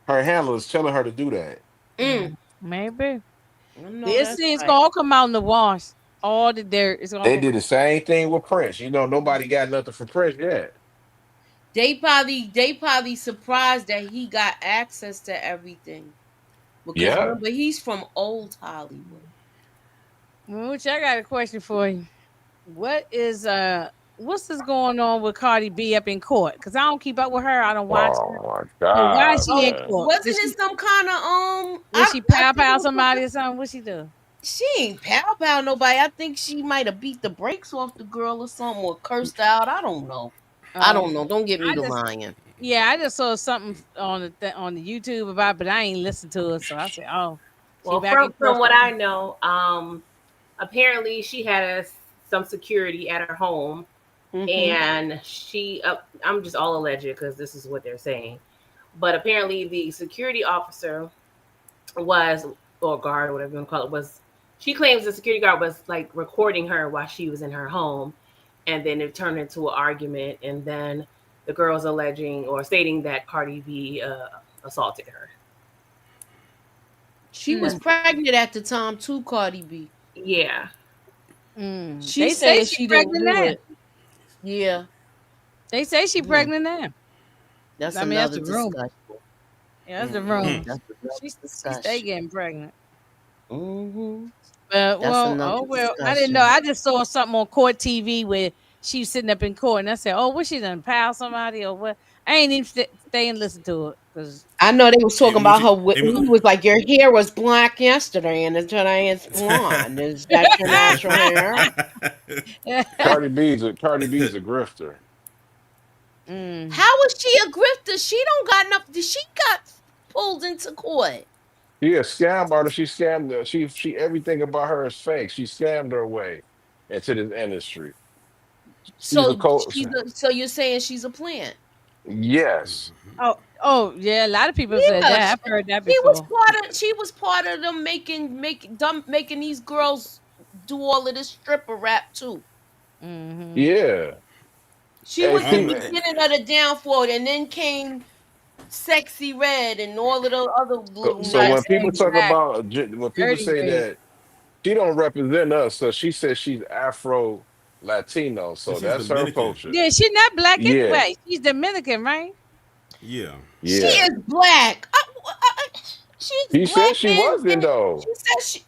Her handlers telling her to do that. mm, Maybe I know we'll that's see. It's right. gonna all come out in the wash. All the dirt is gonna They come. did the same thing with Prince. Nobody got nothing for Prince yet. They probably surprised that he got access to everything because Yeah. remember he's from old Hollywood. Mooch, I got a question for you. What's this going on with Cardi B up in court? Because I don't keep up with her. I don't watch her. Oh my So why is God, she in Oh, man. court? wasn't it some kind of Did she I pow think it pow was some somebody kind. or something? What she do? She ain't pow nobody. I think she might have beat the brakes off the girl or something or cursed out. I don't know. I Oh, don't know. Don't get me I to just lying. yeah, I just saw something on on the YouTube about, it, but I ain't listened to it. So I said, oh, she Well, back in from court. what I know, apparently she had some security at her home, Mm-hmm. and I'm just all alleged because this is what they're saying, but apparently the security officer was, or guard, whatever you want to call it, was, she claims the security guard was like recording her while she was in her home, and then it turned into an argument, and then the girl's alleging or stating that Cardi B assaulted her. She was Mm, pregnant at the time too, Cardi B. Yeah. She's they say saying she she didn't pregnant do now. it. Yeah. They say she Mm. pregnant now. That's I mean, that's another the rumor. discussion. Yeah, that's the Mm-mm. rumors. That's another She stay discussion. getting pregnant. Mm-hmm. But That's well, another oh well, I didn't know. discussion. I just saw something on court TV where she was sitting up in court, and I said, "Oh, what she done pal somebody or what?" I ain't even stay and listen to it because I know they was Hey, talking about Moochie. her. Hey, He was like, "Your hair was black yesterday, and today it's blonde. Is that your natural hair?" Cardi B's a grifter. mm. How is she a grifter? She don't got enough. She got pulled into court. She a scam artist. She scammed her. She everything about her is fake. She scammed her way into this industry. She's a So coach. so you're saying she's a plant? Yes. Oh, yeah. A lot of people said Yeah, that. I've heard that she was before. part of. She was part of them making these girls do all of this stripper rap too. Hmm. Yeah. She Hey, was the see, um, beginning of the downfall, and then came Sexy Red and all of the other so, little so Yeah, when nuts. people talk exactly. about when people Dirty say red. that she don't represent us, so she says she's Afro Latino, so she's that's her Dominican. culture. Yeah, she not black Yeah. anyway. She's Dominican, right? Yeah. She Yeah. is black. She's He black, said she wasn't she though. says she.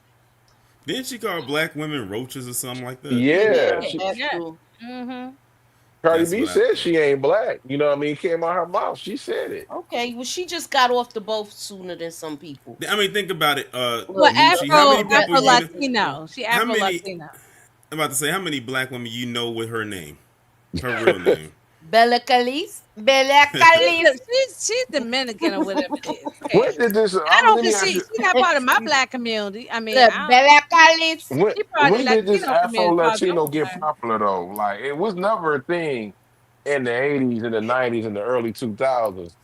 Didn't she call black women roaches or something like that? Yeah. Yeah, Yeah, She that's yeah. true. Hmm. Cardi That's B what I said thought. she ain't black. You know what I mean? It came out her mouth. She said it. Okay, well, she just got off the boat sooner than some people. I mean, think about it, Well, Look, Moochie. How many people Afro you know? Latino. She How Afro many? Latino. I'm about to say how many black women you know with her name, her real name. Bella Calis, Bella Calis. She's Dominican or whatever it is. When Okay. did this? I don't Let me ask concede. you. She's not part of my black community. I mean, Look, Bella Calis. When she part of when the did this Latino Afro community, as far as I'm Latino get concerned. popular though? Like it was never a thing in the 80s and the 90s and the early 2000s.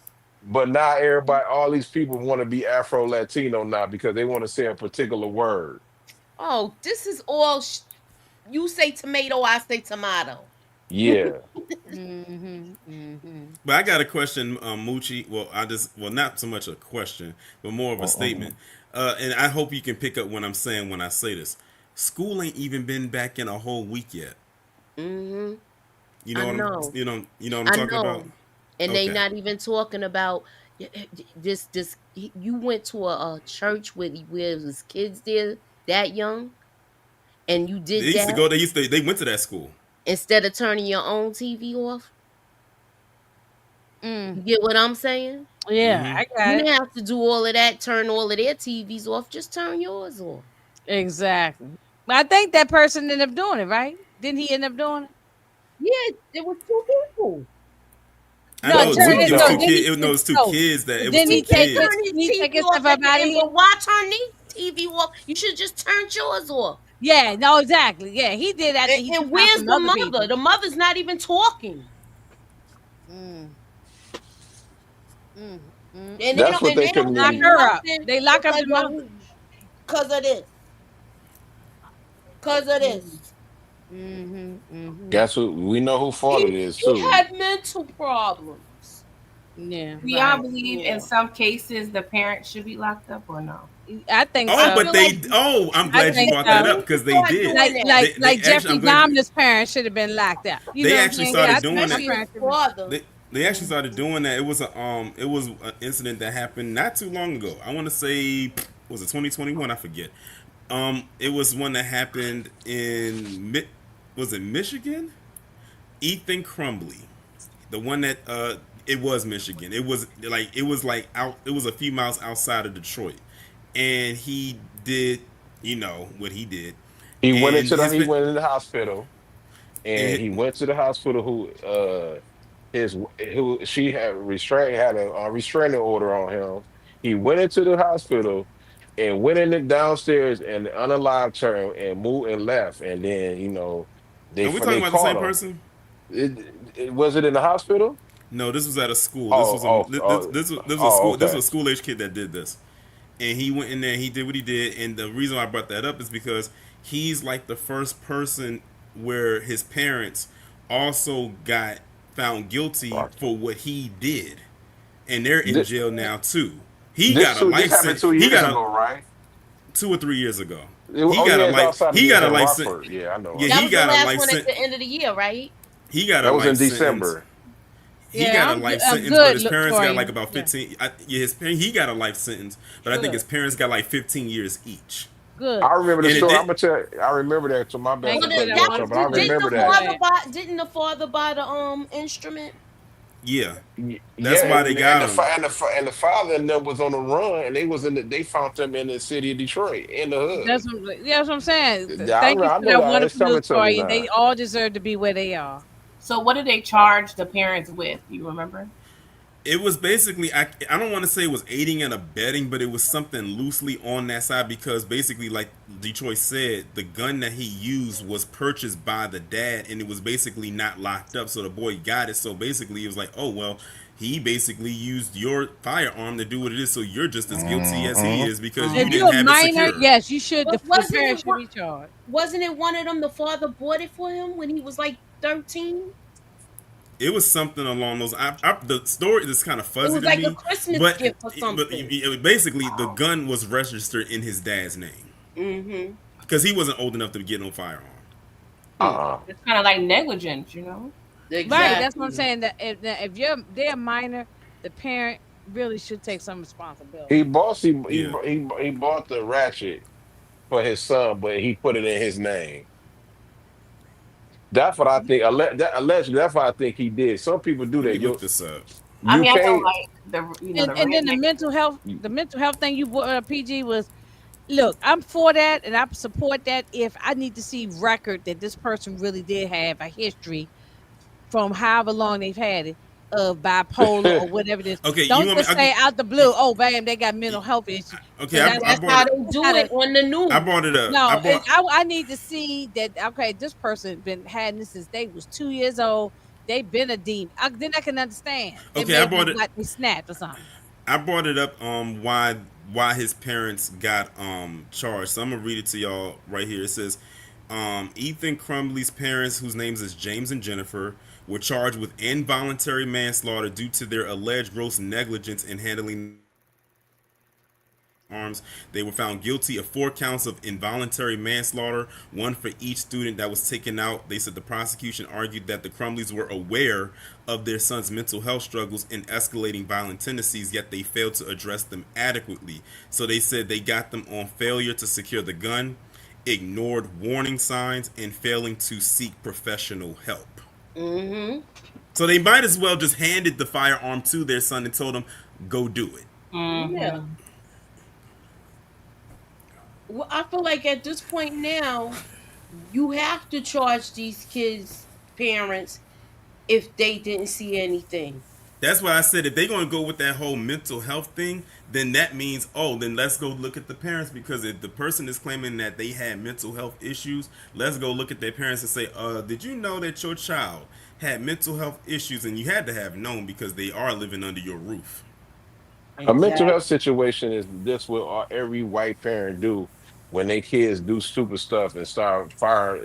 But now everybody, all these people want to be Afro Latino now because they want to say a particular word. Oh, this is all. You say tomato, I say tomato. Yeah. Mm-hmm. Mm-hmm. But I got a question, Moochie. Well, not so much a question, but more of a Uh-uh. statement. And I hope you can pick up what I'm saying when I say this. School ain't even been back in a whole week yet. Mm-hmm. You I know what I'm, know. you know what I'm I talking about? know. And they Okay. not even talking about This you went to a church where there was kids there that young, and you They did used to that go. They went to that school. instead of turning your own TV off. Mm. You get what I'm saying? Yeah, Mm-hmm. I You got it. didn't have to do all of that. Turn all of their TVs off. Just turn yours off. Exactly. But I think that person ended up doing it, right? Didn't he end up doing it? Yeah, it was two people. I No, But know turn turn two. it. It it was No, two off. didn't kids. he? No, it was two No, kids. It was didn't two he He take can his? kids. turn his Didn't he take TV his off stuff at up the out of end, here? but why turn his TV off? You should just turn yours off. Yeah, no, exactly. Yeah, he did after he And took out where's some the other mother? people. The mother's not even talking. Mm, And That's what they they don't couldn't Lock say even. her up. nothing. They lock It's up like, the well, mother. because of this. Because of Mm, this. Guess who? We know who fault He it is he too. had mental problems. yeah, Do y'all right. believe in Yeah. some cases the parents should be locked up or no? I think Oh, I so. but feel like they. Oh, I'm I glad you think brought they that so. up need to because they start did. doing Like that. like They like actually. I'm Jeffrey glad Dahmer's parents should have been locked up. You they know what I'm actually saying? Yeah, I started think doing her that. Especially his parents should be. father. They actually started doing that. It was an incident that happened not too long ago. I want to say was it 2021? I forget. It was one that happened in was it Michigan? Ethan Crumbly, the one that it was Michigan. It was like out. It was a few miles outside of Detroit, and he did what he did, and He went in the hospital, and and he went to the hospital. His who she had a restraining order on him. He went into the hospital and went in the downstairs and unalived her and moved and left. And then are we talking they about the same caught him. person? Was it in the hospital? No, this was at a school. This Oh, was a oh, oh, this was a oh, school. This okay. was a school age kid that did this, and he went in there. He did what he did, and the reason why I brought that up is because he's like the first person where his parents also got found guilty for what he did, and they're in This, jail now too. He got a this life happened sentence. 2 years ago, right? 2 or 3 years ago. He Oh got a yeah, it's life. outside of He got a in life sentence. Rockford. Yeah, I know Yeah, That he was Rockford. the got a last life one at sentence. the end of the year, right? He got a That was in life sentence. December. He Yeah, got a life I'm sentence, but good. his Look, parents got like Torian. about Yeah, 15. He got a life sentence, but I think good, his parents got like 15 years each. good. I remember the And story. I'm gonna tell you, I remember that. So my bad Thank for you Well, for cutting that you off, that so, was but I wonderful didn't remember the that. information. father buy the instrument? yeah, that's Yeah, why they and got him. the father and them was on the run, and they found them in the city of Detroit in the hood. That's what I'm saying. Yeah, Thank you I for know that that. It's wonderful coming news, to me Torian. now. They all deserve to be where they are. So what did they charge the parents with? You remember? It was basically I don't want to say it was aiding and abetting, but it was something loosely on that side because basically, like Detroit said, the gun that he used was purchased by the dad, and it was basically not locked up, so the boy got it. So basically, it was like, oh well, he basically used your firearm to do what it is, so you're just as guilty as he Hmm. is because you If didn't you're a have it minor, secure. yes, you should. But The parents should be charged. wasn't it one of them the father bought it for him when he was like 13? It was something along those. The story is kind of It fuzzy was to like a me, Christmas but gift or something. basically the gun was registered in his dad's name Mm-hmm. because he wasn't old enough to get no firearm. Uh-uh. It's kind of like negligence, you know? Right, that's what I'm Exactly. saying. That if they're minor, the parent really should take some responsibility. Yeah. He bought the ratchet for his son, but he put it in his name. That's what I think. Allegedly, that's what I think he did. Some people do Let me that. look this up. I You mean, I know can't. like the And then redneck. the mental health thing you brought up, PG, was look. I'm for that, and I support that. If I need to see record that this person really did have a history from however long they've had it of bipolar or whatever it is. Okay, you Don't want me? just say out the blue, oh, bam, they got mental health issues. Okay, Because I That's brought how it. they do gotta, it on the I news. brought it up. no, I brought. I need to see that. Okay, this person been had this since they was 2 years old. They've been a demon. Then I can understand. It Okay, I may be brought it. like they snapped or something. I brought it up. Why his parents got charged. So I'm gonna read it to y'all right here. It says, Ethan Crumbly's parents, whose names is James and Jennifer, were charged with involuntary manslaughter due to their alleged gross negligence in handling arms. They were found guilty of 4 counts of involuntary manslaughter, one for each student that was taken out. They said the prosecution argued that the Crumleys were aware of their son's mental health struggles and escalating violent tendencies, yet they failed to address them adequately. So they said they got them on failure to secure the gun, ignored warning signs, and failing to seek professional help. Mm-hmm. So they might as well just handed the firearm to their son and told him, go do it. Yeah. Well, I feel like at this point now, you have to charge these kids' parents if they didn't see anything. That's why I said if they're going to go with that whole mental health thing, then that means, oh, then let's go look at the parents, because if the person is claiming that they had mental health issues, let's go look at their parents and say, did you know that your child had mental health issues, and you had to have known because they are living under your roof. A mental Exactly. health situation is this what every white parent do when their kids do stupid stuff and start fire,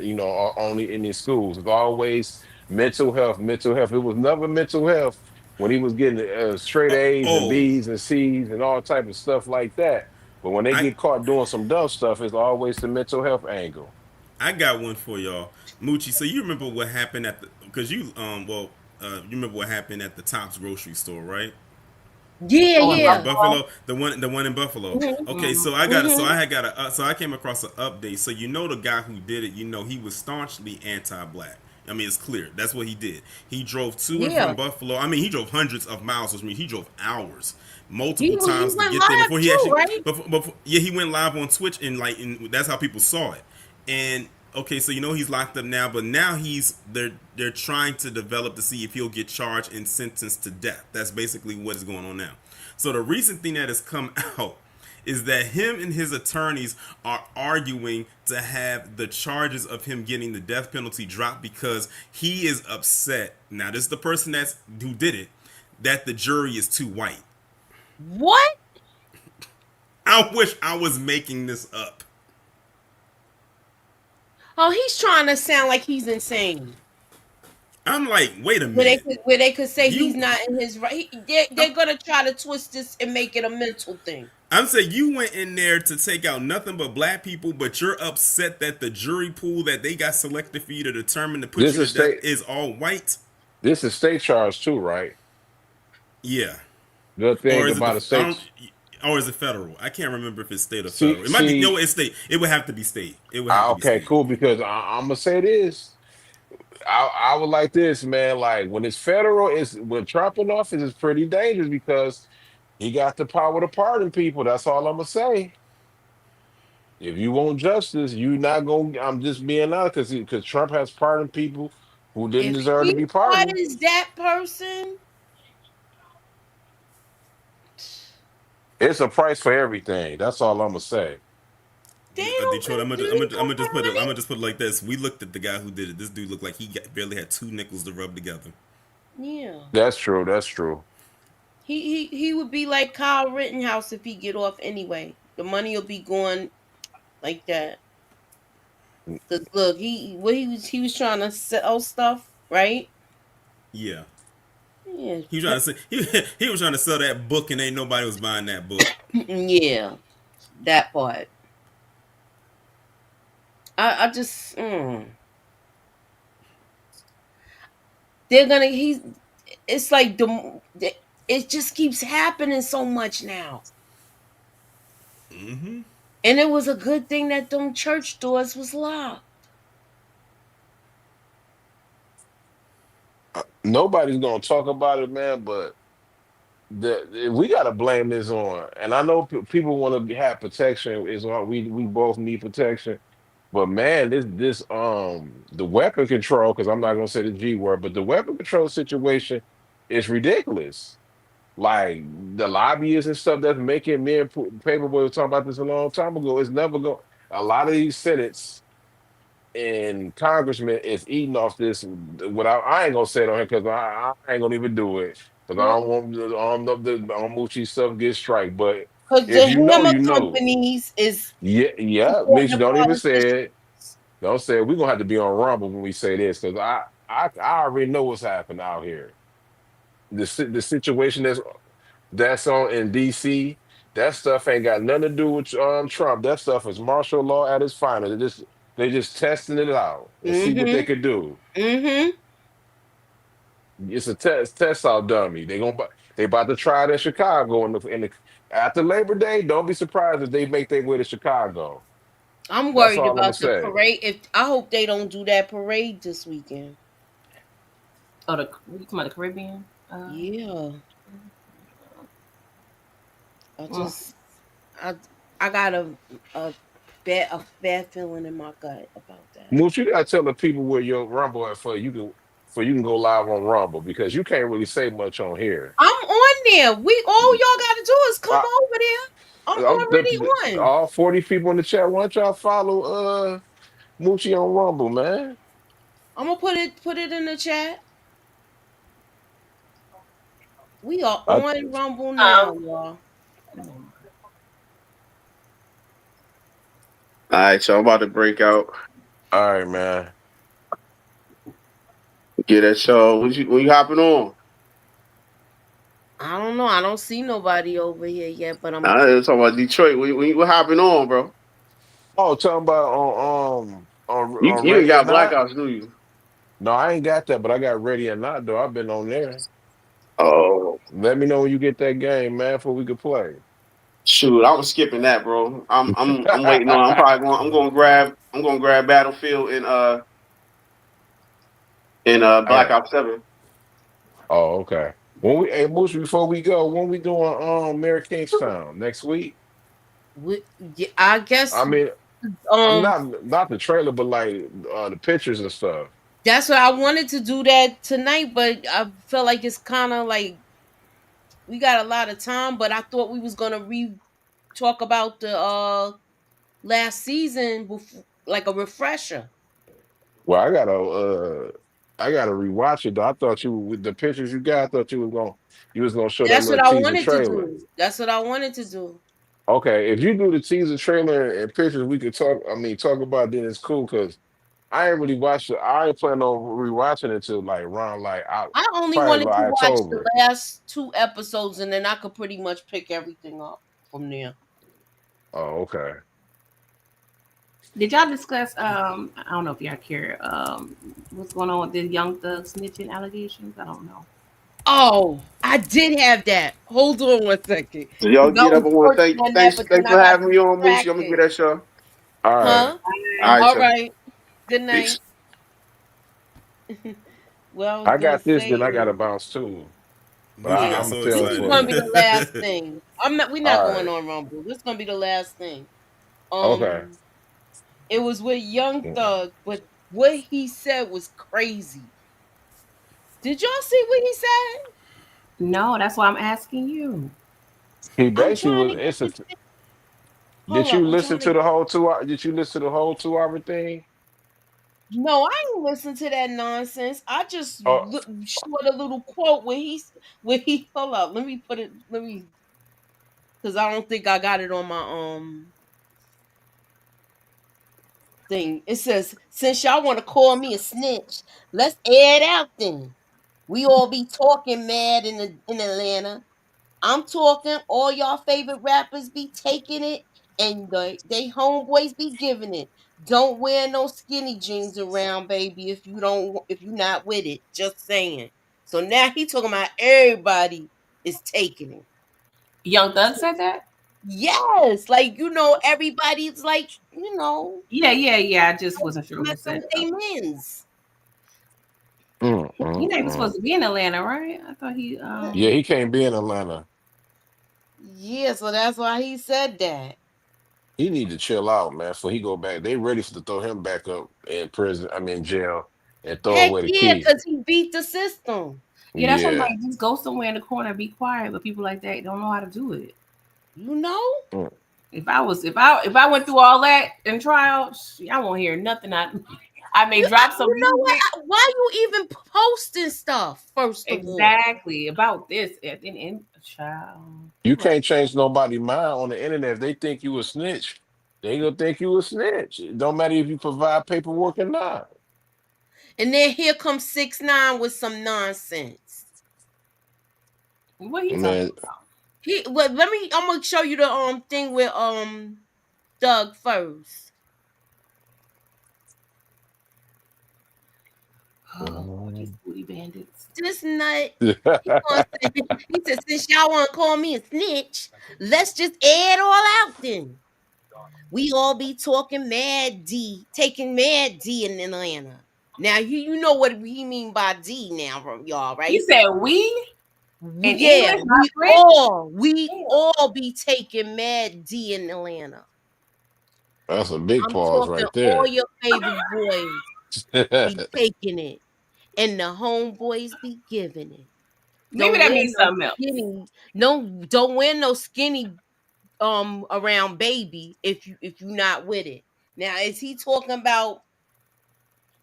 only in these schools. It's always mental health, mental health. It was never mental health when he was getting straight A's and Oh, B's and C's and all type of stuff like that. But when they I get caught doing some dumb stuff, it's always the mental health angle. I got one for y'all, Moochie. So you remember what happened at the, because you remember what happened at the Tops grocery store, right? Yeah, Oh, in In yeah. Buffalo. Buffalo, the one in Buffalo. Mm-hmm. Okay, Mm-hmm. so I got it. So Mm-hmm. I had got a. So I came across an update. So the guy who did it. He was staunchly anti-black. I mean, it's clear. That's what he did. He drove to and Yeah. from Buffalo. I mean, he drove hundreds of miles, which means he drove hours, He multiple he times to went get there live before he too, actually. right? Before, yeah, he went live on Twitch and that's how people saw it. And okay, so he's locked up now, but now they're trying to develop to see if he'll get charged and sentenced to death. That's basically what is going on now. So the recent thing that has come out is that him and his attorneys are arguing to have the charges of him getting the death penalty dropped because he is upset. Now, this is the person who did it, that the jury is too white. What? I wish I was making this up. Oh, he's trying to sound like he's insane. I'm like, wait a Where they minute. could, where they could say he's You not in his right. They're gonna try to twist this and make it a mental thing. I'm saying you went in there to take out nothing but black people, but you're upset that the jury pool that they got selected for you to determine to put This you to is death state. is all white. This is state charge too, right? Yeah, Good or thing is it about the a I state. don't, or is it federal? I can't remember if it's state or See, federal. It might be no, see. it's state. It would have to be state. It would have to be Okay, state. cool. Because I'm gonna say this. I would like this, man. Like when it's federal, it's when Trump in office is pretty dangerous because he got the power to pardon people. That's all I'm gonna say. If you want justice, you not gonna. I'm just being honest because Trump has pardoned people who didn't If deserve to he be pardoned. is that person, It's a price for everything. That's all I'm gonna say. they don't Detroit. I'm consider gonna just put it. I'm money. gonna just put it like this. We looked at the guy who did it. This dude looked like barely had two nickels to rub together. Yeah, That's true. That's true. he would be like Kyle Rittenhouse if he get off anyway. The money will be going like that. Cause look, he was trying to sell stuff, right? Yeah, Yeah, he was trying to say he was trying to sell that book, and ain't nobody was buying that book. yeah, that part. I just they're gonna he's it's like it just keeps happening so much now. Mm-hmm. And it was a good thing that them church doors was locked. Nobody's gonna talk about it, man. But we got to blame this on. And I know people want to have protection. Is all we both need protection. But man, this the weapon control, because I'm not gonna say the G word, but the weapon control situation is ridiculous. Like the lobbyists and stuff that's making me and Paperboy was talking about this a long time ago. It's never going. A lot of these senates and congressmen is eating off this. Without, I ain't gonna say it on here because I ain't gonna even do it because I Well, don't want the Moochie stuff get strike. But because if the you know, hammer you know. companies is Yeah, yeah, supporting Mitch, the don't even politicians. say it. Don't say it. We're gonna have to be on Rumble when we say this because I already know what's happening out here. The situation that's on in DC. That stuff ain't got nothing to do with Trump. That stuff is martial law at its finest. They just testing it out and see what they could do. It's a test out dummy. They about to try it in Chicago after Labor Day. Don't be surprised if they make their way to Chicago. I'm That's worried all I'm gonna about the say. parade. I hope they don't do that parade this weekend. Oh, you talking about the Caribbean? Yeah. I got a bad feeling in my gut about that. Mooch, you gotta tell the people where your Rumble at for you can go live on Rumble because you can't really say much on here. I'm on there. All y'all gotta do is come I, over there. I'm I'm already on. all 40 people in the chat. Why don't y'all follow Moochie on Rumble, man? I'm gonna put it in the chat. We are I, on Rumble now, y'all. All right, so I'm about to break out. all right, man. Get that show. When you hopping on? I don't know. I don't see nobody over here yet, but I'm I was talking about Detroit. When you hopping on, bro? Oh, talking about on You ain't Ready or got Not? blackouts, do you? No, I ain't got that, but I got Ready or Not though. I've been on there. Oh, Let me know when you get that game, man, before we could play. shoot, I was skipping that, bro. I'm waiting on. I'm probably going. I'm going to grab Battlefield in I got. Black Ops 7. Oh, okay. Hey Moose, before we go, when we doing Mary Kingstown next week? I guess I mean, I'm um not the trailer, but like the pictures and stuff. that's what I wanted to do that tonight, but I felt like it's kind of like we got a lot of time. But I thought we was gonna talk about the last season before, like a refresher. Well, I gotta rewatch it though. I thought you with the pictures you got, I thought you was gonna show that That's little what I teaser wanted to trailer. do. That's what I wanted to do. Okay, if you do the teaser trailer and pictures, we could talk. I mean, talk about it, then it's cool because I ain't really watched it. I ain't planning on rewatching it till like around like I only probably wanted to about watch the October. last 2 episodes, and then I could pretty much pick everything up from there. Oh, okay. Did y'all discuss? I don't know if y'all care. What's going on with the Young Thug snitching allegations? I don't know. Oh, I did have that. Hold on 1 second. So y'all 'Cause I get up was and want working thank on that, thanks but then thanks I for got having me on, Moosey. I'm gonna get distracted. that show. All right. Huh? All right, All sir. right. Good night. Peace. Well, I was I gonna got this, say then I got to bounce too. But Moochie got yeah, I'm gonna so tell this it is for gonna excited. be you. the last thing. We're not All going right. on Rumble. This is gonna be the last thing. Okay. It was with Young Mm. Thug, but what he said was crazy. Did y'all see what he said? No, that's why I'm asking you. He I'm basically trying was. to get It's a. the thing. Did Hold you up, I'm listen trying to to the whole 2 hour? Did you listen to the whole 2 hour thing? No, I ain't listen to that nonsense. I just Oh, short a little quote where he hold up. Let me because I don't think I got it on my thing. It says, since y'all want to call me a snitch, let's air it out then. We all be talking mad in Atlanta. I'm talking all y'all favorite rappers be taking it and they homeboys be giving it. Don't wear no skinny jeans around, baby, if you not with it. Just saying. So now he talking about everybody is taking it. Young Thug said that. Yes, like everybody's like, Yeah, yeah, yeah. I just wasn't sure who messing said with it. their men's. He not even mm. supposed to be in Atlanta, right? I thought he. Yeah, he can't be in Atlanta. Yeah, so that's why he said that. He need to chill out, man. Before he go back, they ready to throw him back up in prison. I mean, jail, and throw Heck away the yeah, key. because he beat the system. Yeah, that's what I'm Yeah. like. Just go somewhere in the corner, be quiet. But people like that don't know how to do it. You know? Mm. If I went through all that in trial, I won't hear nothing. I may drop some You know what? music. Why you even posting stuff? First of all, Exactly about this in child. You Right. can't change nobody's mind on the internet. If they think you a snitch, they gonna think you a snitch. It don't matter if you provide paperwork or not. and then here comes 6ix9ine with some nonsense. What he talking Man, about? Well, I'm gonna show you the thing with Doug first. Oh, these booty bandits. This nut. He said, since y'all want to call me a snitch, let's just air it all out then. We all be talking mad D, taking mad D in Atlanta. Now you know what he mean by D now from y'all, right? He said we. In Yeah, English, not French? we all be taking mad D in Atlanta. That's a big I'm pause talking right all there. your favorite boys be taking it, and the homeboys be giving it. Maybe that means something else. Skinny, don't wear no skinny around baby if you not with it. Now is he talking about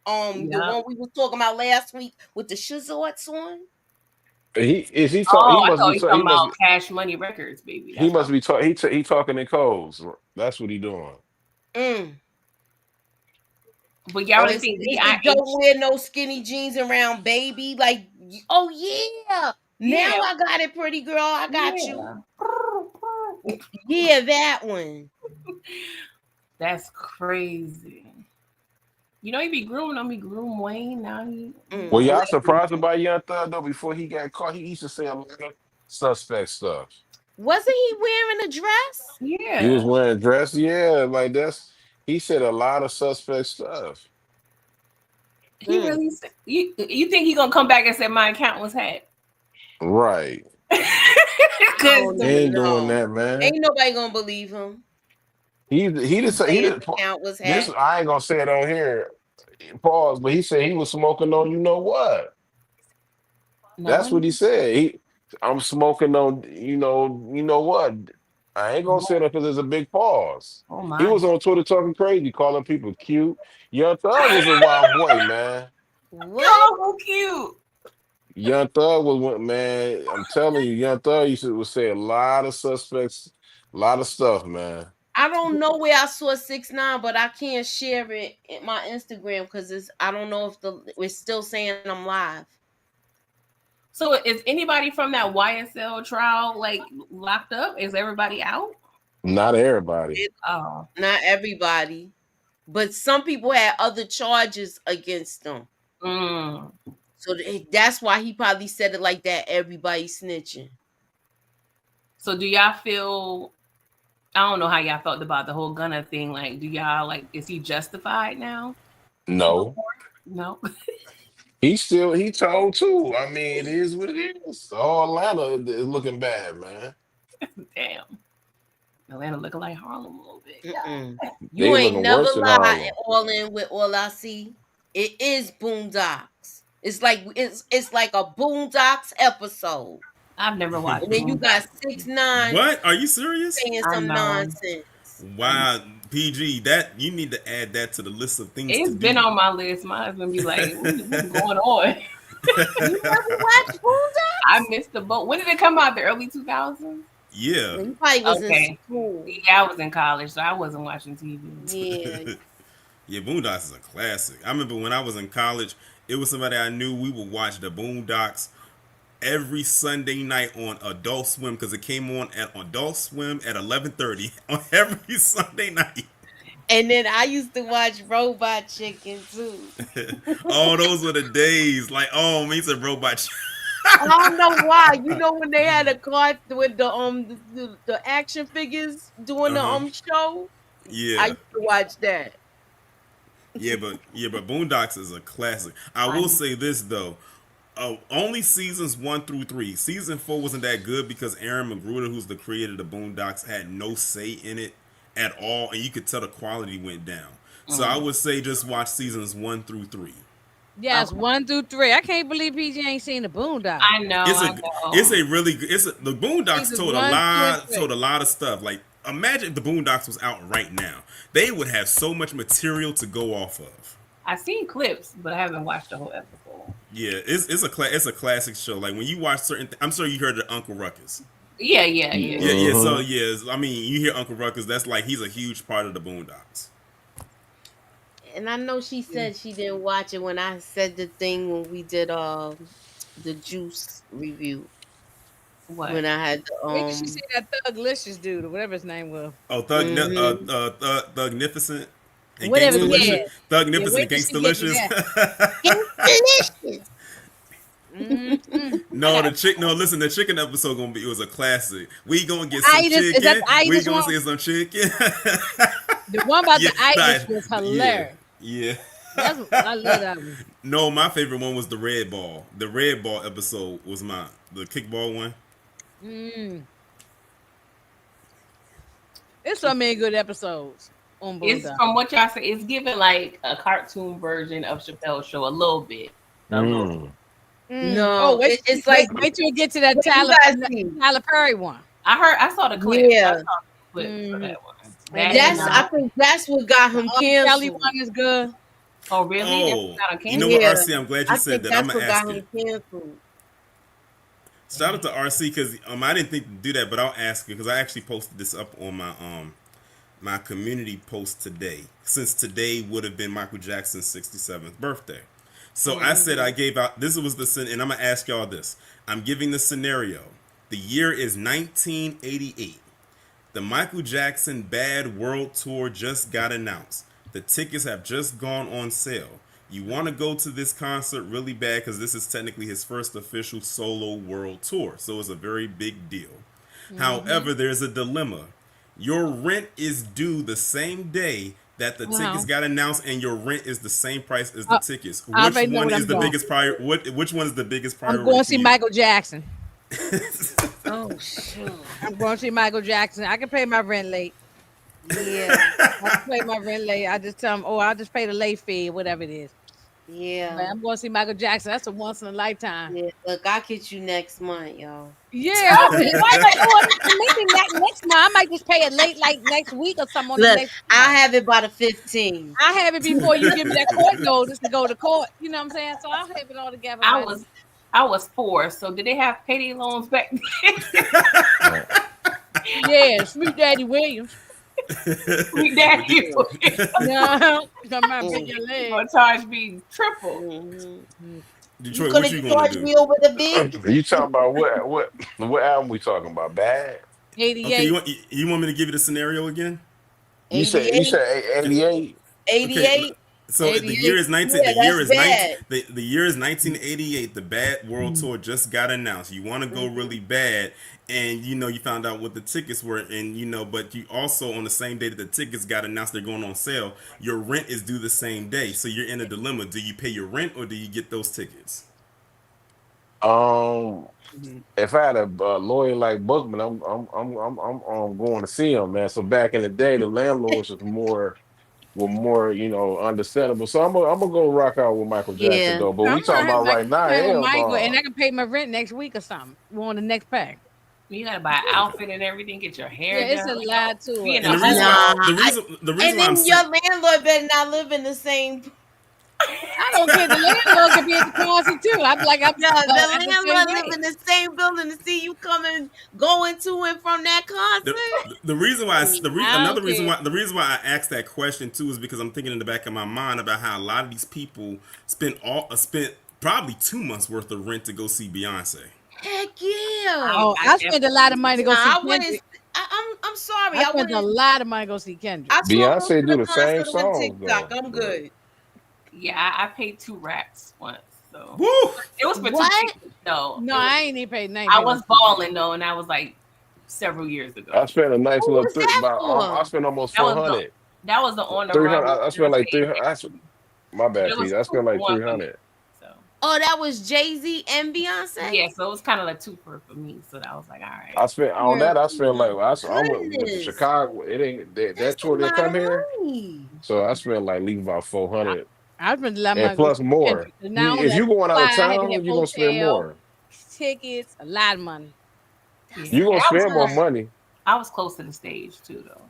the one we was talking about last week with the shizorts on? He talk. He Oh, I must thought be. he He talking must about be. Cash Money Records, baby. He That's must be talking. He talking in codes. That's what he doing. But y'all really think don't wear no skinny jeans around baby? Like, oh yeah. Now I got it, pretty girl. I got you. Yeah, that one. That's crazy. You know, he be grooming on me, groom Wayne. Now he. Well, y'all surprised about Young Thug though? Before he got caught, he used to say a lot of suspect stuff. Wasn't he wearing a dress? Yeah. He was wearing a dress. Yeah, like that's. He said a lot of suspect stuff. He really. You think he gonna come back and say my account was hacked? Right. Because he ain't doing that, man. Ain't nobody gonna believe him. He just account was hacked. This I ain't gonna say it on here. Pause, but he said he was smoking on you know what. That's what he said. I'm smoking on you know what. I ain't gonna say that because there's a big pause. Oh my. He was on Twitter talking crazy, calling people cute. Young Thug was a wild boy, man. What? So cute. Young Thug was man. I'm telling you, Young Thug would say a lot of suspects, a lot of stuff, man. I don't know where I saw 6ix9ine, but I can't share it in my Instagram because I don't know if it's still saying I'm live. So is anybody from that YSL trial like locked up? Is everybody out? Not everybody. Not everybody, but some people had other charges against them. So that's why he probably said it like that. Everybody snitching. So do y'all feel? I don't know how y'all felt about the whole Gunna thing. Like, do y'all like? Is he justified now? No. No. He told too. I mean, it is what it is. All Atlanta is looking bad, man. Damn. Atlanta looking like Harlem a little bit. You ain't never lied all in with all I see. It is Boondocks. It's like a Boondocks episode. I've never watched. And then you got 6ix9ine. What? Are you serious? Saying some nonsense. Wow, PG, that you need to add that to the list of things. It's been on my list. My husband be like, "What's going on?" You never watched Boondocks? I missed the boat. When did it come out? The early 2000s. Yeah. You probably was in school. Yeah, I was in college, so I wasn't watching TV. Yeah. Yeah, Boondocks is a classic. I remember when I was in college, it was somebody I knew. We would watch the Boondocks every Sunday night on Adult Swim because it came on at Adult Swim at 11:30 on every Sunday night. And then I used to watch Robot Chicken too. Oh, those were the days. Like, oh, me said Robot Chicken. I don't know why. You know when they had a card with the action figures doing the show? Yeah. I used to watch that. Yeah, but Boondocks is a classic. I will say this though. Only seasons 1 through 3. Season 4 wasn't that good because Aaron McGruder, who's the creator of the Boondocks, had no say in it at all, and you could tell the quality went down. So I would say just watch seasons 1 through 3. Yes, 1 through 3. I can't believe PG ain't seen the Boondocks. I know. It's a really good. The Boondocks told a lot of stuff. Like imagine if the Boondocks was out right now, they would have so much material to go off of. I've seen clips, but I haven't watched the whole episode. Yeah, it's a classic show. Like when you watch certain, I'm sure you heard of Uncle Ruckus. Yeah. So I mean, you hear Uncle Ruckus. That's like he's a huge part of the Boondocks. And I know she said she didn't watch it when I said the thing when we did the Juice review. What? when I had When did she say that Thuglicious dude or whatever his name was? Oh, Thugnificent and Whatever. Yeah. Gangstalicious. Yeah. Thugnificent Where and did she get me Gangstalicious. that? delicious. No, the chick. No, listen. The chicken episode gonna be. It was a classic. We gonna get some Itis, is chicken. that the We Itis gonna one? see some chicken. The one about Yeah, the itis nah, was hilarious. Yeah. That's I love that one. No, my favorite one was the red ball. The red ball episode was the kickball one. There's so many good episodes on It's Bulldog. from what y'all say. It's giving like a cartoon version of Chappelle's Show a little bit. A little. No, Oh, wait, it's like wait till you get to that What you Tyler guys see? I Perry one. saw the clip. Yeah. I saw the clip for that one. That's I think that's what got him Kelly canceled. one is good. Oh, really? Oh, That's not a you know canceled? what, RC? I'm glad you I said think that. I'm that's gonna what ask got you. him canceled. Shout out to RC because I didn't think to do that, but I'll ask you because I actually posted this up on my community post today. Since today would have been Michael Jackson's 67th birthday, so I said I gave out. This was the and I'm gonna ask y'all this. I'm giving the scenario. The year is 1988. The Michael Jackson Bad World Tour just got announced. The tickets have just gone on sale. You want to go to this concert really bad because this is technically his first official solo world tour. So it's a very big deal. However, there's a dilemma. Your rent is due the same day that the tickets got announced, and your rent is the same price as the tickets. I Which already know one what is I'm the going. biggest priority? Which one is the biggest priority? I'm going to for see you? Michael Jackson. Oh shoot. I'm going to see Michael Jackson. I can pay my rent late. Yeah. I can pay my rent late. I just tell them, I'll just pay the late fee, whatever it is. But Yeah. I'm going to see Michael Jackson. That's a once in a lifetime. Yeah. Look, I'll get you next month, y'all. Yeah. Maybe next month. I might just pay it late, like next week or something. On the Look, next I'll have it by the 15th. I have it before you give me that court notice to go to court. You know what I'm saying? So I'll have it all together. I was 4. So did they have payday loans back then? Yeah, Sweet Daddy Williams. Sweet Daddy Williams. No, your leg. Gonna charge me triple. Detroit, You what could you have gonna charged do? me over the big. You talking about what album we talking about? Bad? 88. Okay, you want me to give you the scenario again? You said 88? 88. So the 88. year is 19. Yeah, the year that's is bad. 19. The year is 1988. The Bad World Tour just got announced. You want to go really bad, and you found out what the tickets were, and but you also on the same day that the tickets got announced, they're going on sale. Your rent is due the same day, so you're in a dilemma. Do you pay your rent or do you get those tickets? If I had a lawyer like Bookman, I'm going to see him, man. So back in the day, the landlords were more understandable. So I'm gonna go rock out with Michael Jackson Yeah. though. But we talking about right now, hell Michael, no. and I can pay my rent next week or something. On the next pack. You gotta buy an outfit and everything, get your hair Yeah, it's done. a lot to it. And the reason And why I'm then your landlord better not live in the same. I don't care. The landlord can be at the concert too. I'm like, the landlord live in the same building to see you coming, going to and from that concert. the reason why the reason why I asked that question too is because I'm thinking in the back of my mind about how a lot of these people spent probably 2 months worth of rent to go see Beyonce. Heck yeah! Oh, I spent a lot of money to go see Kendrick. I'm sorry. I spent a lot of money to go see Kendrick. Beyonce do the same song though. I'm good. Yeah, I paid 2 racks once. So Woo! It was for What? 2 tickets. No, I ain't even paid 9. I was balling though, and that was like several years ago. I spent a nice What little was that for? I spent almost That was 400. That was the on the 300. run. I spent like 300. My bad, It was Pete. I spent like 1 300. So Oh, that was Jay-Z and Beyonce. yeah, so it was kind of like 2 for me. So that was like, all right. I spent on that. I spent like I went with Goodness. Chicago. It ain't that tour didn't come here, so I spent like leave about 400 I spent a lot of money and plus more. Now If you going out of I had to town, have you gonna spend hotel, more. tickets, a lot of money. You gonna spend more money. I was close to the stage too, though.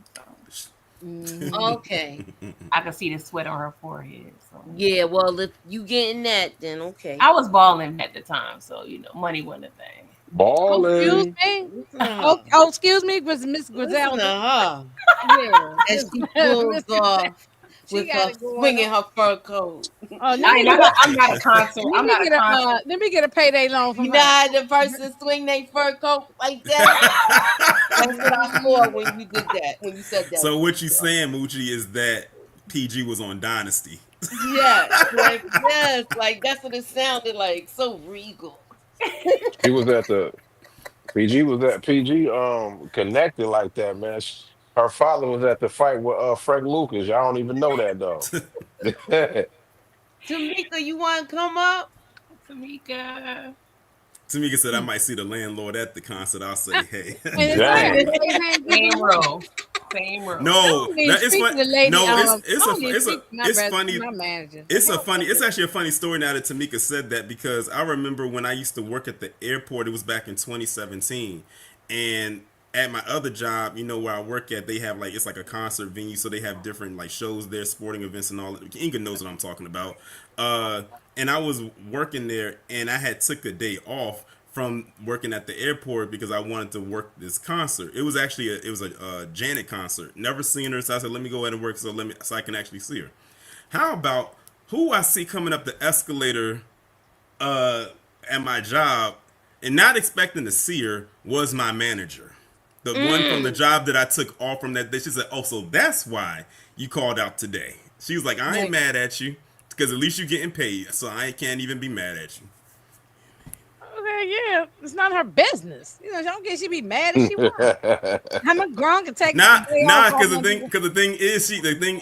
So Okay. I could see the sweat on her forehead. So Yeah. Well, if you getting that, then okay. I was balling at the time, so money wasn't a thing. Balling. Excuse me. Oh, excuse me, was Miss Grizel? Listen to her. Yeah. As she pulls off with got her it going swinging on. her fur coat. Oh, I'm not a concert. I'm not a concert. Let me get a payday loan from You her. know how the person swing their fur coat like that? That's what I saw when you did that. When you said that. So what you saying, Moochie, is that PG was on Dynasty? Yes, like that's what it sounded like. So regal. He was at the PG was at PG connected like that, man. Her father was at the fight with Frank Lucas. Y'all don't even know that though. Tamika, you want to come up? Tamika. Tamika said, I might see the landlord at the concert. I'll say, hey. And it's Dang. Same row. Same row. No, it's speak fun. to the lady. No, it's funny. My manager. It's actually a funny story now that Tamika said that, because I remember when I used to work at the airport. It was back in 2017, and at my other job, where I work at, they have it's like a concert venue, so they have different shows there, sporting events and all. Inga knows what I'm talking about. And I was working there, and I had took a day off from working at the airport because I wanted to work this concert. It was actually a Janet concert. Never seen her, so I said, let me go ahead and work so I can actually see her. How about who I see coming up the escalator at my job and not expecting to see her was my manager. The one from the job that I took off from that day. She said, oh, so that's why you called out today. She was like, I ain't mad at you because at least you're getting paid, so I can't even be mad at you. Okay, yeah, it's not her business. I don't get she be mad if she wants. I'm a grown can take because the thing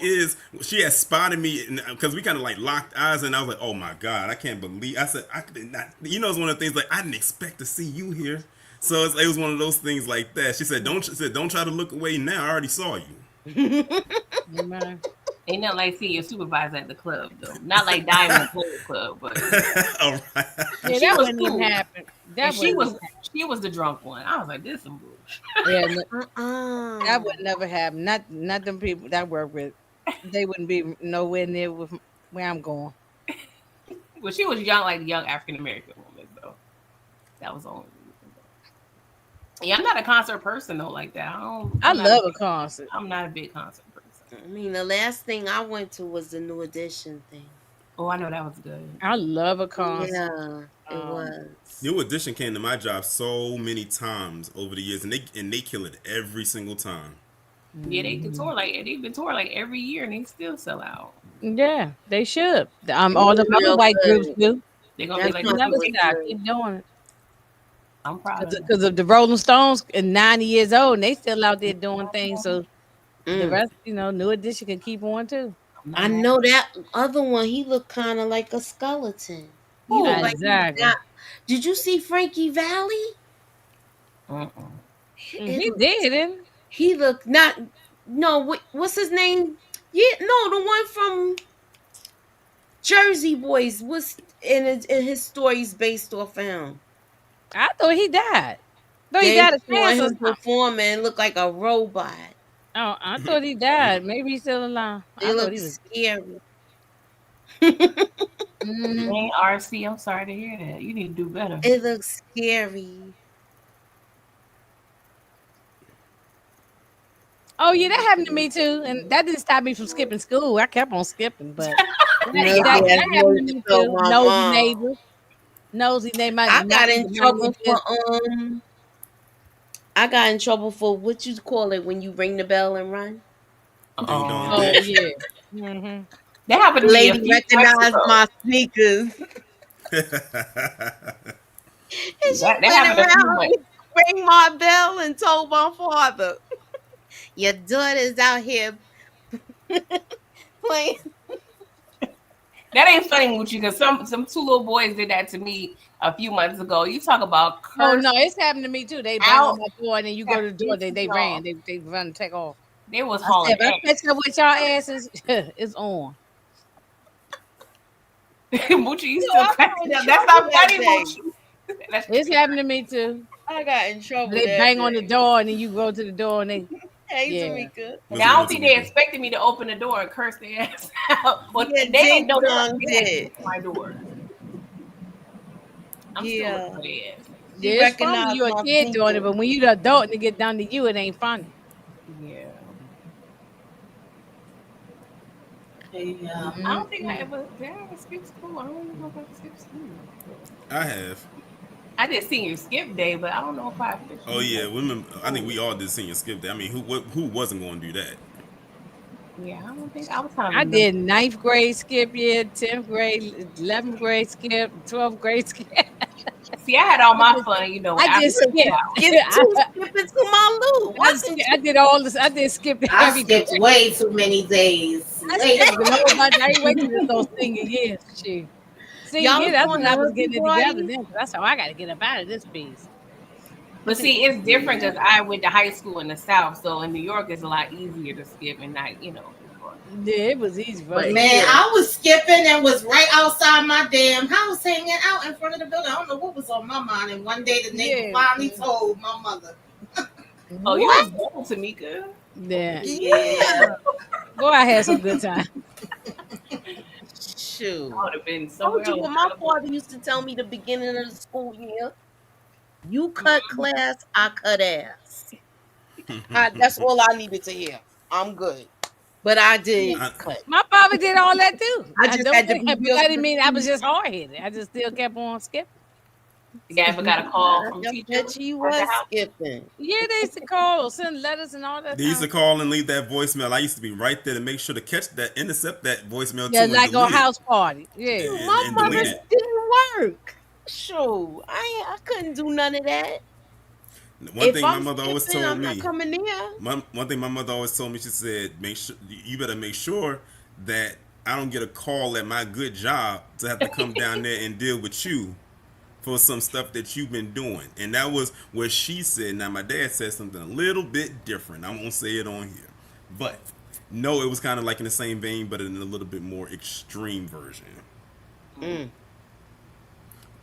is she had spotted me because we kind of locked eyes, and I was like, oh my god, I can't believe. I said I did not. It's one of the things I didn't expect to see you here. So it was one of those things like that. She said, don't try to look away now. I already saw you. Ain't nothing like seeing your supervisor at the club, though. Not like Diamond Polo Club, but all right. Yeah, that wouldn't even happen. She was the drunk one. I was like, this is some bullshit. Yeah, that would never happen. Not them people that I work with. They wouldn't be nowhere near with where I'm going. Well, she was young, like a young African American woman, though. That was the only reason. Yeah, I'm not a concert person though, like that. I love a concert. I'm not a big concert person. I mean, the last thing I went to was the New Edition thing. Oh, I know that was good. I love a concert. Yeah, it was. New Edition came to my job so many times over the years, and they kill it every single time. Yeah, they've been touring like every year, and they still sell out. Yeah, they should. All the other white groups do. They're gonna be like, never stop. Keep doing it. I'm proud because of the Rolling Stones and 90 years old, and they still out there doing things. So the rest, New Edition can keep on too. I know that other one. He looked kind of like a skeleton. Exactly. Did you see Frankie Valli? He did, didn't he? Looked not. No, what's his name? Yeah, no, the one from Jersey Boys. Was in his stories based off of him. I thought he died. No, he got a cancer. Perform and look like a robot. Oh, I thought he died. Maybe he's still alive. It looks scary. RC, I'm sorry to hear that. You need to do better. It looks scary. Oh yeah, that happened to me too, and that didn't stop me from skipping school. I kept on skipping, but that happened to me too. Nosy neighbor. I got in trouble for I got in trouble for what you call it when you ring the bell and run. Oh yeah. Mm-hmm. That happened to me. Lady recognized my sneakers. And she went around, rang my bell, and told my father, "Your daughter's out here playing." That ain't funny with you, because some two little boys did that to me a few months ago. You talk about curse. Oh no, it's happened to me too. They bang on my door, and then you go to the door. They ran. They run and take off. They was hauling. I catch up with y'all asses. It's on. Moochie, you still cracking up. That's not funny, Moochie. It's happened to me too. I got in trouble. They bang on the door, and then you go to the door, and they. Hey, Tamika. Now, I don't think they expected me to open the door and curse their ass out. But they didn't know they were my door. I'm still for their ass. Yeah, it's funny you're a kid doing it, but when you're the adult and it get done to you, it ain't funny. Yeah. Yeah. I don't think I ever did. I ever skip school. I don't even know if I skipped school. I have. I did senior skip day, but I don't know if I Oh officially yeah, went. women. I think we all did senior skip day. I mean, who wasn't going to do that? Yeah, I don't think I was kind of I a middle. did ninth grade skip year, 10th grade, 11th grade skip, 12th grade skip. See, I had all my fun, you know, I after just school skipped. hours. Get two skipping to my Lou. Wasn't I did all this. I did skip I every skipped grade. way too many days. I Way skipped too a whole bunch. I ain't many. waiting until those senior years. Shoot. Senior y'all year, was that's going when to I was hooky getting it together parties? then. 'Cause that's how I got to get up out of this piece. But see, it's different because I went to high school in the South, so in New York it's a lot easier to skip and not, you know. Yeah, it was easy for But me. Man, here, I was skipping and was right outside my damn house, hanging out in front of the building. I don't know what was on my mind. And one day the neighbor finally told my mother. oh, you What? was bold, Tamika. Yeah. Yeah. Boy, I had some good time. Shoot. I would have been Told somewhere you else. what my father used to tell me the beginning of the school year. You cut class, I cut ass. That's all I needed to hear. I'm good. But I did I, cut. My father did all that too. I I just don't had to think, be but real that didn't mean I was strategic. just hard headed. I just still kept on skipping. You ever got a call from I teachers bet she at the was house? skipping. Yeah, they used to call or send letters and all that they used to stuff. call and leave that voicemail. I used to be right there to make sure to catch that, intercept that voicemail Yeah, too, and like on delete it. house party. Yeah. Shoot, And, my and mother delete it. didn't work. Shoot, I couldn't do none of that. One If thing my I'm mother always skipping, told I'm not me. coming near. One thing my mother always told me. She said, "Make sure you better make sure that I don't get a call at my good job to have to come down there and deal with you for some stuff that you've been doing." And that was what she said. Now my dad said something a little bit different. I won't say it on here, but no, it was kind of like in the same vein, but in a little bit more extreme version. Mm.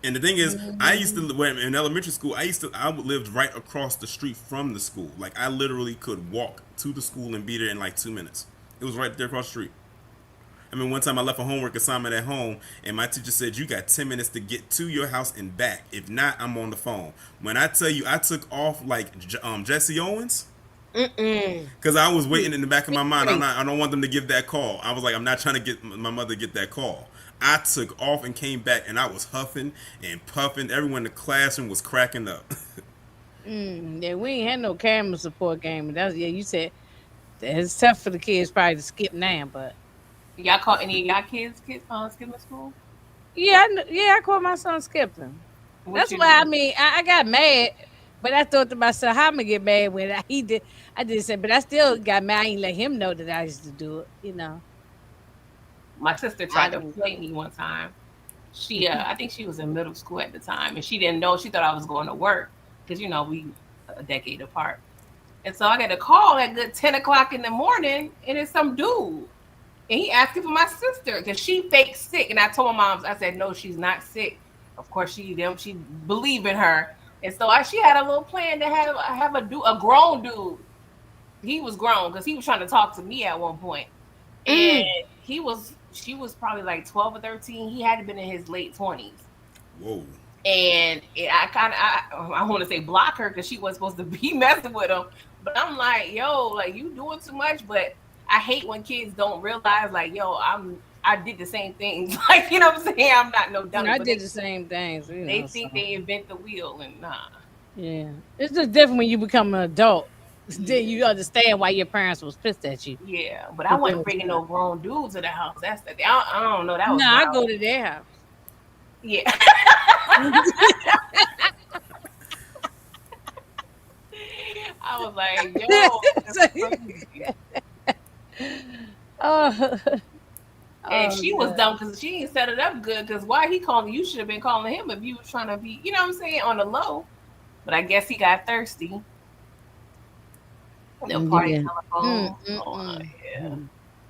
And the thing is, I used to when in elementary school. I lived right across the street from the school. Like I literally could walk to the school and be there in like 2 minutes. It was right there across the street. I mean, one time I left a homework assignment at home, and my teacher said, "You got 10 minutes to get to your house and back. If not, I'm on the phone." When I tell you, I took off like Jesse Owens. Because I was waiting in the back of my mind. I don't want them to give that call. I was like, I'm not trying to get my mother to get that call. I took off and came back, and I was huffing and puffing. Everyone in the classroom was cracking up. Yeah, we ain't had no camera support game. But that's you said it's tough for the kids probably to skip now, but Y'all caught any of y'all kids skipping school? yeah, I caught my son skipping. What That's you why I do? mean I got mad, but I thought to myself, how am I gonna get mad when he did? I did say, but I still got mad. I ain't let him know that I used to do it. You know. My sister tried to play me one time. She, I think she was in middle school at the time, and she didn't know. She thought I was going to work because you know we a decade apart. And so I got a call at good 10 o'clock in the morning, and it's some dude, and he asking for my sister because she fake sick. And I told my mom, I said no, she's not sick. Of course she believe in her, and so she had a little plan to have a grown dude. He was grown because he was trying to talk to me at one point, and she was probably like 12 or 13. He had been in his late 20s. Whoa. And I want to say block her because she wasn't supposed to be messing with him. But I'm like, yo, like you doing too much. But I hate when kids don't realize, like, yo, I did the same things. Like, you know what I'm saying? I'm not no dummy. I did the same things. You know, they think they invent the wheel, and nah. Yeah, it's just different when you become an adult. Then you understand why your parents was pissed at you. Yeah, but I wasn't bringing no grown dudes to the house. That's the thing. I don't know. That was I wild. go to their house. Yeah. I was like, yo. And she was dumb because she didn't set it up good. Because why he calling you should have been calling him if you was trying to be, you know what I'm saying, on the low. But I guess he got thirsty. The party telephone. Yeah.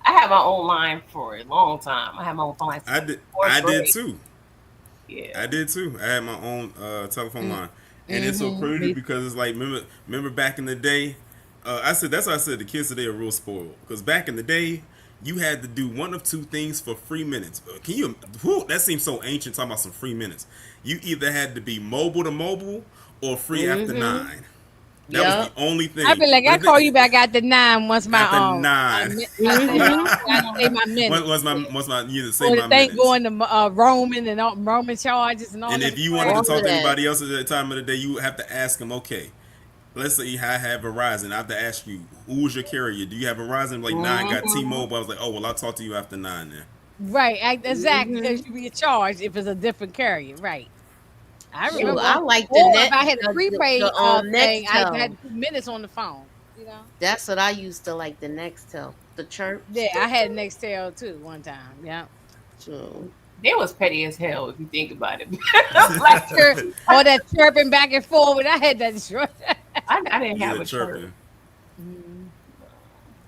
I had my own line for a long time. I had my own phone line. I did too. Yeah, I did too. I had my own telephone line, and it's so crazy because it's like remember back in the day. That's why I said the kids today are real spoiled. Because back in the day, you had to do one of two things for 3 minutes. Can you? That seems so ancient. Talking about some free minutes. You either had to be mobile to mobile or free after 9. That was the only thing. I be like, I call you back at the 9 once my At the 9. I say my minutes. What's my you say or my the thing minutes. going to Roman and all Roman charges and all. And that if you wanted to talk to anybody else at the time of the day, you would have to ask them, okay, let's say I have Verizon. I have to ask you, who's your carrier? Do you have Verizon? Like, 9 got T-Mobile. I was like, oh, well, I'll talk to you after 9 then. Right, exactly. Because you be charged if it's a different carrier, right? I remember. I like the or net. if I had a prepaid thing, I had 2 minutes on the phone. You know, that's what I used to like. The Nextel, the chirp. Yeah, I had Nextel too one time. Yeah. True. They was petty as hell if you think about it. Like all that chirping back and forward. I had that. I didn't have a chirping.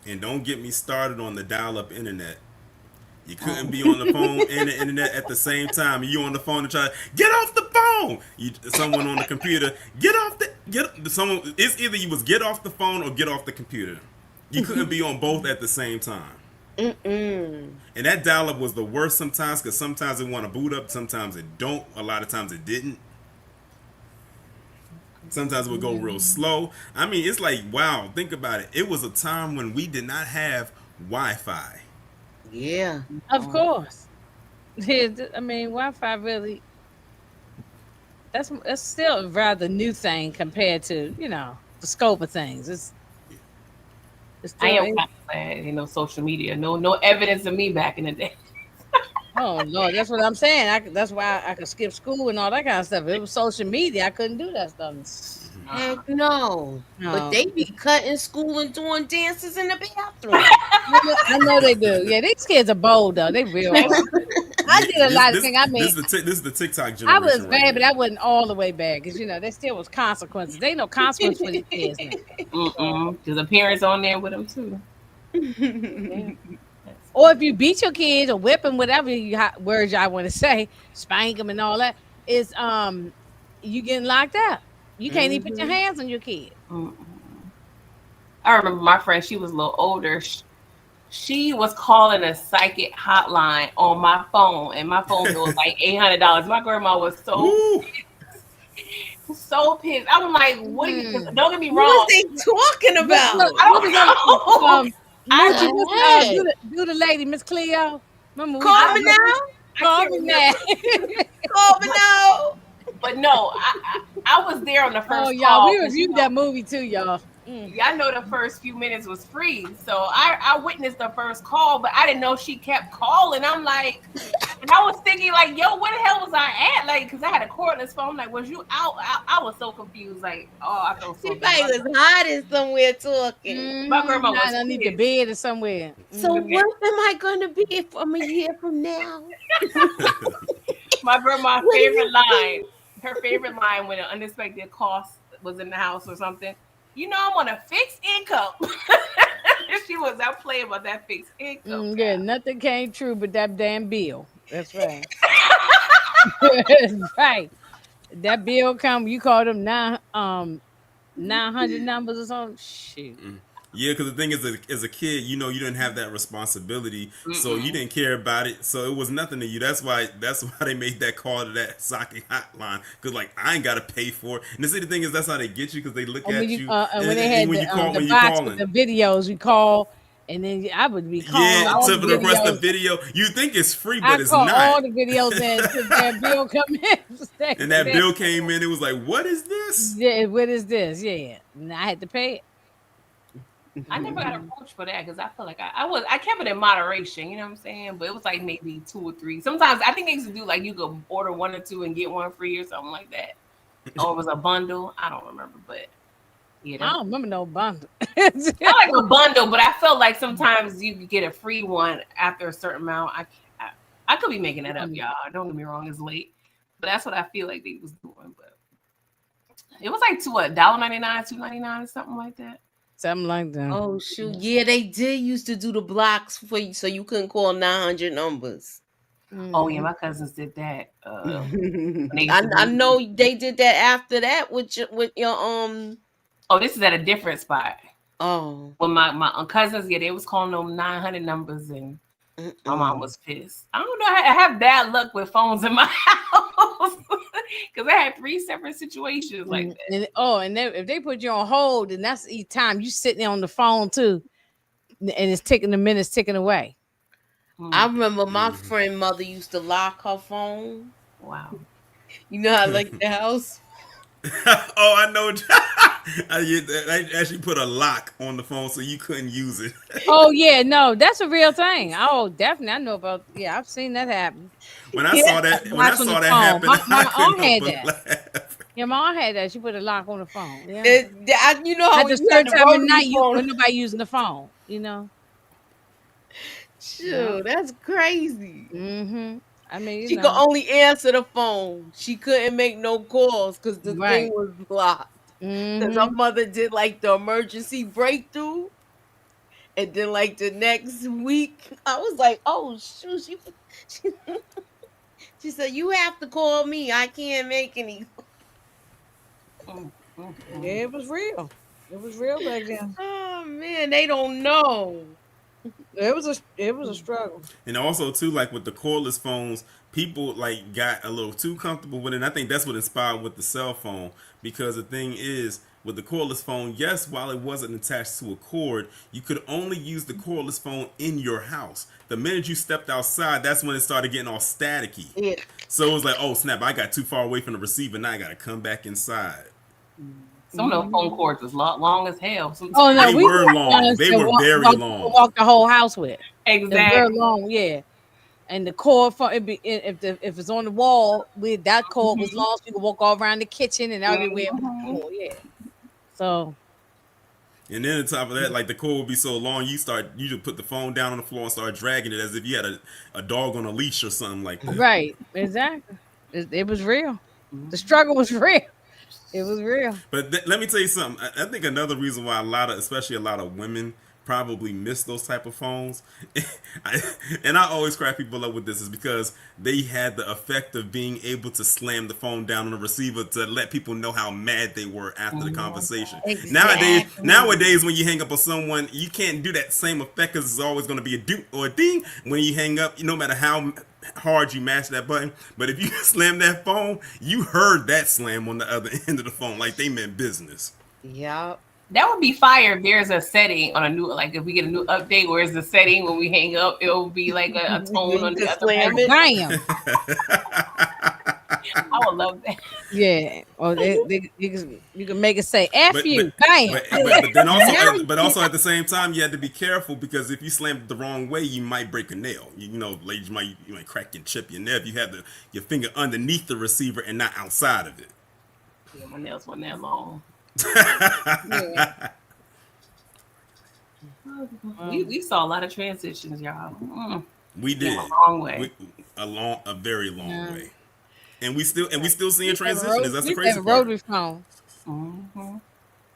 And don't get me started on the dial-up internet. You couldn't be on the phone and the internet at the same time. You on the phone and try to get off the phone. Someone on the computer, someone. It's either you was get off the phone or get off the computer. You couldn't be on both at the same time. And that dial-up was the worst sometimes because sometimes it want to boot up, sometimes it don't. A lot of times it didn't. Sometimes it would go real slow. I mean, it's like, wow, think about it. It was a time when we did not have Wi-Fi. Yeah. Of course. I mean, Wi-Fi really, that's still a rather new thing compared to, the scope of things. It's I am kind of glad, social media. No evidence of me back in the day. Oh Lord, that's what I'm saying. That's why I could skip school and all that kind of stuff. It was social media. I couldn't do that stuff. Heck no. But they be cutting school and doing dances in the bathroom. I know they do. Yeah, these kids are bold though. They real. I did a lot of things. I mean, this is the TikTok generation. I was bad, but I wasn't all the way bad because there still was consequences. They no consequence for these kids. Because the parents on there with them too. Yeah. Or if you beat your kids or whip them, whatever words y'all want to say, spank them and all that, is you getting locked up. You can't even put your hands on your kid. I remember my friend, she was a little older. She was calling a psychic hotline on my phone, and my phone bill was like $800. My grandma was so pissed. I was like, "What? Don't get me wrong. What was they talking about? I don't know. Do the lady, Miss Cleo. Remember, call me now. Call me now. Call me now. But no, I was there on the first call. Y'all, we reviewed that movie too, y'all. Y'all know the first few minutes was free, so I witnessed the first call, but I didn't know she kept calling. I'm like, and I was thinking like, yo, where the hell was I at? Like, because I had a cordless phone. Like, was you out? I was so confused. Like, I felt so. She was hiding somewhere talking. My grandma was underneath the bed or somewhere. So what am I going to be from a year from now? My grandma's favorite line. Her favorite line when an unexpected cost was in the house or something. I'm on a fixed income. She was out playing about that fixed income. Yeah, nothing came true but that damn bill. That's right. Right. That bill come, you call them 900 numbers or something. Shoot. Yeah, because the thing is, as a kid, you didn't have that responsibility, so you didn't care about it. So it was nothing to you. That's why they made that call to that psychic hotline. Because I ain't got to pay for it. And the thing is, that's how they get you because they look at you. And when they had the box with the videos, we call, and then I would be calling. Yeah, to request the video. You think it's free, but it's not. All the videos and that bill come in. And that bill came in. It was like, what is this? Yeah, what is this? Yeah, and I had to pay it. I never got approached for that because I feel like I kept it in moderation, you know what I'm saying? But it was like maybe 2 or 3. Sometimes I think they used to do like you could order 1 or 2 and get 1 free or something like that. Or it was a bundle. I don't remember, but I don't remember no bundle. I like a bundle, but I felt like sometimes you could get a free one after a certain amount. I could be making that up, y'all. Don't get me wrong, it's late. But that's what I feel like they was doing. But it was like $1.99, $2.99 or something like that. Something like that. Oh shoot! Yeah, they did used to do the blocks for you, so you couldn't call 900 numbers. Oh yeah, my cousins did that. I know they did that after that with your Oh, this is at a different spot. Oh, well, my cousins, they was calling them 900 numbers, and my mom was pissed. I don't know. I have bad luck with phones in my house. Because I had 3 separate situations like that. And if they put you on hold, then that's each time you sitting there on the phone too, and it's taking the minutes ticking away. I remember my friend mother used to lock her phone. Wow. You know how like the house. Oh, I know. I actually put a lock on the phone so you couldn't use it. Oh yeah, no, that's a real thing. Oh, definitely, I know about. Yeah, I've seen that happen. When I saw that happen, my aunt had that. Laugh. Yeah, my aunt had that. She put a lock on the phone. Yeah, you know how at a certain time of night, when nobody using the phone. You know. Sure, that's crazy. Mm-hmm. I mean, she could only answer the phone. She couldn't make no calls because the thing was blocked. Because her mother did like the emergency breakthrough, and then like the next week, I was like, "Oh shoot!" She said, "You have to call me. I can't make any." Yeah, it was real. It was real back then. Oh man, they don't know. It was a struggle. And also too, like with the cordless phones, people like got a little too comfortable with it. And I think that's what inspired with the cell phone, because the thing is, with the cordless phone, yes, while it wasn't attached to a cord, you could only use the cordless phone in your house. The minute you stepped outside, that's when it started getting all staticky. Yeah. So it was like, oh snap, I got too far away from the receiver, now I gotta come back inside. Some of those phone cords was long as hell. Sometimes. Oh no, they were long. They were very long. Walk the whole house with. Exactly. Very long, yeah. And the cord for if it's on the wall, with that cord was long, so you could walk all around the kitchen and everywhere. Yeah. So. And then on top of that, like the cord would be so long, you just put the phone down on the floor and start dragging it as if you had a dog on a leash or something like that. Right. Exactly. It was real. The struggle was real. It was real. But let me tell you something. I think another reason why especially a lot of women probably miss those type of phones, and I always crack people up with this, is because they had the effect of being able to slam the phone down on the receiver to let people know how mad they were after the conversation. Exactly. Nowadays, when you hang up on someone, you can't do that same effect because it's always going to be a doot or a ding when you hang up, no matter how hard you mash that button. But if you slam that phone, you heard that slam on the other end of the phone, like they meant business. Yeah. That would be fire if there's a setting on a new, like if we get a new update where it's a setting when we hang up, it will be like a tone on the other end. Damn. I would love that. Yeah. Or you can make it say F you. Bam. But then also at the same time, you had to be careful, because if you slammed it the wrong way, you might break a nail. Ladies, you might crack and chip your nail if you had your finger underneath the receiver and not outside of it. Yeah, my nails weren't that long. We saw a lot of transitions, y'all. We did a long way, a very long way, and we still seeing transitions. That's the crazy part. Rotary phone. Oh,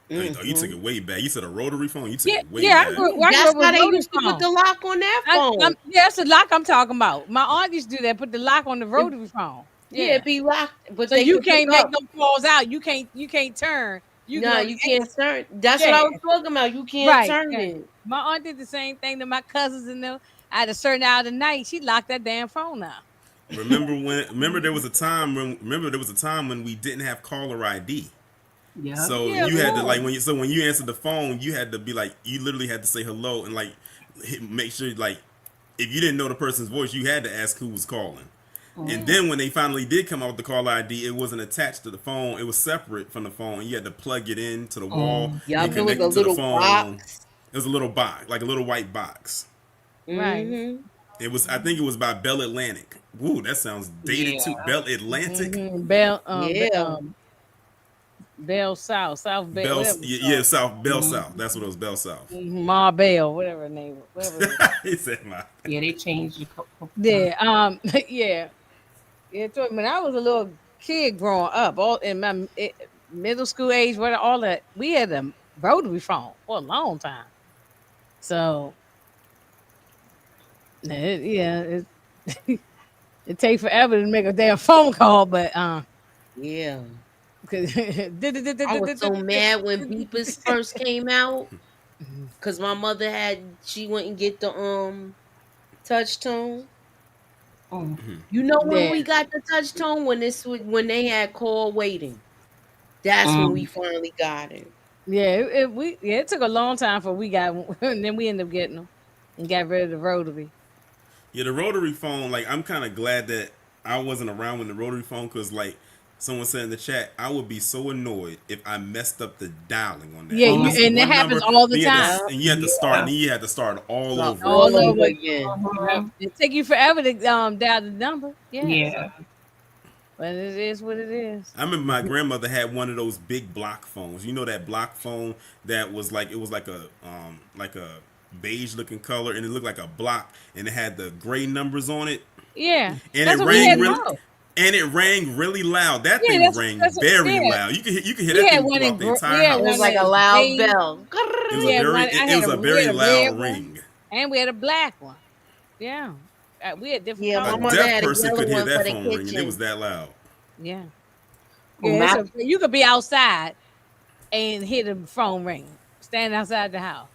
you took it way back. You said a rotary phone. You took it way back. That's why they used to put the lock on that phone. That's the lock I'm talking about. My aunt used to do that. Put the lock on the rotary phone. Yeah, it be locked, but so you can't make no calls out. You can't turn. You can't turn. That's what I was talking about. You can't turn it. My aunt did the same thing to my cousins and them. At a certain hour of the night, she locked that damn phone out. Remember there was a time when we didn't have caller ID. Yeah. So you had to when you answered the phone, you had to be like, you literally had to say hello and like make sure, like, if you didn't know the person's voice, you had to ask who was calling. And then when they finally did come out with the caller ID, it wasn't attached to the phone. It was separate from the phone. You had to plug it into the wall. Yeah, it was a little box. It was a little box, like a little white box. Right. It was. I think it was by Bell Atlantic. Woo, that sounds dated too. Bell Atlantic. Bell South, South Bell. South Bell South. That's what it was. Bell South. Ma Bell, whatever her name. Whatever. He said Ma. Yeah, they changed the. Yeah. Yeah, when I was a little kid growing up, all in my middle school age, all that, we had a rotary phone for a long time. So, it takes forever to make a damn phone call, but yeah. I was so mad when beepers first came out, because my mother she went and get the touch tone. You know when Yeah. we got the touch tone when they had call waiting. That's when we finally got it. Yeah, it took a long time for we got and then we ended up getting them and got rid of the rotary. Yeah, the rotary phone. Like, I'm kind of glad that I wasn't around when the rotary phone, because like someone said in the chat, I would be so annoyed if I messed up the dialing on that. Yeah, You messed up and that one happens number, all the then you had time. to, and you had to start, and then you had to start all over All again. over again. It take you forever to dial the number. Yeah. But it is what it is. I remember my grandmother had one of those big block phones. You know that block phone that was like, it was like a beige looking color, and it looked like a block, and it had the gray numbers on it. Yeah, And that's it what we had rang really, now. and it rang really loud. That Yeah, thing rang that's what, very yeah. loud. You could hear We that had thing one throughout in the entire we had house. It was one like a in loud beige. bell. It was We a had very one. it was a we very had a loud red one, ring. and we had a black one. Yeah, we had different Yeah, my A colors. mother deaf had a person yellow could hear one for that the phone ringing. It was kitchen. that loud. Yeah, yeah. You could be outside and hear the phone ring, standing outside the house.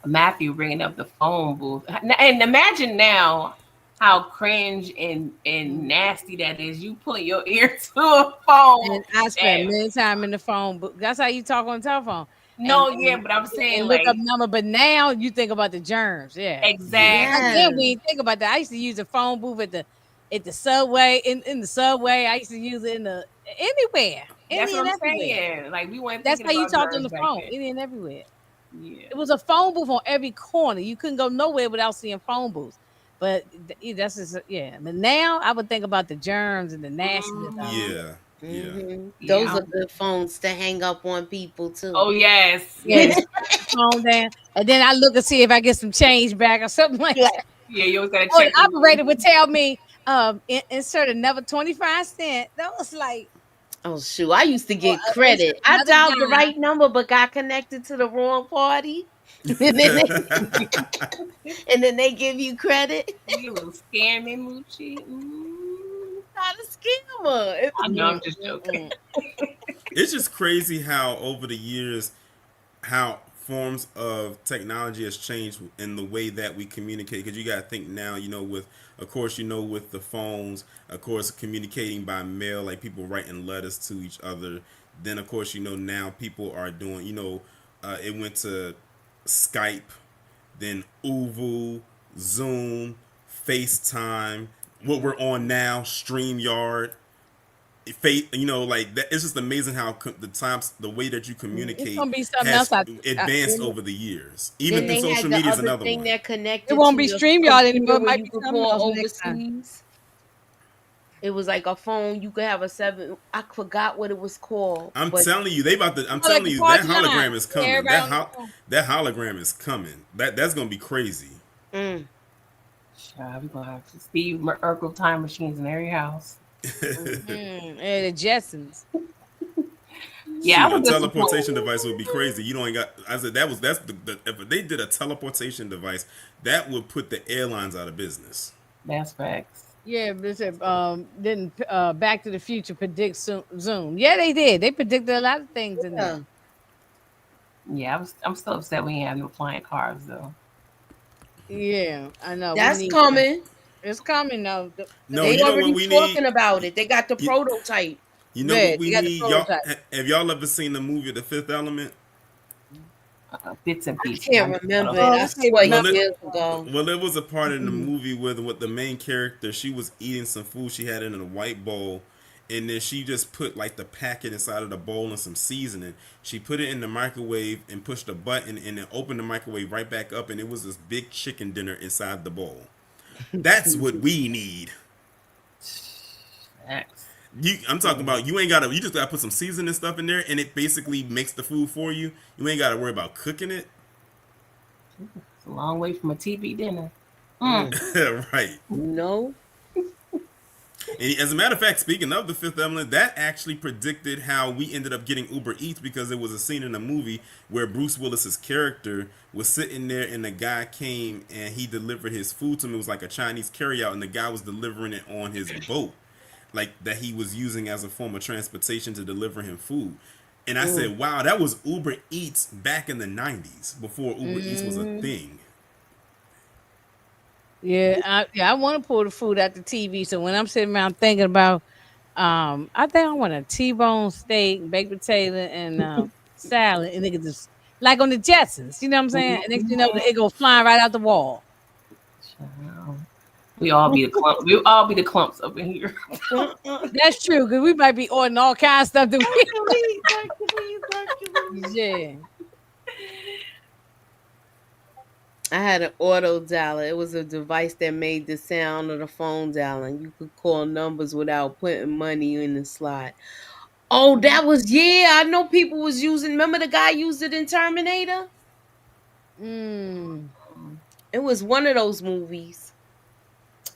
Matthew bringing up the phone booth, and imagine now how cringe and nasty that is. You put your ear to a phone. And I spent many time in the phone book. That's how you talk on the telephone. No, and, but I'm saying and look like up number. But now you think about the germs. Yeah, exactly. Back then we didn't think about that. I used to use a phone booth at the subway in the subway. I used to use it in the anywhere. That's what I'm Everywhere. saying. Like we weren't That's thinking how you about talked on germs the back phone. then. Any and everywhere. Yeah. It was a phone booth on every corner. You couldn't go nowhere without seeing phone booths. But that's just But now I would think about the germs and the nastiness. Yeah. Those are good phones to hang up on people too. Oh yes. Yeah, just put the phone down, and then I look and see if I get some change back or something like that. Yeah, you always gotta Or check. the operator would tell me, insert another 25 cents. That was like, oh shoot, I used to get credit. I dialed the right number but got connected to the wrong party. and then they give you credit. You little scamming Moochie. Not a scammer. I know, I'm just joking. It's just crazy how over the years, how forms of technology has changed in the way that we communicate. Because you got to think now, with, of course, with the phones, of course, communicating by mail, like people writing letters to each other. Then, of course, now people are doing, it went to Skype, then Uvu, Zoom, FaceTime, what we're on now, StreamYard. Like that. It's just amazing how the way that you communicate has advanced over the years. Even through social media is another one. That connected it won't be StreamYard anymore. It might you be could something call else next time. overseas. It was like a phone. You could have a 7. I forgot what it was called. I'm telling you, I'm like telling the you, that party hologram line. is coming. Yeah, That hologram is coming. That's gonna be crazy. We're gonna have to Steve Urkel time machines in every house. And the Jetsons. Yeah, a teleportation device would be crazy. You don't ain't got. I said that's the if they did a teleportation device, that would put the airlines out of business. That's facts. Yeah, but didn't Back to the Future predict Zoom? Yeah, they did. They predicted a lot of things in there. Yeah, I'm still upset we ain't have no flying cars though. Yeah, I know. That's coming. It's coming though. They already talking about it. They got the prototype. You know what we need? Have y'all ever seen the movie The Fifth Element? Bits and pieces. I can't remember. That's 12 years ago. Well, there was a part in the movie where the main character, she was eating some food she had in a white bowl, and then she just put like the packet inside of the bowl and some seasoning. She put it in the microwave and pushed a button, and then opened the microwave right back up, and it was this big chicken dinner inside the bowl. That's what we need. I'm talking about you just gotta put some seasoning stuff in there, and it basically makes the food for you. You ain't gotta worry about cooking it. It's a long way from a TV dinner. Right. No. And as a matter of fact, speaking of The Fifth Element, that actually predicted how we ended up getting Uber Eats, because there was a scene in the movie where Bruce Willis's character was sitting there and the guy came and he delivered his food to him. It was like a Chinese carryout, and the guy was delivering it on his boat, like that he was using as a form of transportation to deliver him food. And I said, wow, that was Uber Eats back in the 90s before Uber Eats was a thing. I want to pull the food out the TV. So when I'm sitting around thinking about, I think I want a T-bone steak, baked potato, and salad, and they could just like on the Jetsons. You know what I'm saying? And next thing you know, it go flying right out the wall. We all be the clumps. We all be the clumps up in here. That's true, because we might be ordering all kinds of stuff that we. Yeah. I had an auto dialer. It was a device that made the sound of the phone dialing. You could call numbers without putting money in the slot. Oh, that was I know people was using. Remember the guy used it in Terminator? It was one of those movies.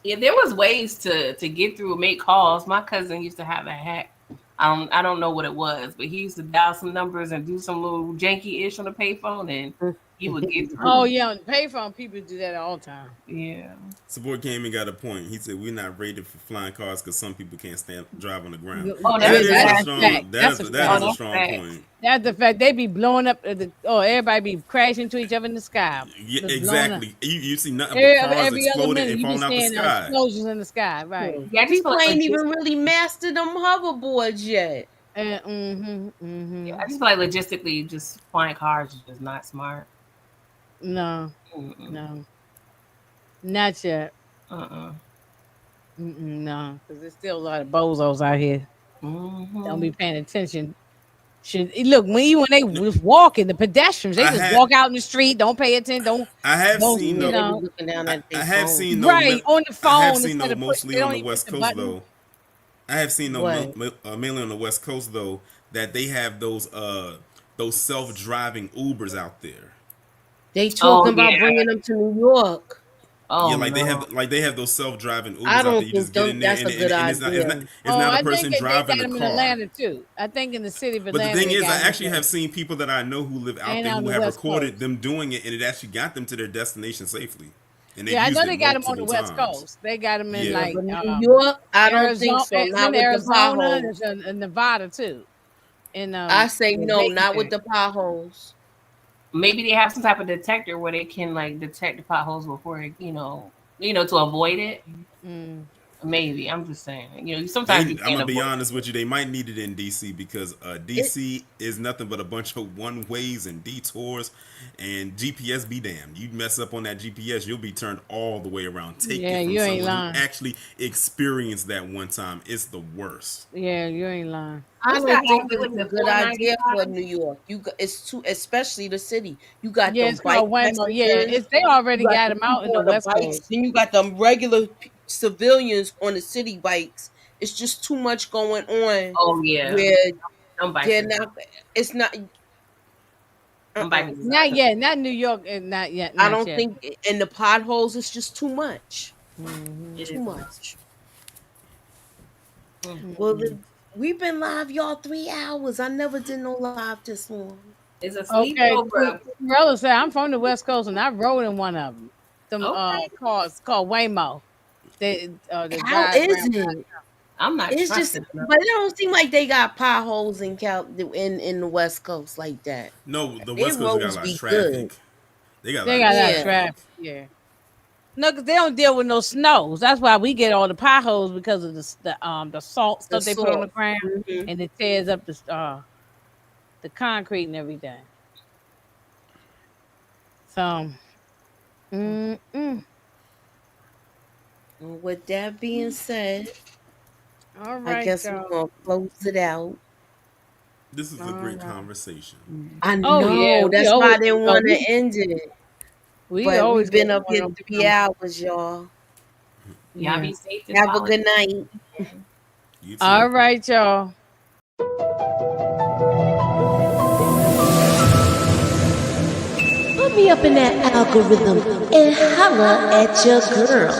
Yeah, there was ways to get through and make calls. My cousin used to have a hack. I don't know what it was, but he used to dial some numbers and do some little janky-ish on the payphone, and he would get through. Oh yeah, on the payphone, people do that all the time. Yeah. Support came and got a point. He said we're not rated for flying cars because some people can't drive on the ground. Oh, That's a strong point. That's the fact. They be blowing up everybody be crashing into each other in the sky. Yeah, exactly. You see nothing but cars exploding and falling out the sky. Explosions in the sky, right? Yeah, people ain't even really mastered them hoverboards yet. Yeah, I just feel like logistically, just flying cars is just not smart. No, not yet. No, because there's still a lot of bozos out here. Don't be paying attention. Look, when they was walking, the pedestrians, they just walk out in the street, don't pay attention. I have seen right on the phone. I have seen though mostly on the West Coast though. I have seen mainly on the West Coast though that they have those self-driving Ubers out there. They talking about bringing them to New York. Oh, yeah, they have those self-driving Ubers out there. You just get in there, and it's not a person driving the car. In Atlanta too. I think in the city of Atlanta. But the thing is, I actually have seen people that I know who live out there who have recorded them doing it, and it actually got them to their destination safely. And I know they got them on the West Coast. They got them in New York. I don't think so. Not with Arizona, the potholes. and Nevada too. And I say no, not with the potholes. Maybe they have some type of detector where they can detect the potholes before to avoid it. Maybe I'm just saying. Sometimes I'm gonna be honest with you. They might need it in DC because DC is nothing but a bunch of one ways and detours, and GPS be damned. You mess up on that GPS, you'll be turned all the way around. Take it from someone who actually experienced that one time. It's the worst. Yeah, you ain't lying. I don't think it's a good idea for New York. It's too, especially the city. You got it's called Waymo. Yeah, they already got them out in the West Coast. Then you got them regular civilians on the city bikes. It's just too much going on. Oh yeah, where it's not. Not yet. Not New York. Not yet. I don't think in the potholes. It's just too much. Too much. Well, we've been live, y'all, 3 hours. I never did no live this long. It's a sleepover. Rella said, I'm from the West Coast, and I rode in one of them. Some cars called Waymo. How is it? I'm not. It's just, but it don't seem like they got potholes in the West Coast like that. No, the West Coast got a lot of traffic. Good. They got a lot of traffic. Yeah. No, because they don't deal with no snows. That's why we get all the potholes because of the salt stuff they put on the ground, and it tears up the concrete and everything. So, Well, with that being said, all right, I guess we're gonna close it out. This is a great conversation. I know. That's why I didn't want to end it. We've been up here 3 hours, y'all. Y'all be safe. Have a good night. All right, y'all. Put me up in that algorithm and holla at your girl.